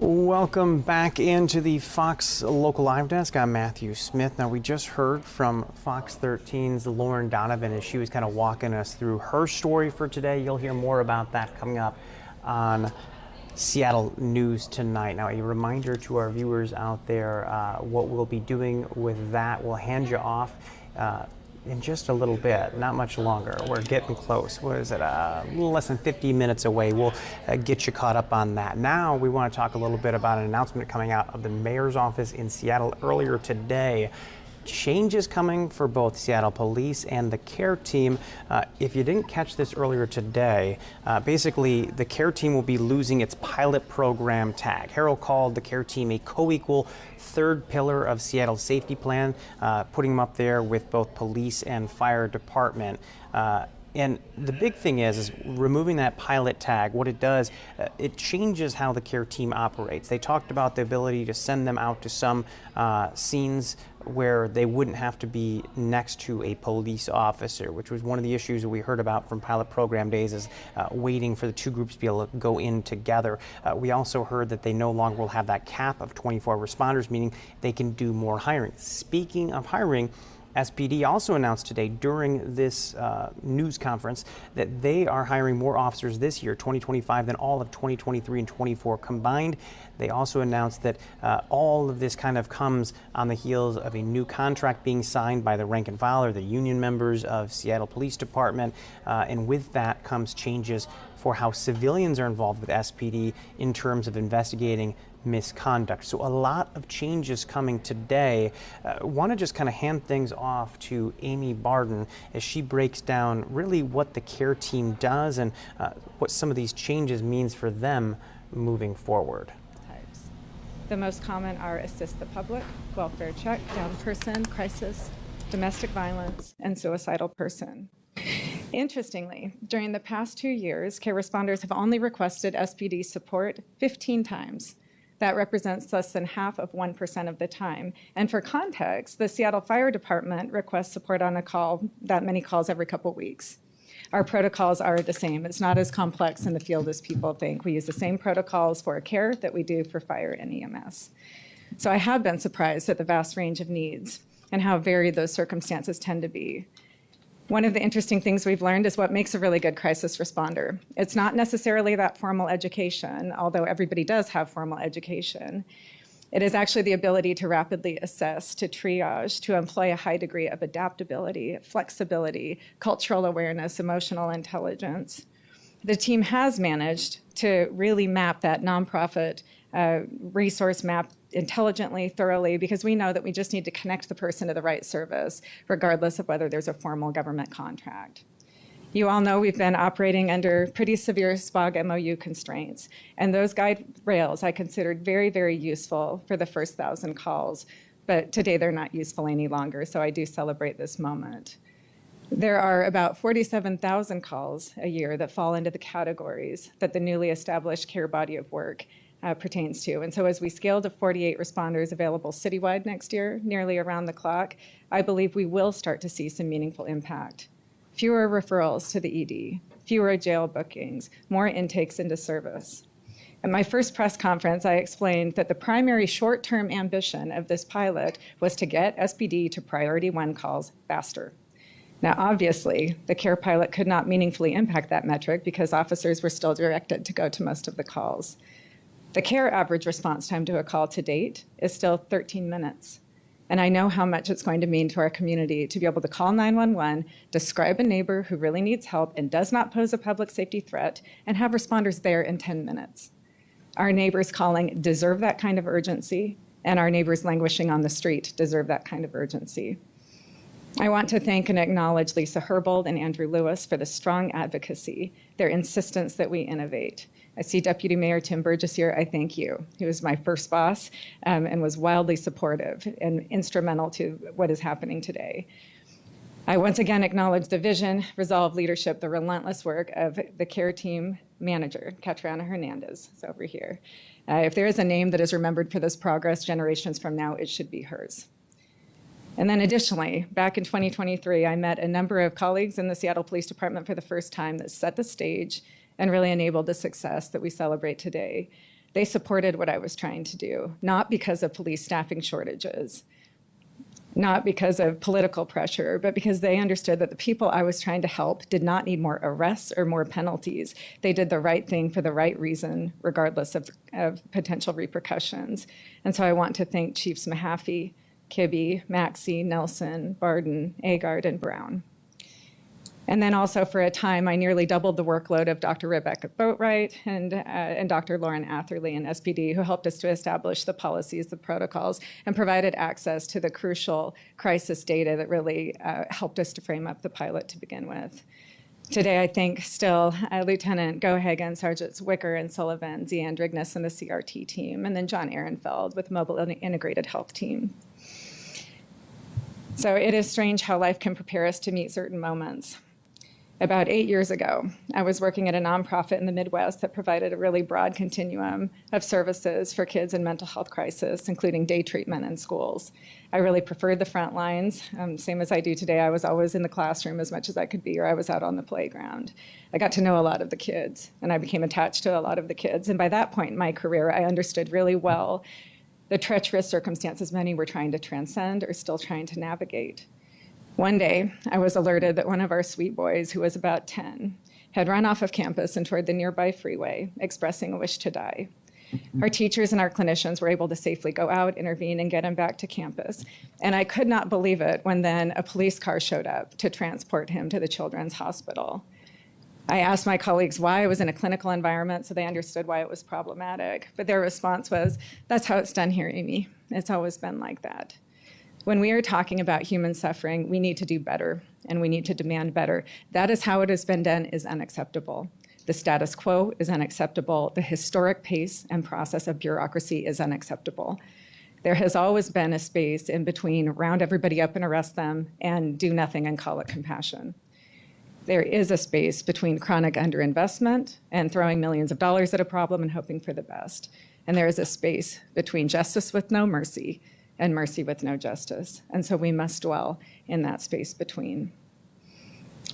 Welcome back into the Fox Local Live Desk. I'm Matthew Smith. Now, we just heard from Fox 13's Lauren Donovan as she was kind of walking us through her story for today. You'll hear more about that coming up on Seattle News Tonight. Now, a reminder to our viewers out there, what we'll be doing with that. We'll hand you off in just a little bit, not much longer. We're getting close. What is it? A little less than 50 minutes away. We'll get you caught up on that. Now we want to talk a little bit about an announcement coming out of the mayor's office in Seattle earlier today. Changes coming for both Seattle Police and the CARE team. If you didn't catch this earlier today, basically the CARE team will be losing its pilot program tag. Harrell called the CARE team a co-equal third pillar of Seattle's safety plan, putting them up there with both police and fire department. And the big thing is removing that pilot tag. What it does, it changes how the CARE team operates. They talked about the ability to send them out to some scenes where they wouldn't have to be next to a police officer, which was one of the issues that we heard about from pilot program days, is waiting for the two groups to be able to go in together. We also heard that they no longer will have that cap of 24 responders, meaning they can do more hiring. Speaking of hiring, SPD also announced today during this news conference that they are hiring more officers this year, 2025, than all of 2023 and 24 combined. They also announced that all of this kind of comes on the heels of a new contract being signed by the rank and file, or the union members of Seattle Police Department. And with that comes changes for how civilians are involved with SPD in terms of investigating misconduct. So a lot of changes coming today. Want to just kind of hand things off to Amy Barden as she breaks down really what the CARE team does and what some of these changes means for them moving forward. The most common are assist the public, welfare check, down person, crisis, domestic violence, and suicidal person. Interestingly, during the past 2 years, CARE responders have only requested SPD support 15 times. That represents less than half of 1% of the time. And for context, the Seattle Fire Department requests support on a call, that many calls every couple weeks. Our protocols are the same. It's not as complex in the field as people think. We use the same protocols for CARE that we do for fire and EMS. So I have been surprised at the vast range of needs and how varied those circumstances tend to be. One of the interesting things we've learned is what makes a really good crisis responder. It's not necessarily that formal education, although everybody does have formal education. It is actually the ability to rapidly assess, to triage, to employ a high degree of adaptability, flexibility, cultural awareness, emotional intelligence. The team has managed to really map that nonprofit resource map intelligently, thoroughly, because we know that we just need to connect the person to the right service, regardless of whether there's a formal government contract. You all know we've been operating under pretty severe SPOG MOU constraints, and those guide rails I considered very, very useful for the first 1,000 calls, but today they're not useful any longer, so I do celebrate this moment. There are about 47,000 calls a year that fall into the categories that the newly established CARE body of work pertains to. And so as we scale to 48 responders available citywide next year, nearly around the clock, I believe we will start to see some meaningful impact. Fewer referrals to the ED, fewer jail bookings, more intakes into service. At my first press conference, I explained that the primary short-term ambition of this pilot was to get SPD to priority 1 calls faster. Now, obviously, the CARE pilot could not meaningfully impact that metric because officers were still directed to go to most of the calls. The CARE average response time to a call to date is still 13 minutes. And I know how much it's going to mean to our community to be able to call 911, describe a neighbor who really needs help and does not pose a public safety threat, and have responders there in 10 minutes. Our neighbors calling deserve that kind of urgency, and our neighbors languishing on the street deserve that kind of urgency. I want to thank and acknowledge Lisa Herbold and Andrew Lewis for the strong advocacy, their insistence that we innovate. I see Deputy Mayor Tim Burgess here. I thank you. He was my first boss and was wildly supportive and instrumental to what is happening today. I once again acknowledge the vision, resolve, leadership, the relentless work of the CARE team manager, Catriona Hernandez, is over here. If there is a name that is remembered for this progress generations from now, it should be hers. And then additionally, back in 2023, I met a number of colleagues in the Seattle Police Department for the first time that set the stage and really enabled the success that we celebrate today. They supported what I was trying to do, not because of police staffing shortages, not because of political pressure, but because they understood that the people I was trying to help did not need more arrests or more penalties. They did the right thing for the right reason, regardless of potential repercussions. And so I want to thank Chiefs Mahaffey, Kibbe, Maxey, Nelson, Barden, Agard, and Brown. And then also for a time, I nearly doubled the workload of Dr. Rebecca Boatwright and Dr. Lauren Atherley in SPD, who helped us to establish the policies, the protocols, and provided access to the crucial crisis data that really helped us to frame up the pilot to begin with. Today, I thank still Lieutenant Gohagan, Sergeants Wicker and Sullivan, Zian Drignas and the CRT team, and then John Ehrenfeld with Mobile Integrated Health Team. So it is strange how life can prepare us to meet certain moments. About 8 years ago, I was working at a nonprofit in the Midwest that provided a really broad continuum of services for kids in mental health crisis, including day treatment in schools. I really preferred the front lines, same as I do today. I was always in the classroom as much as I could be, or I was out on the playground. I got to know a lot of the kids, and I became attached to a lot of the kids. And by that point in my career, I understood really well the treacherous circumstances many were trying to transcend or still trying to navigate. One day, I was alerted that one of our sweet boys, who was about 10, had run off of campus and toward the nearby freeway, expressing a wish to die. Our teachers and our clinicians were able to safely go out, intervene, and get him back to campus. And I could not believe it when then a police car showed up to transport him to the Children's Hospital. I asked my colleagues why I was in a clinical environment so they understood why it was problematic. But their response was, "That's how it's done here, Amy. It's always been like that." When we are talking about human suffering, we need to do better, and we need to demand better. That is how it has been done is unacceptable. The status quo is unacceptable. The historic pace and process of bureaucracy is unacceptable. There has always been a space in between round everybody up and arrest them and do nothing and call it compassion. There is a space between chronic underinvestment and throwing millions of dollars at a problem and hoping for the best. And there is a space between justice with no mercy and mercy with no justice. And so we must dwell in that space between.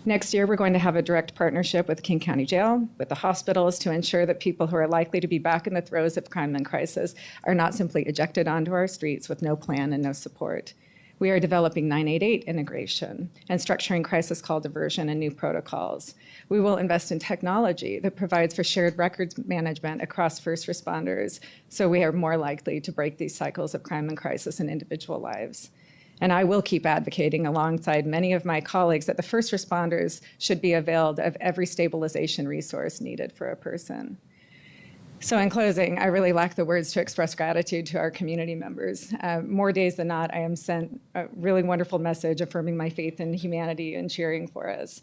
Next year, we're going to have a direct partnership with King County Jail, with the hospitals, to ensure that people who are likely to be back in the throes of crime and crisis are not simply ejected onto our streets with no plan and no support. We are developing 988 integration and structuring crisis call diversion and new protocols. We will invest in technology that provides for shared records management across first responders, so we are more likely to break these cycles of crime and crisis in individual lives. And I will keep advocating alongside many of my colleagues that the first responders should be availed of every stabilization resource needed for a person. So in closing, I really lack the words to express gratitude to our community members. More days than not, I am sent a really wonderful message affirming my faith in humanity and cheering for us.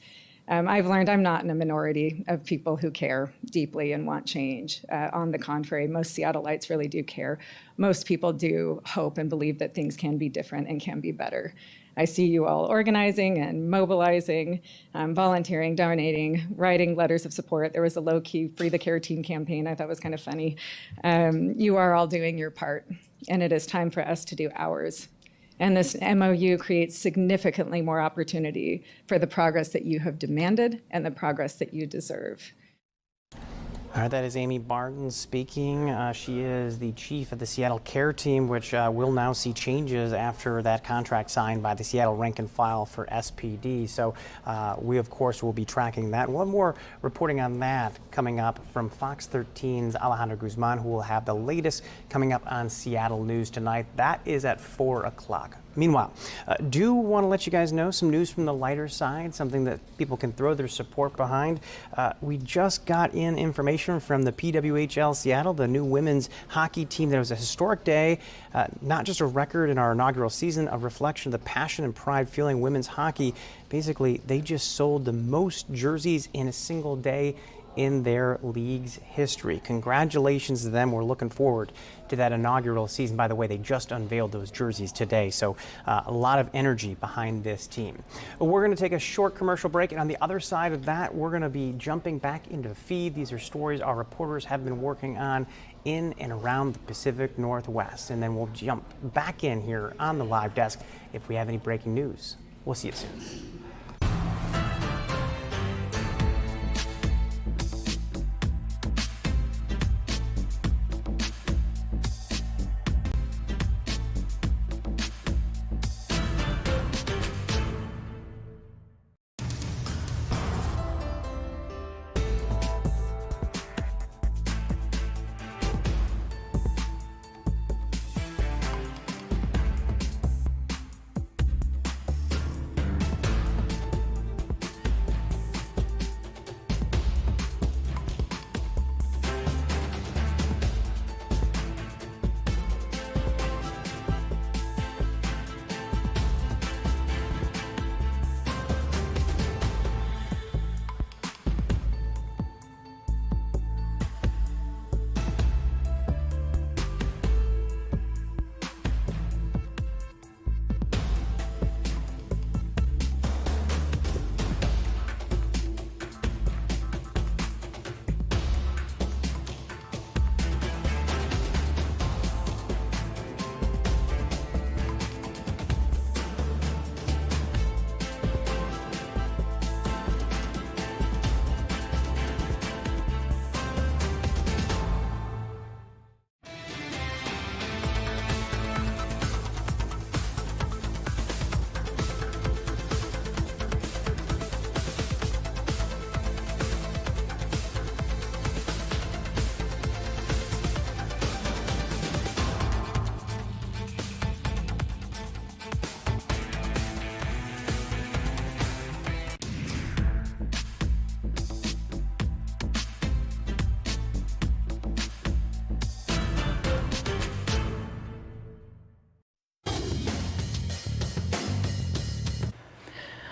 I've learned I'm not in a minority of people who care deeply and want change. On the contrary, most Seattleites really do care. Most people do hope and believe that things can be different and can be better. I see you all organizing and mobilizing, volunteering, donating, writing letters of support. There was a low-key Free the Care Team campaign I thought was kind of funny. You are all doing your part, and it is time for us to do ours. And this MOU creates significantly more opportunity for the progress that you have demanded and the progress that you deserve. All right, that is Amy Barden speaking. She is the chief of the Seattle Care Team, which will now see changes after that contract signed by the Seattle rank and file for SPD. So we, of course, will be tracking that. One more reporting on that coming up from Fox 13's Alejandro Guzman, who will have the latest coming up on Seattle news tonight. That is at 4 o'clock. Meanwhile, do want to let you guys know some news from the lighter side, something that people can throw their support behind. We just got in information from the PWHL Seattle, the new women's hockey team, that it was a historic day, not just a record in our inaugural season, a reflection of the passion and pride fueling women's hockey. Basically, they just sold the most jerseys in a single day in their league's history. Congratulations to them. We're looking forward to that inaugural season. By the way, they just unveiled those jerseys today, so a lot of energy behind this team. We're going to take a short commercial break, and on the other side of that, we're going to be jumping back into the feed. These are stories our reporters have been working on in and around the Pacific Northwest, and then we'll jump back in here on the live desk if we have any breaking news. We'll see you soon.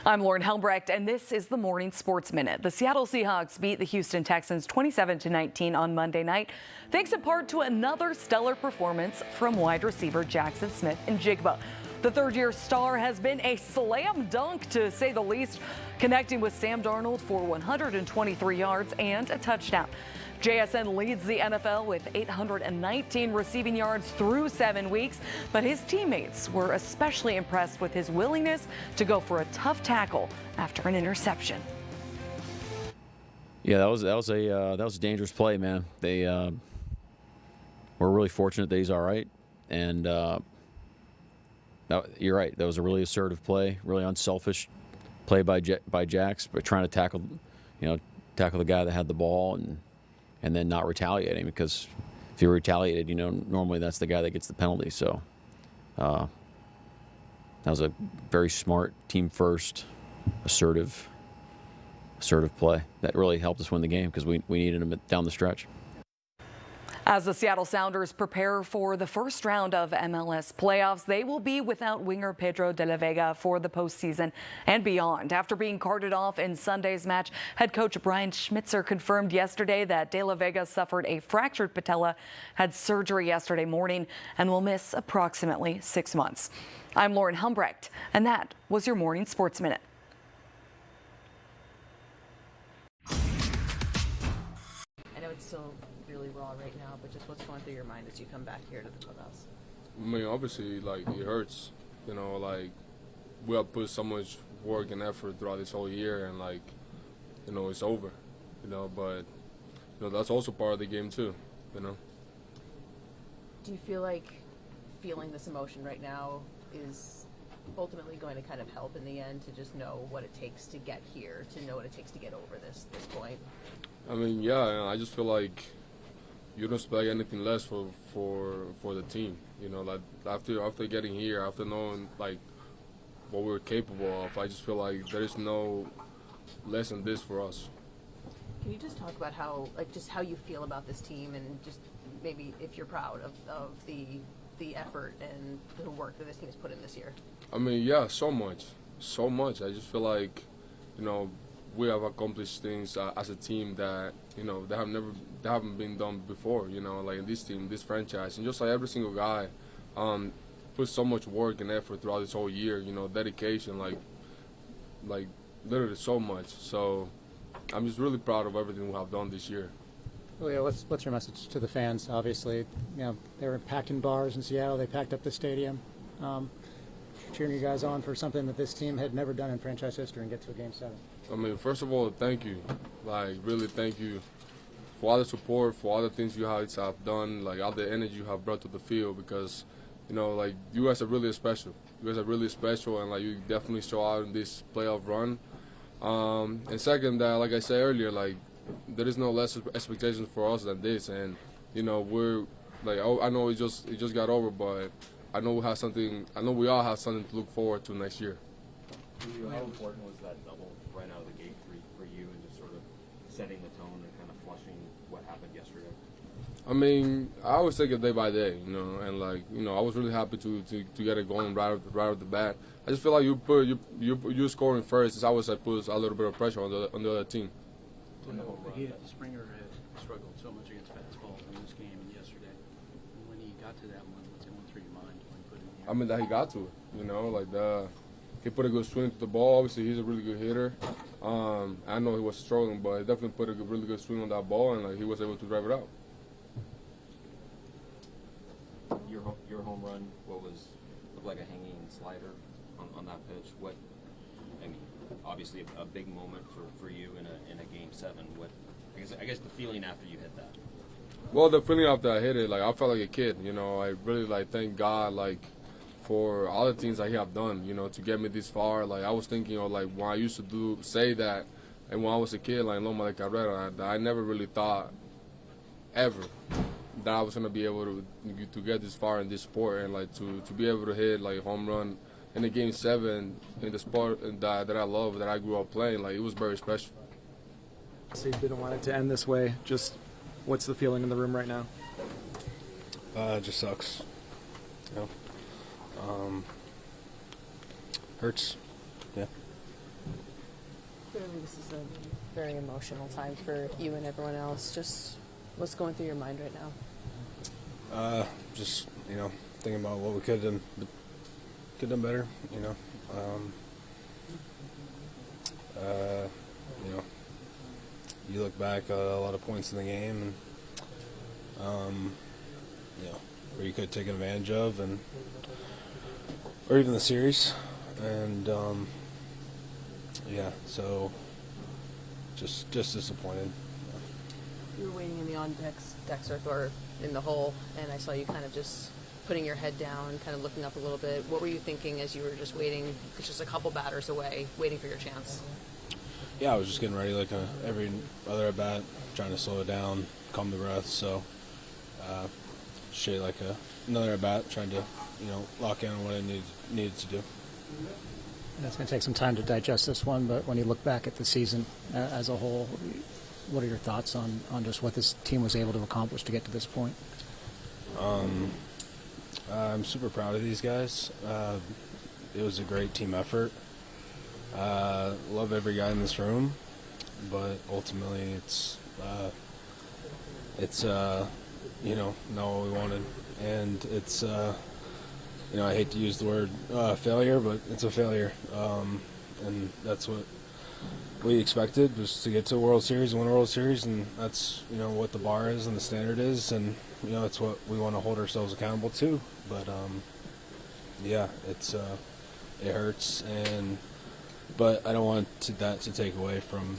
I'm Lauren Helmbrecht, and this is the Morning Sports Minute. The Seattle Seahawks beat the Houston Texans 27-19 on Monday night, thanks in part to another stellar performance from wide receiver Jackson Smith-Njigba. The third-year star has been a slam dunk, to say the least, connecting with Sam Darnold for 123 yards and a touchdown. JSN leads the NFL with 819 receiving yards through 7 weeks, but his teammates were especially impressed with his willingness to go for a tough tackle after an interception. Yeah, that was a dangerous play, man. They were really fortunate that he's all right, and you're right. That was a really assertive play, really unselfish play by Jax, but trying to tackle the guy that had the ball and then not retaliating, because if you retaliated, normally that's the guy that gets the penalty. So that was a very smart, team first, assertive play that really helped us win the game, because we needed him down the stretch. As the Seattle Sounders prepare for the first round of MLS playoffs, they will be without winger Pedro de la Vega for the postseason and beyond. After being carted off in Sunday's match, head coach Brian Schmitzer confirmed yesterday that de la Vega suffered a fractured patella, had surgery yesterday morning, and will miss approximately 6 months. I'm Lauren Helmbrecht, and that was your Morning Sports Minute. I know it's still really raw right now, but just what's going through your mind as you come back here to the clubhouse? I mean, obviously, it hurts. We have put so much work and effort throughout this whole year, and it's over. But that's also part of the game too. Do you feel like feeling this emotion right now is ultimately going to kind of help in the end, to just know what it takes to get here, to know what it takes to get over this point? I mean, yeah, I just feel like you don't expect anything less for the team. After getting here, after knowing what we're capable of, I just feel like there is no less than this for us. Can you just talk about how you feel about this team, and just maybe if you're proud of the effort and the work that this team has put in this year? I mean, yeah, so much. I just feel like, we have accomplished things as a team that they haven't been done before. In this team, this franchise, and just every single guy put so much work and effort throughout this whole year. Dedication, literally so much. So I'm just really proud of everything we have done this year. Well, yeah, what's your message to the fans? Obviously, they were packed in bars in Seattle. They packed up the stadium, cheering you guys on for something that this team had never done in franchise history, and get to a Game 7. I mean, first of all, thank you. Really thank you for all the support, for all the things you guys have done, all the energy you have brought to the field, because, you guys are really special. You guys are really special, and, you definitely show out in this playoff run. And second, like I said earlier, there is no less expectations for us than this. And, we're, I know it just got over, but I know we all have something to look forward to next year. How important was that double right out of the gate for you, and just sort of setting the tone and kind of flushing what happened yesterday? I mean, I always take it day by day, and I was really happy to get it going right off the bat. I just feel like you scoring first. I always puts a little bit of pressure on the other team. Springer had struggled so much against fastballs in this game and yesterday. And when he got to that one, what's going through your mind when he put it in the air? I mean, that he got to it. He put a good swing to the ball. Obviously, he's a really good hitter. I know he was struggling, but he definitely put a really good swing on that ball, and he was able to drive it out. Your home run, looked like a hanging slider on that pitch. Obviously a big moment for you in a Game 7. I guess the feeling after you hit that. Well, the feeling after I hit it, I felt like a kid. I really thank God for all the things that He have done. To get me this far. I was thinking of when I used to say that, and when I was a kid, Loma de Cabrera, I never really thought ever that I was gonna be able to get this far in this sport, and to be able to hit home run in a Game 7 in the sport that I love, that I grew up playing. It was very special. So you didn't want it to end this way. Just what's the feeling in the room right now? It just sucks. Hurts. Yeah. Clearly, this is a very emotional time for you and everyone else. Just what's going through your mind right now? Just thinking about what we could have done better. You look back at a lot of points in the game, and where you could take advantage of, or even the series, and so just disappointed. You were waiting in the on-deck circle or in the hole, and I saw you kind of just putting your head down, kind of looking up a little bit. What were you thinking as you were just waiting, just a couple batters away, waiting for your chance? Yeah, I was just getting ready like every other at bat, trying to slow it down, calm the breath. So, straight like another at bat, trying to lock in on what I needed to do. It's going to take some time to digest this one, but when you look back at the season as a whole, what are your thoughts on just what this team was able to accomplish to get to this point? I'm super proud of these guys. It was a great team effort. Love every guy in this room, but ultimately it's not what we wanted, and it's I hate to use the word failure, but it's a failure, and that's what we expected, was to get to a World Series and win a World Series, and that's what the bar is and the standard is, and it's what we want to hold ourselves accountable to. But it hurts, but I don't want that to take away from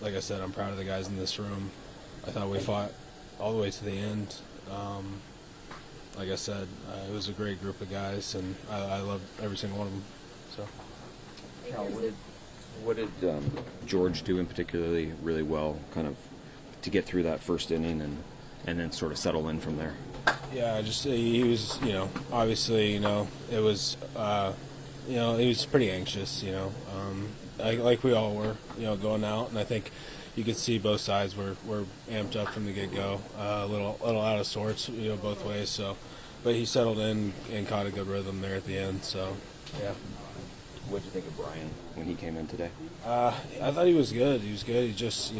like I said, I'm proud of the guys in this room. I thought we fought all the way to the end. Like I said, it was a great group of guys, and I loved every single one of them. So. What did George do in particularly really well, kind of to get through that first inning and then sort of settle in from there? Yeah, just he was, obviously, it was, he was pretty anxious, like we all were, going out, and I think you could see both sides were amped up from the get-go, a little out of sorts, both ways. So, but he settled in and caught a good rhythm there at the end. So, yeah. What did you think of Brian when he came in today? I thought he was good. He was good. He just,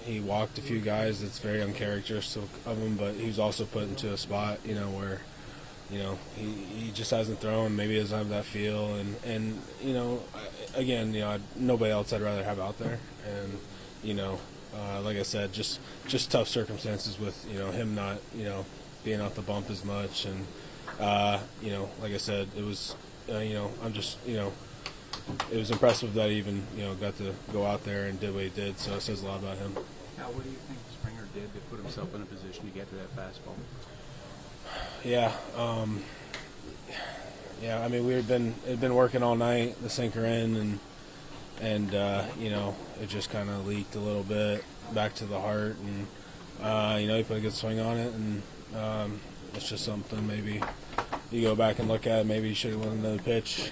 he walked a few guys. That's very uncharacteristic of him. But he was also put into a spot, where, he just hasn't thrown. Maybe he doesn't have that feel. And again, nobody else I'd rather have out there. And like I said, just tough circumstances with him not being off the bump as much, and like I said, it was I'm just it was impressive that he even got to go out there and did what he did. So it says a lot about him. Now, what do you think Springer did to put himself in a position to get to that fastball? Yeah, I mean, we'd been working all night, the sinker in, and it just kind of leaked a little bit back to the heart, and he put a good swing on it, and it's just something maybe you go back and look at. Maybe he should have won another pitch.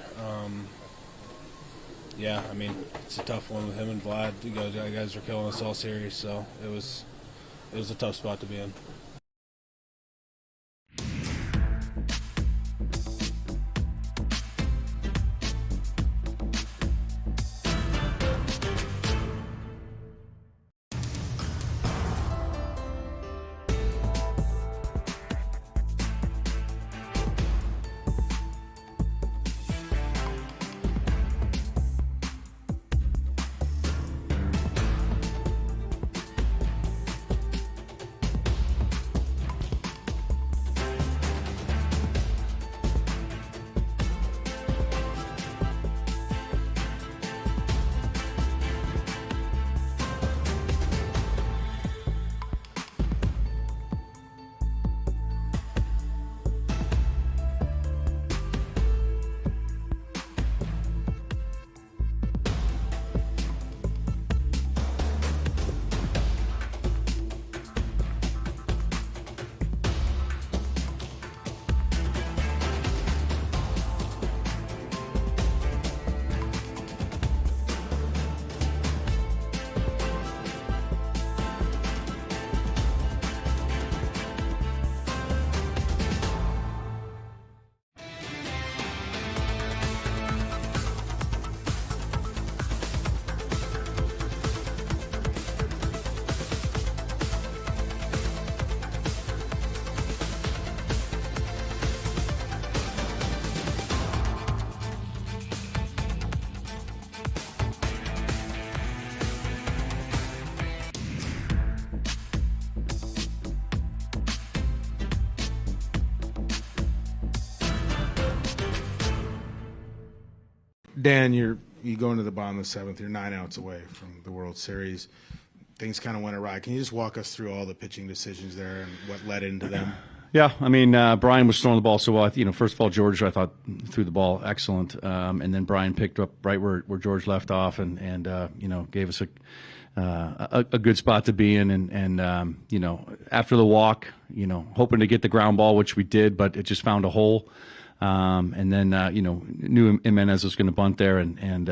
Yeah, I mean, it's a tough one with him and Vlad. You guys were killing us all series, so it was a tough spot to be in. Dan, you go into the bottom of the 7th. You're 9 outs away from the World Series. Things kind of went awry. Can you just walk us through all the pitching decisions there and what led into them? Yeah, I mean, Brian was throwing the ball so well. First of all, George, I thought, threw the ball excellent, and then Brian picked up right where George left off, and gave us a good spot to be in, and after the walk, hoping to get the ground ball, which we did, but it just found a hole, and then knew Jimenez was going to bunt there, and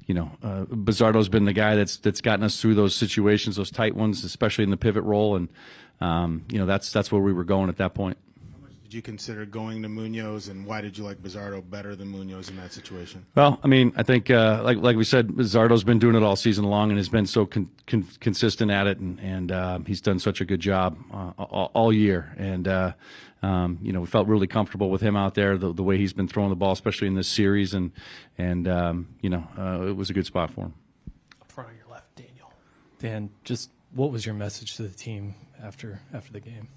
Bizzardo's been the guy that's gotten us through those situations, those tight ones, especially in the pivot role, and that's where we were going at that point. Did you consider going to Munoz, and why did you like Bizzardo better than Munoz in that situation? Well, I mean, I think like we said, Bizzardo's been doing it all season long and has been so consistent at it, and he's done such a good job all year, and we felt really comfortable with him out there, the way he's been throwing the ball, especially in this series, and it was a good spot for him. Up front on your left, Daniel. Dan, just what was your message to the team after the game?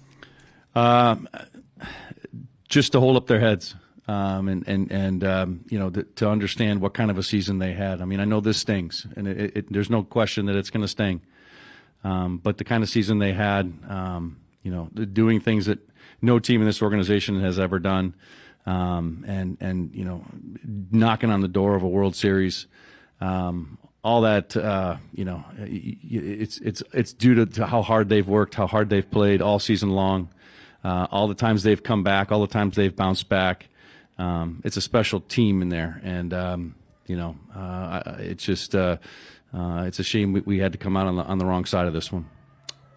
Just to hold up their heads, and to understand what kind of a season they had. I mean, I know this stings, and there's no question that it's going to sting. But the kind of season they had, doing things that no team in this organization has ever done, and knocking on the door of a World Series. All that, it's due to how hard they've worked, how hard they've played all season long, all the times they've come back, all the times they've bounced back. It's a special team in there, and it's just it's a shame we had to come out on the wrong side of this one.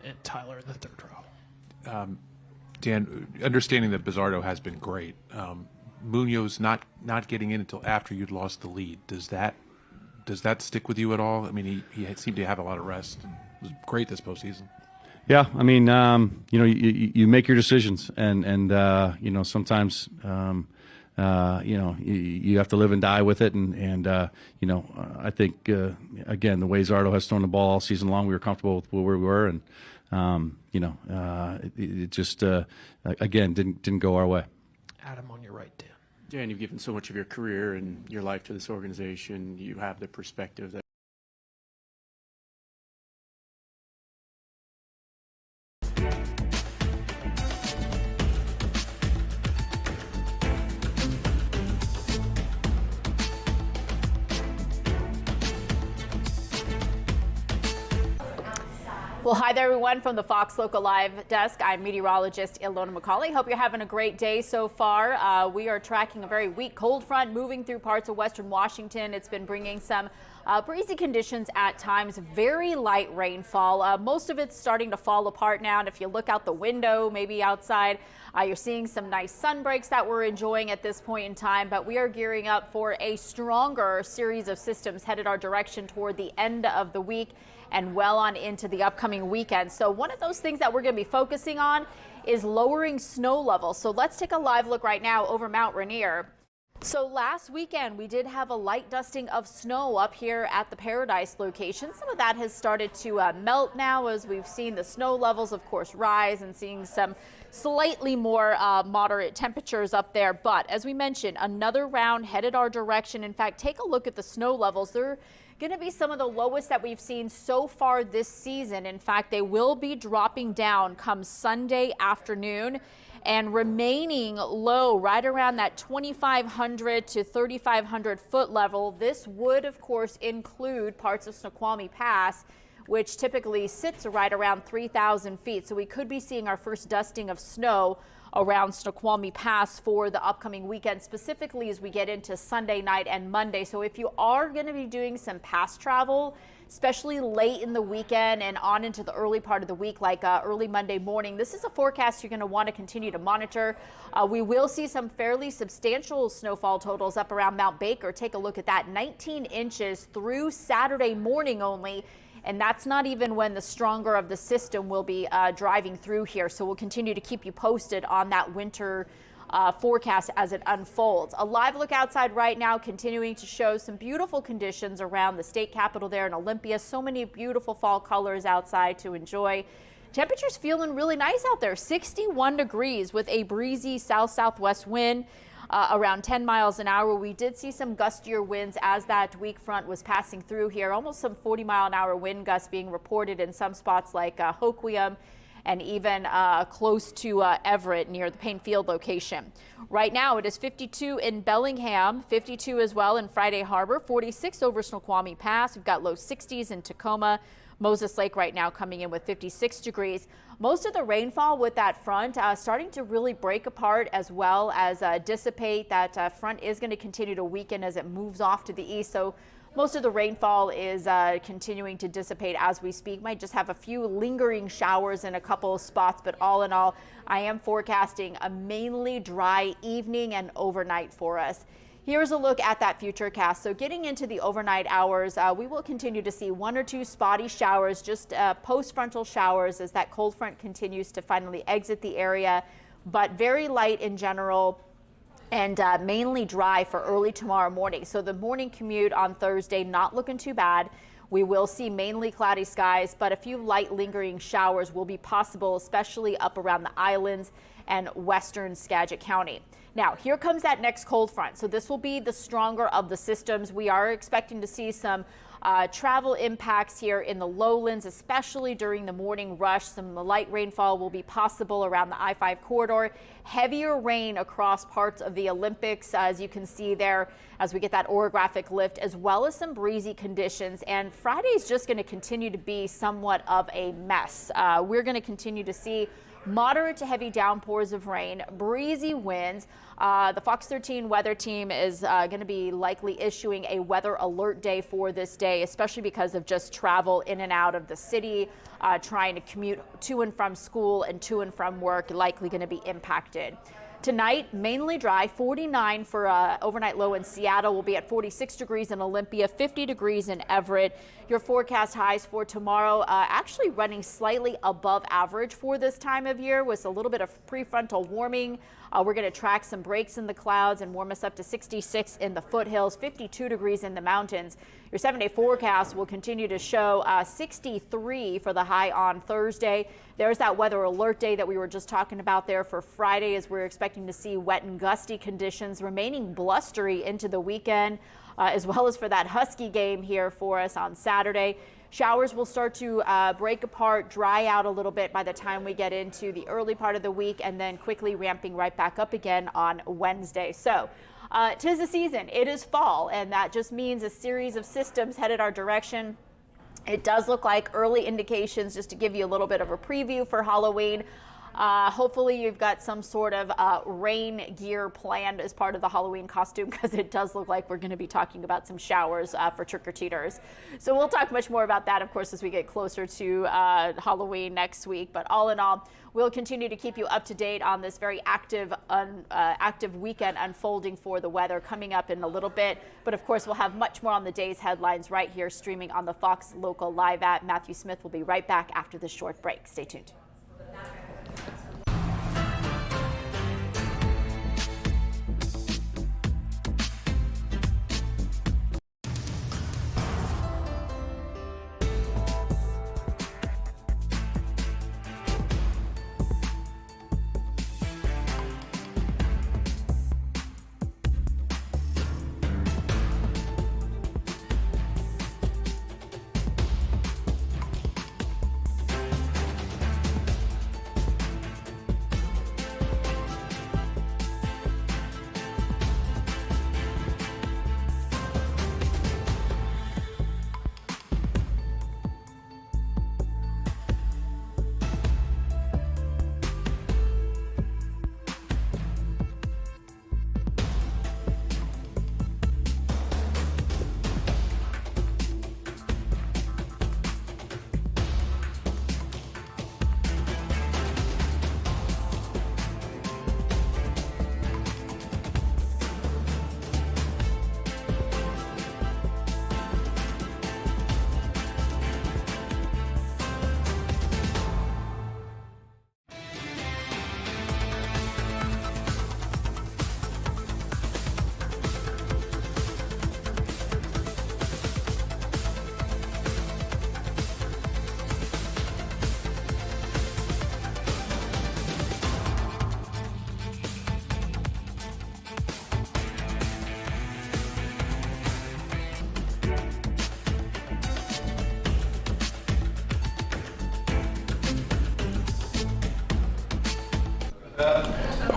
And Tyler in the third row. Dan, understanding that Bizzardo has been great, Munoz not getting in until after you'd lost the lead, does that stick with you at all? I mean, he seemed to have a lot of rest and was great this postseason. Yeah, I mean, you make your decisions, and sometimes you have to live and die with it, and I think again, the way Zardo has thrown the ball all season long, we were comfortable with where we were, and it just again didn't go our way. Adam on your right, Dan. Dan, you've given so much of your career and your life to this organization. You have the perspective that Well, hi there, everyone, from the Fox Local Live desk. I'm meteorologist Ilona McCauley. Hope you're having a great day so far. We are tracking a very weak cold front moving through parts of western Washington. It's been bringing some breezy conditions at times, very light rainfall. Most of it's starting to fall apart now, and if you look out the window, maybe outside, you're seeing some nice sun breaks that we're enjoying at this point in time, but we are gearing up for a stronger series of systems headed our direction toward the end of the week and well on into the upcoming weekend. So one of those things that we're going to be focusing on is lowering snow levels. So let's take a live look right now over Mount Rainier. So last weekend, we did have a light dusting of snow up here at the Paradise location. Some of that has started to melt now as we've seen the snow levels, of course, rise and seeing some slightly more moderate temperatures up there. But as we mentioned, another round headed our direction. In fact, take a look at the snow levels. They're going to be some of the lowest that we've seen so far this season. In fact, they will be dropping down come Sunday afternoon and remaining low right around that 2,500 to 3,500 foot level. This would, of course, include parts of Snoqualmie Pass, which typically sits right around 3,000 feet. So we could be seeing our first dusting of snow around Snoqualmie Pass for the upcoming weekend, specifically as we get into Sunday night and Monday. So if you are going to be doing some pass travel, especially late in the weekend and on into the early part of the week, like early Monday morning, this is a forecast you're going to want to continue to monitor. We will see some fairly substantial snowfall totals up around Mount Baker. Take a look at that, 19 inches through Saturday morning only. And that's not even when the stronger of the system will be driving through here. So we'll continue to keep you posted on that winter forecast as it unfolds. A live look outside right now, continuing to show some beautiful conditions around the state capitol there in Olympia. So many beautiful fall colors outside to enjoy. Temperatures feeling really nice out there, 61 degrees with a breezy south-southwest wind. around 10 miles an hour. We did see some gustier winds as that weak front was passing through here, almost some 40-mile-an-hour wind gusts being reported in some spots like Hoquiam and even close to Everett near the Payne Field location. Right now it is 52 in Bellingham, 52 as well in Friday Harbor, 46 over Snoqualmie Pass. We've got low 60s in Tacoma. Moses Lake right now coming in with 56 degrees. Most of the rainfall with that front starting to really break apart as well as dissipate. That front is going to continue to weaken as it moves off to the east. So most of the rainfall is continuing to dissipate as we speak. Might just have a few lingering showers in a couple of spots, but all in all, I am forecasting a mainly dry evening and overnight for us. Here's a look at that futurecast. So getting into the overnight hours, we will continue to see 1 or 2 spotty showers, just post-frontal showers as that cold front continues to finally exit the area, but very light in general and mainly dry for early tomorrow morning. So the morning commute on Thursday not looking too bad. We will see mainly cloudy skies, but a few light lingering showers will be possible, especially up around the islands and western Skagit County. Now, here comes that next cold front. So this will be the stronger of the systems. We are expecting to see some travel impacts here in the lowlands, especially during the morning rush. Some light rainfall will be possible around the I-5 corridor. Heavier rain across parts of the Olympics, as you can see there, as we get that orographic lift, as well as some breezy conditions. And Friday is just going to continue to be somewhat of a mess. We're going to continue to see moderate to heavy downpours of rain, breezy winds. The Fox 13 weather team is going to be likely issuing a weather alert day for this day, especially because of just travel in and out of the city, trying to commute to and from school and to and from work, likely going to be impacted. Tonight, mainly dry, 49 for overnight low in Seattle. Will be at 46 degrees in Olympia, 50 degrees in Everett. Your forecast highs for tomorrow actually running slightly above average for this time of year with a little bit of prefrontal warming. We're going to track some breaks in the clouds and warm us up to 66 in the foothills, 52 degrees in the mountains. Your 7-day forecast will continue to show 63 for the high on Thursday. There's that weather alert day that we were just talking about there for Friday, as we're expecting to see wet and gusty conditions remaining blustery into the weekend, as well as for that Husky game here for us on Saturday. Showers will start to break apart, dry out a little bit by the time we get into the early part of the week, and then quickly ramping right back up again on Wednesday. So 'tis the season. It is fall, and that just means a series of systems headed our direction. It does look like early indications, just to give you a little bit of a preview for Halloween. Hopefully you've got some sort of rain gear planned as part of the Halloween costume, because it does look like we're going to be talking about some showers for trick-or-treaters. So we'll talk much more about that, of course, as we get closer to Halloween next week. But all in all, we'll continue to keep you up to date on this very active weekend unfolding for the weather coming up in a little bit. But of course, we'll have much more on the day's headlines right here streaming on the Fox Local Live app. Matthew Smith will be right back after this short break. Stay tuned.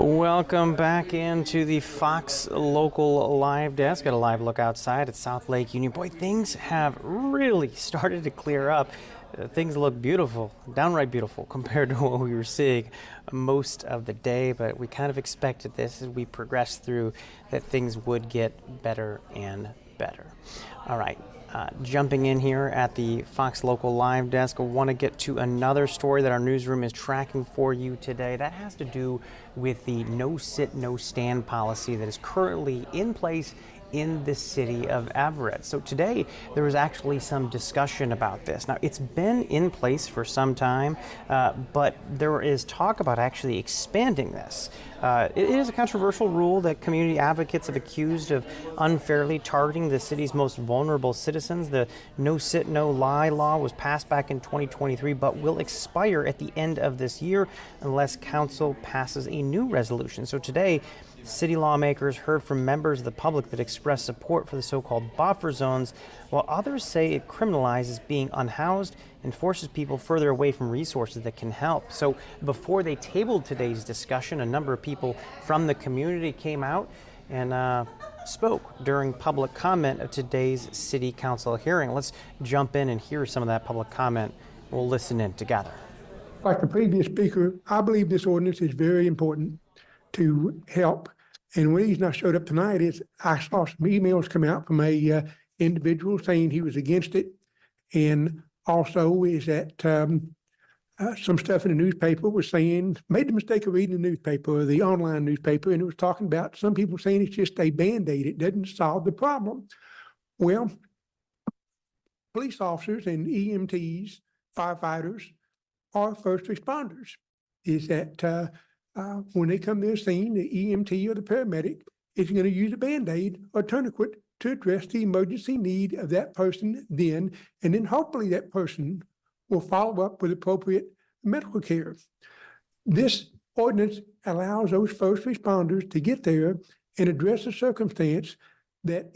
Welcome back into the Fox Local Live Desk. Got a live look outside at South Lake Union. Boy, things have really started to clear up. Things look beautiful, downright beautiful compared to what we were seeing most of the day, but we kind of expected this as we progressed through, that things would get better and better. All right. Jumping in here at the Fox Local Live Desk, I want to get to another story that our newsroom is tracking for you today. That has to do with the no sit, no stand policy that is currently in place in the city of Everett. So today there was actually some discussion about this. Now, it's been in place for some time, but there is talk about actually expanding this. It is a controversial rule that community advocates have accused of unfairly targeting the city's most vulnerable citizens. The no sit, no lie law was passed back in 2023, but will expire at the end of this year unless council passes a new resolution. So today, city lawmakers heard from members of the public that expressed support for the so-called buffer zones, while others say it criminalizes being unhoused and forces people further away from resources that can help. So before they tabled today's discussion, a number of people from the community came out and spoke during public comment of today's city council hearing. Let's jump in and hear some of that public comment. We'll listen in together. Like the previous speaker, I believe this ordinance is very important to help. And the reason I showed up tonight is I saw some emails come out from a individual saying he was against it. And also is that some stuff in the newspaper was saying, made the mistake of reading the newspaper or the online newspaper, and it was talking about some people saying it's just a Band-Aid. It doesn't solve the problem. Well, police officers and EMTs, firefighters, are first responders. Is that when they come to a scene, the EMT or the paramedic is going to use a Band-Aid or tourniquet to address the emergency need of that person then, and then hopefully that person will follow up with appropriate medical care. This ordinance allows those first responders to get there and address a circumstance that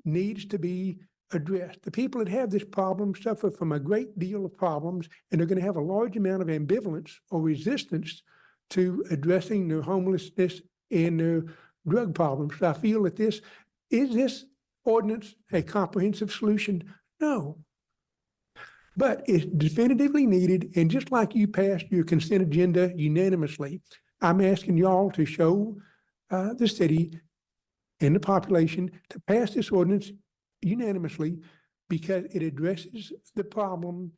needs to be addressed. The people that have this problem suffer from a great deal of problems, and they're going to have a large amount of ambivalence or resistance to addressing their homelessness and their drug problems. So I feel that this ordinance a comprehensive solution? No. But it's definitively needed, and just like you passed your consent agenda unanimously, I'm asking y'all to show the city and the population to pass this ordinance unanimously because it addresses the problem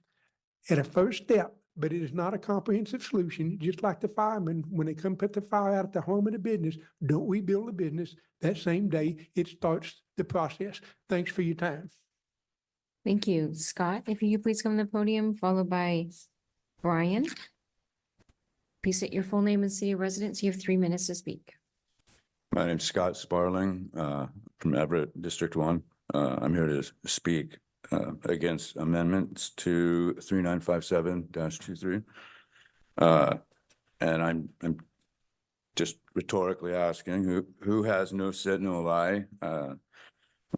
at a first step. But it is not a comprehensive solution. Just like the firemen, when they come put the fire out at the home of the business, don't rebuild the business that same day. It starts the process. Thanks for your time. Thank you. Scott, if you please come to the podium, followed by Brian. Please state your full name and city of residence. You have 3 minutes to speak. My name's Scott Sparling from Everett, District 1. I'm here to speak against amendments to 3957-23. And I'm just rhetorically asking who has no sit, no lie.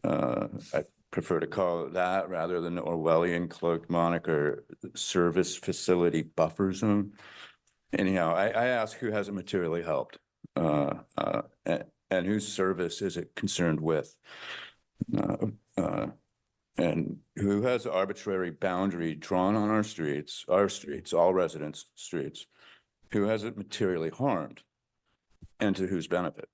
I prefer to call it that rather than the Orwellian cloaked moniker service facility buffer zone. Anyhow, I ask who hasn't materially helped and whose service is it concerned with? And who has arbitrary boundary drawn on our streets, all residents' streets, who has it materially harmed, and to whose benefit?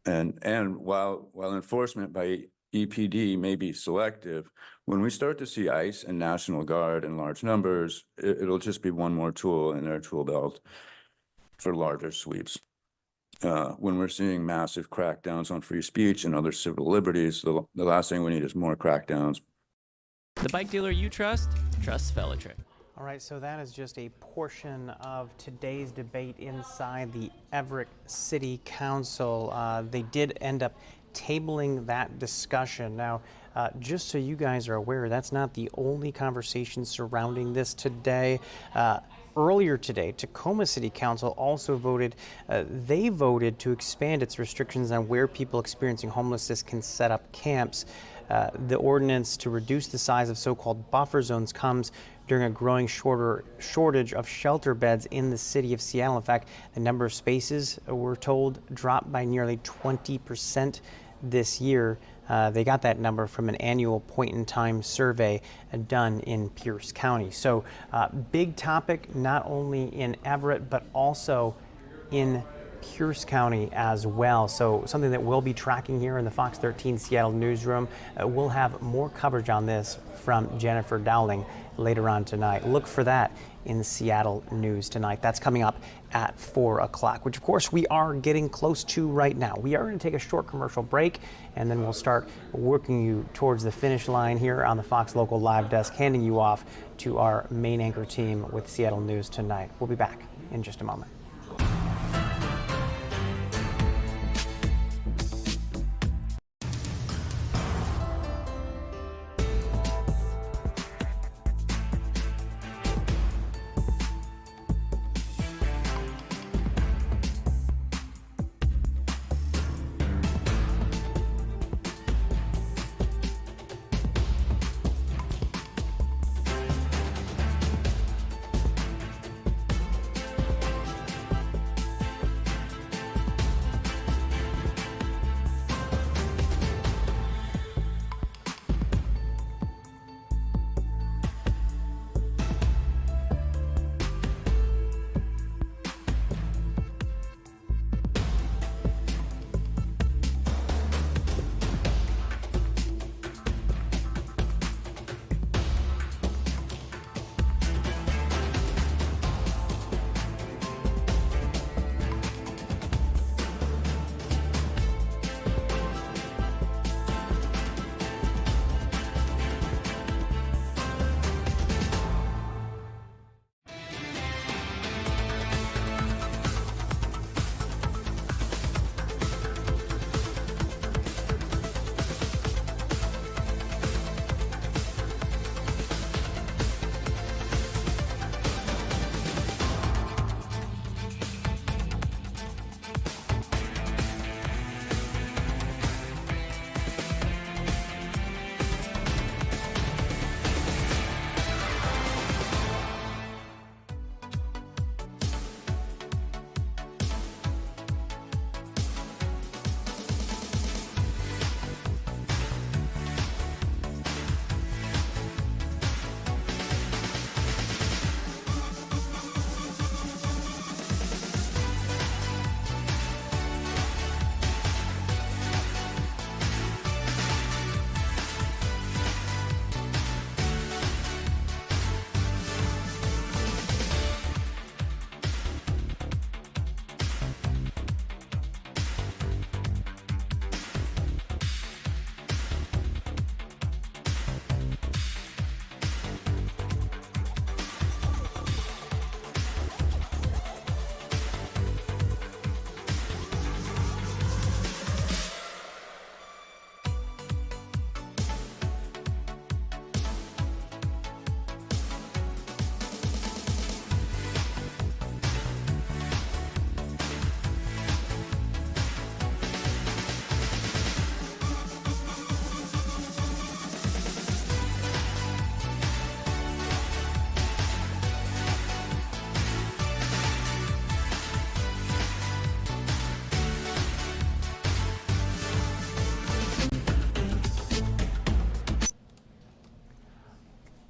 And while enforcement by EPD may be selective, when we start to see ICE and National Guard in large numbers, it'll just be one more tool in their tool belt for larger sweeps. When we're seeing massive crackdowns on free speech and other civil liberties, the last thing we need is more crackdowns. The bike dealer you trust, trusts Felitrip. All right, so that is just a portion of today's debate inside the Everett City Council. They did end up tabling that discussion. Now, just so you guys are aware, that's not the only conversation surrounding this today. Earlier today, Tacoma City Council also voted, they voted to expand its restrictions on where people experiencing homelessness can set up camps. The ordinance to reduce the size of so-called buffer zones comes during a growing shortage of shelter beds in the city of Seattle. In fact, the number of spaces, we're told, dropped by nearly 20% this year. They got that number from an annual point-in-time survey done in Pierce County. So big topic, not only in Everett, but also in Pierce County as well. So something that we'll be tracking here in the Fox 13 Seattle newsroom. We'll have more coverage on this from Jennifer Dowling later on tonight. Look for that in the Seattle news tonight. That's coming up at 4 o'clock, which of course we are getting close to right now. We are going to take a short commercial break, and then we'll start working you towards the finish line here on the Fox Local Live Desk, handing you off to our main anchor team with Seattle News tonight. We'll be back in just a moment.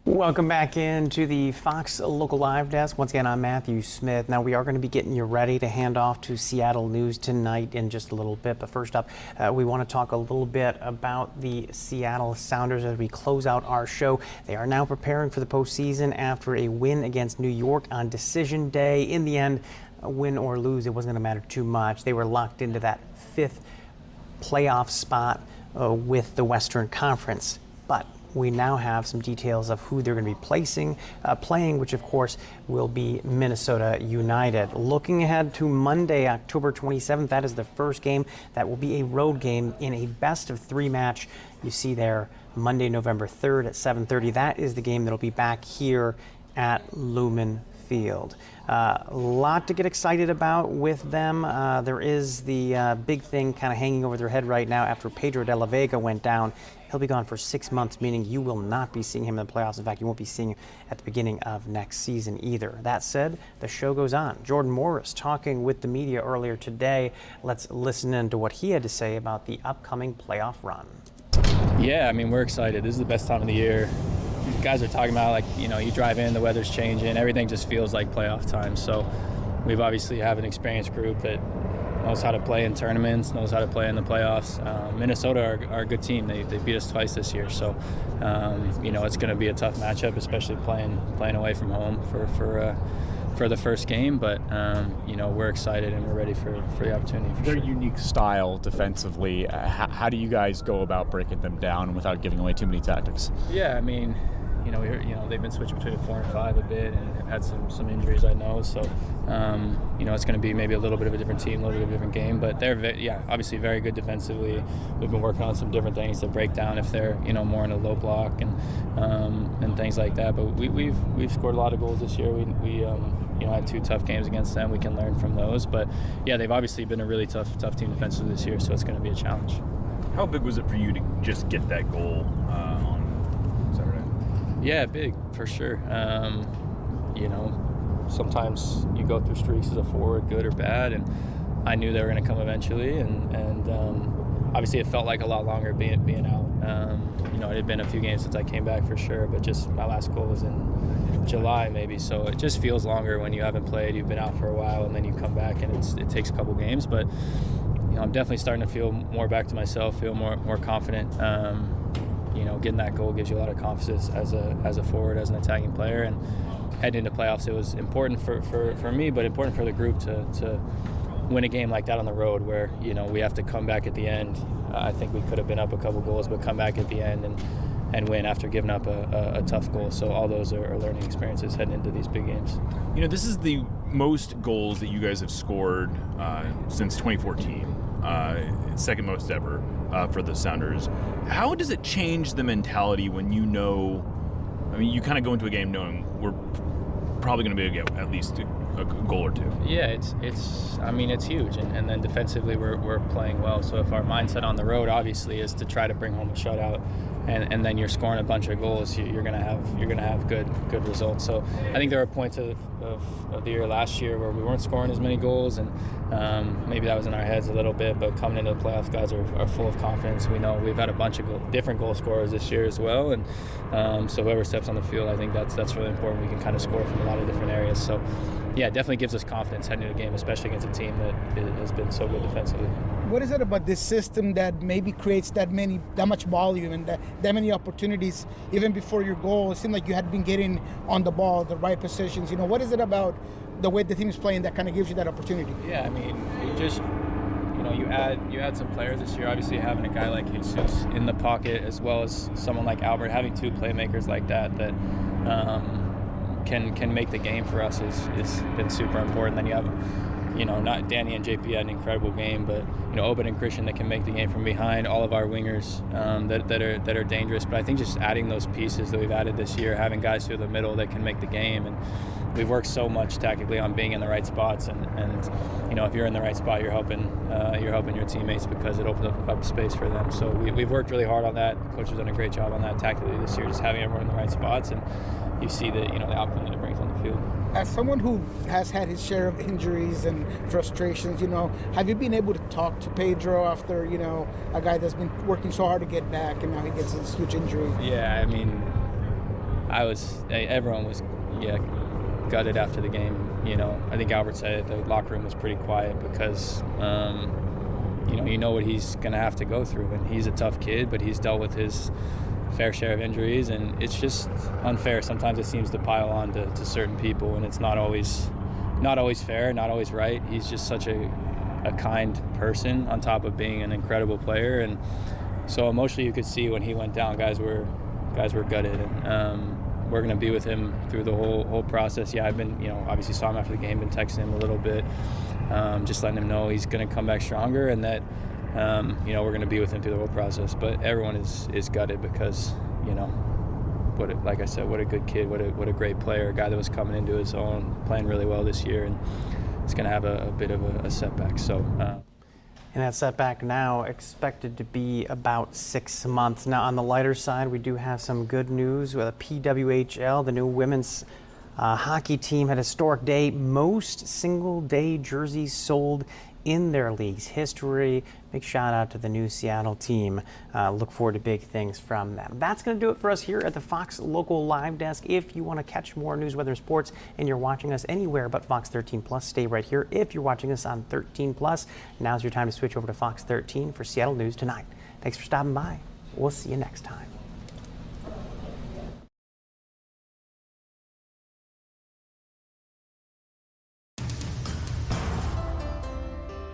Welcome back into the Fox Local Live Desk. Once again, I'm Matthew Smith. Now, we are going to be getting you ready to hand off to Seattle News tonight in just a little bit. But first up, we want to talk a little bit about the Seattle Sounders as we close out our show. They are now preparing for the postseason after a win against New York on decision day. In the end, win or lose, it wasn't going to matter too much. They were locked into that fifth playoff spot with the Western Conference. But we now have some details of who they're going to be playing, which of course will be Minnesota United. Looking ahead to Monday, October 27th, that is the first game. That will be a road game in a best-of-3 match. You see there Monday, November 3rd at 7:30. That is the game that will be back here at Lumen field. A lot to get excited about with them. There is the big thing kind of hanging over their head right now after Pedro de la Vega went down. He'll be gone for 6 months, meaning you will not be seeing him in the playoffs. In fact, you won't be seeing him at the beginning of next season either. That said, the show goes on. Jordan Morris talking with the media earlier today. Let's listen in to what he had to say about the upcoming playoff run. Yeah, I mean, we're excited. This is the best time of the year. Guys are talking about, like, you know, you drive in, the weather's changing, everything just feels like playoff time. So we've obviously have an experienced group that knows how to play in tournaments, knows how to play in the playoffs. Minnesota are a good team. They beat us twice this year. So, you know, it's going to be a tough matchup, especially playing away from home for the first game. But, you know, we're excited and we're ready for the opportunity. Their unique style defensively, how do you guys go about breaking them down without giving away too many tactics? Yeah, I mean, you know, they've been switching between 4 and 5 a bit and have had some injuries, I know. So, you know, it's going to be maybe a little bit of a different team, a little bit of a different game. But they're, obviously very good defensively. We've been working on some different things to break down if they're, you know, more in a low block and things like that. But we've scored a lot of goals this year. We you know, had 2 tough games against them. We can learn from those. But, yeah, they've obviously been a really tough team defensively this year, so it's going to be a challenge. How big was it for you to just get that goal on Saturday? Yeah, big, for sure. You know, sometimes you go through streaks as a forward, good or bad, and I knew they were going to come eventually, and obviously it felt like a lot longer being out. You know, it had been a few games since I came back for sure, but just my last goal was in July maybe, so it just feels longer when you haven't played, you've been out for a while, and then you come back and it takes a couple games. But, you know, I'm definitely starting to feel more back to myself, feel more confident. You know, getting that goal gives you a lot of confidence as a forward, as an attacking player, and heading into playoffs, it was important for me, but important for the group to win a game like that on the road, where, you know, we have to come back at the end. I think we could have been up a couple goals, but come back at the end and win after giving up a tough goal. So all those are learning experiences heading into these big games. You know, this is the most goals that you guys have scored since 2014. Second most ever for the Sounders. How does it change the mentality when you know, I mean, you kind of go into a game knowing we're probably going to be able to get at least a goal or 2? Yeah, it's huge, and then defensively we're playing well. So if our mindset on the road obviously is to try to bring home a shutout, and then you're scoring a bunch of goals, you're gonna have good results. So I think there were points of the year last year where we weren't scoring as many goals, and maybe that was in our heads a little bit. But coming into the playoffs, guys are full of confidence. We know we've had a bunch of different goal scorers this year as well, and so whoever steps on the field, I think that's really important. We can kind of score from a lot of different areas. So, yeah, it definitely gives us confidence heading into a game, especially against a team that has been so good defensively. What is it about this system that maybe creates that much volume and that many opportunities even before your goal? It seemed like you had been getting on the ball, the right positions. You know, what is it about the way the team is playing that kind of gives you that opportunity? Yeah, I mean, you add some players this year. Obviously, having a guy like Jesus in the pocket, as well as someone like Albert, having 2 playmakers like that can make the game for us is been super important. Then you have, you know, not Danny and JP had an incredible game, but, you know, Obed and Christian that can make the game from behind. All of our wingers that are dangerous. But I think just adding those pieces that we've added this year, having guys through the middle that can make the game, and we've worked so much tactically on being in the right spots, and you know, if you're in the right spot, you're helping your teammates because it opens up space for them. So we've worked really hard on that. The coach has done a great job on that tactically this year, just having everyone in the right spots, and you see the outcome that it brings on the field. As someone who has had his share of injuries and frustrations, you know, have you been able to talk to Pedro after, you know, a guy that's been working so hard to get back and now he gets this huge injury? Yeah, I mean, everyone was gutted after the game. You know, I think Albert said it, the locker room was pretty quiet because, you know what he's going to have to go through, and he's a tough kid, but he's dealt with his fair share of injuries, and it's just unfair. Sometimes it seems to pile on to certain people, and it's not always fair, not always right. He's just such a kind person on top of being an incredible player, and so emotionally you could see when he went down, guys were gutted, and we're going to be with him through the whole process. Yeah, I've been, obviously saw him after the game, been texting him a little bit, just letting him know he's going to come back stronger, and that we're going to be with him through the whole process. But everyone is gutted because, like I said, what a good kid, what a great player, a guy that was coming into his own, playing really well this year, and he's going to have a bit of a setback. So. And that setback now expected to be about 6 months. Now, on the lighter side, we do have some good news with a PWHL. The new women's hockey team had a historic day. Most single-day jerseys sold in their league's history. Big shout out to the new Seattle team. Look forward to big things from them. That's going to do it for us here at the Fox Local Live Desk. If you want to catch more news, weather, and sports, and you're watching us anywhere but Fox 13 Plus, stay right here. If you're watching us on 13 Plus, now's your time to switch over to Fox 13 for Seattle News Tonight. Thanks for stopping by. We'll see you next time.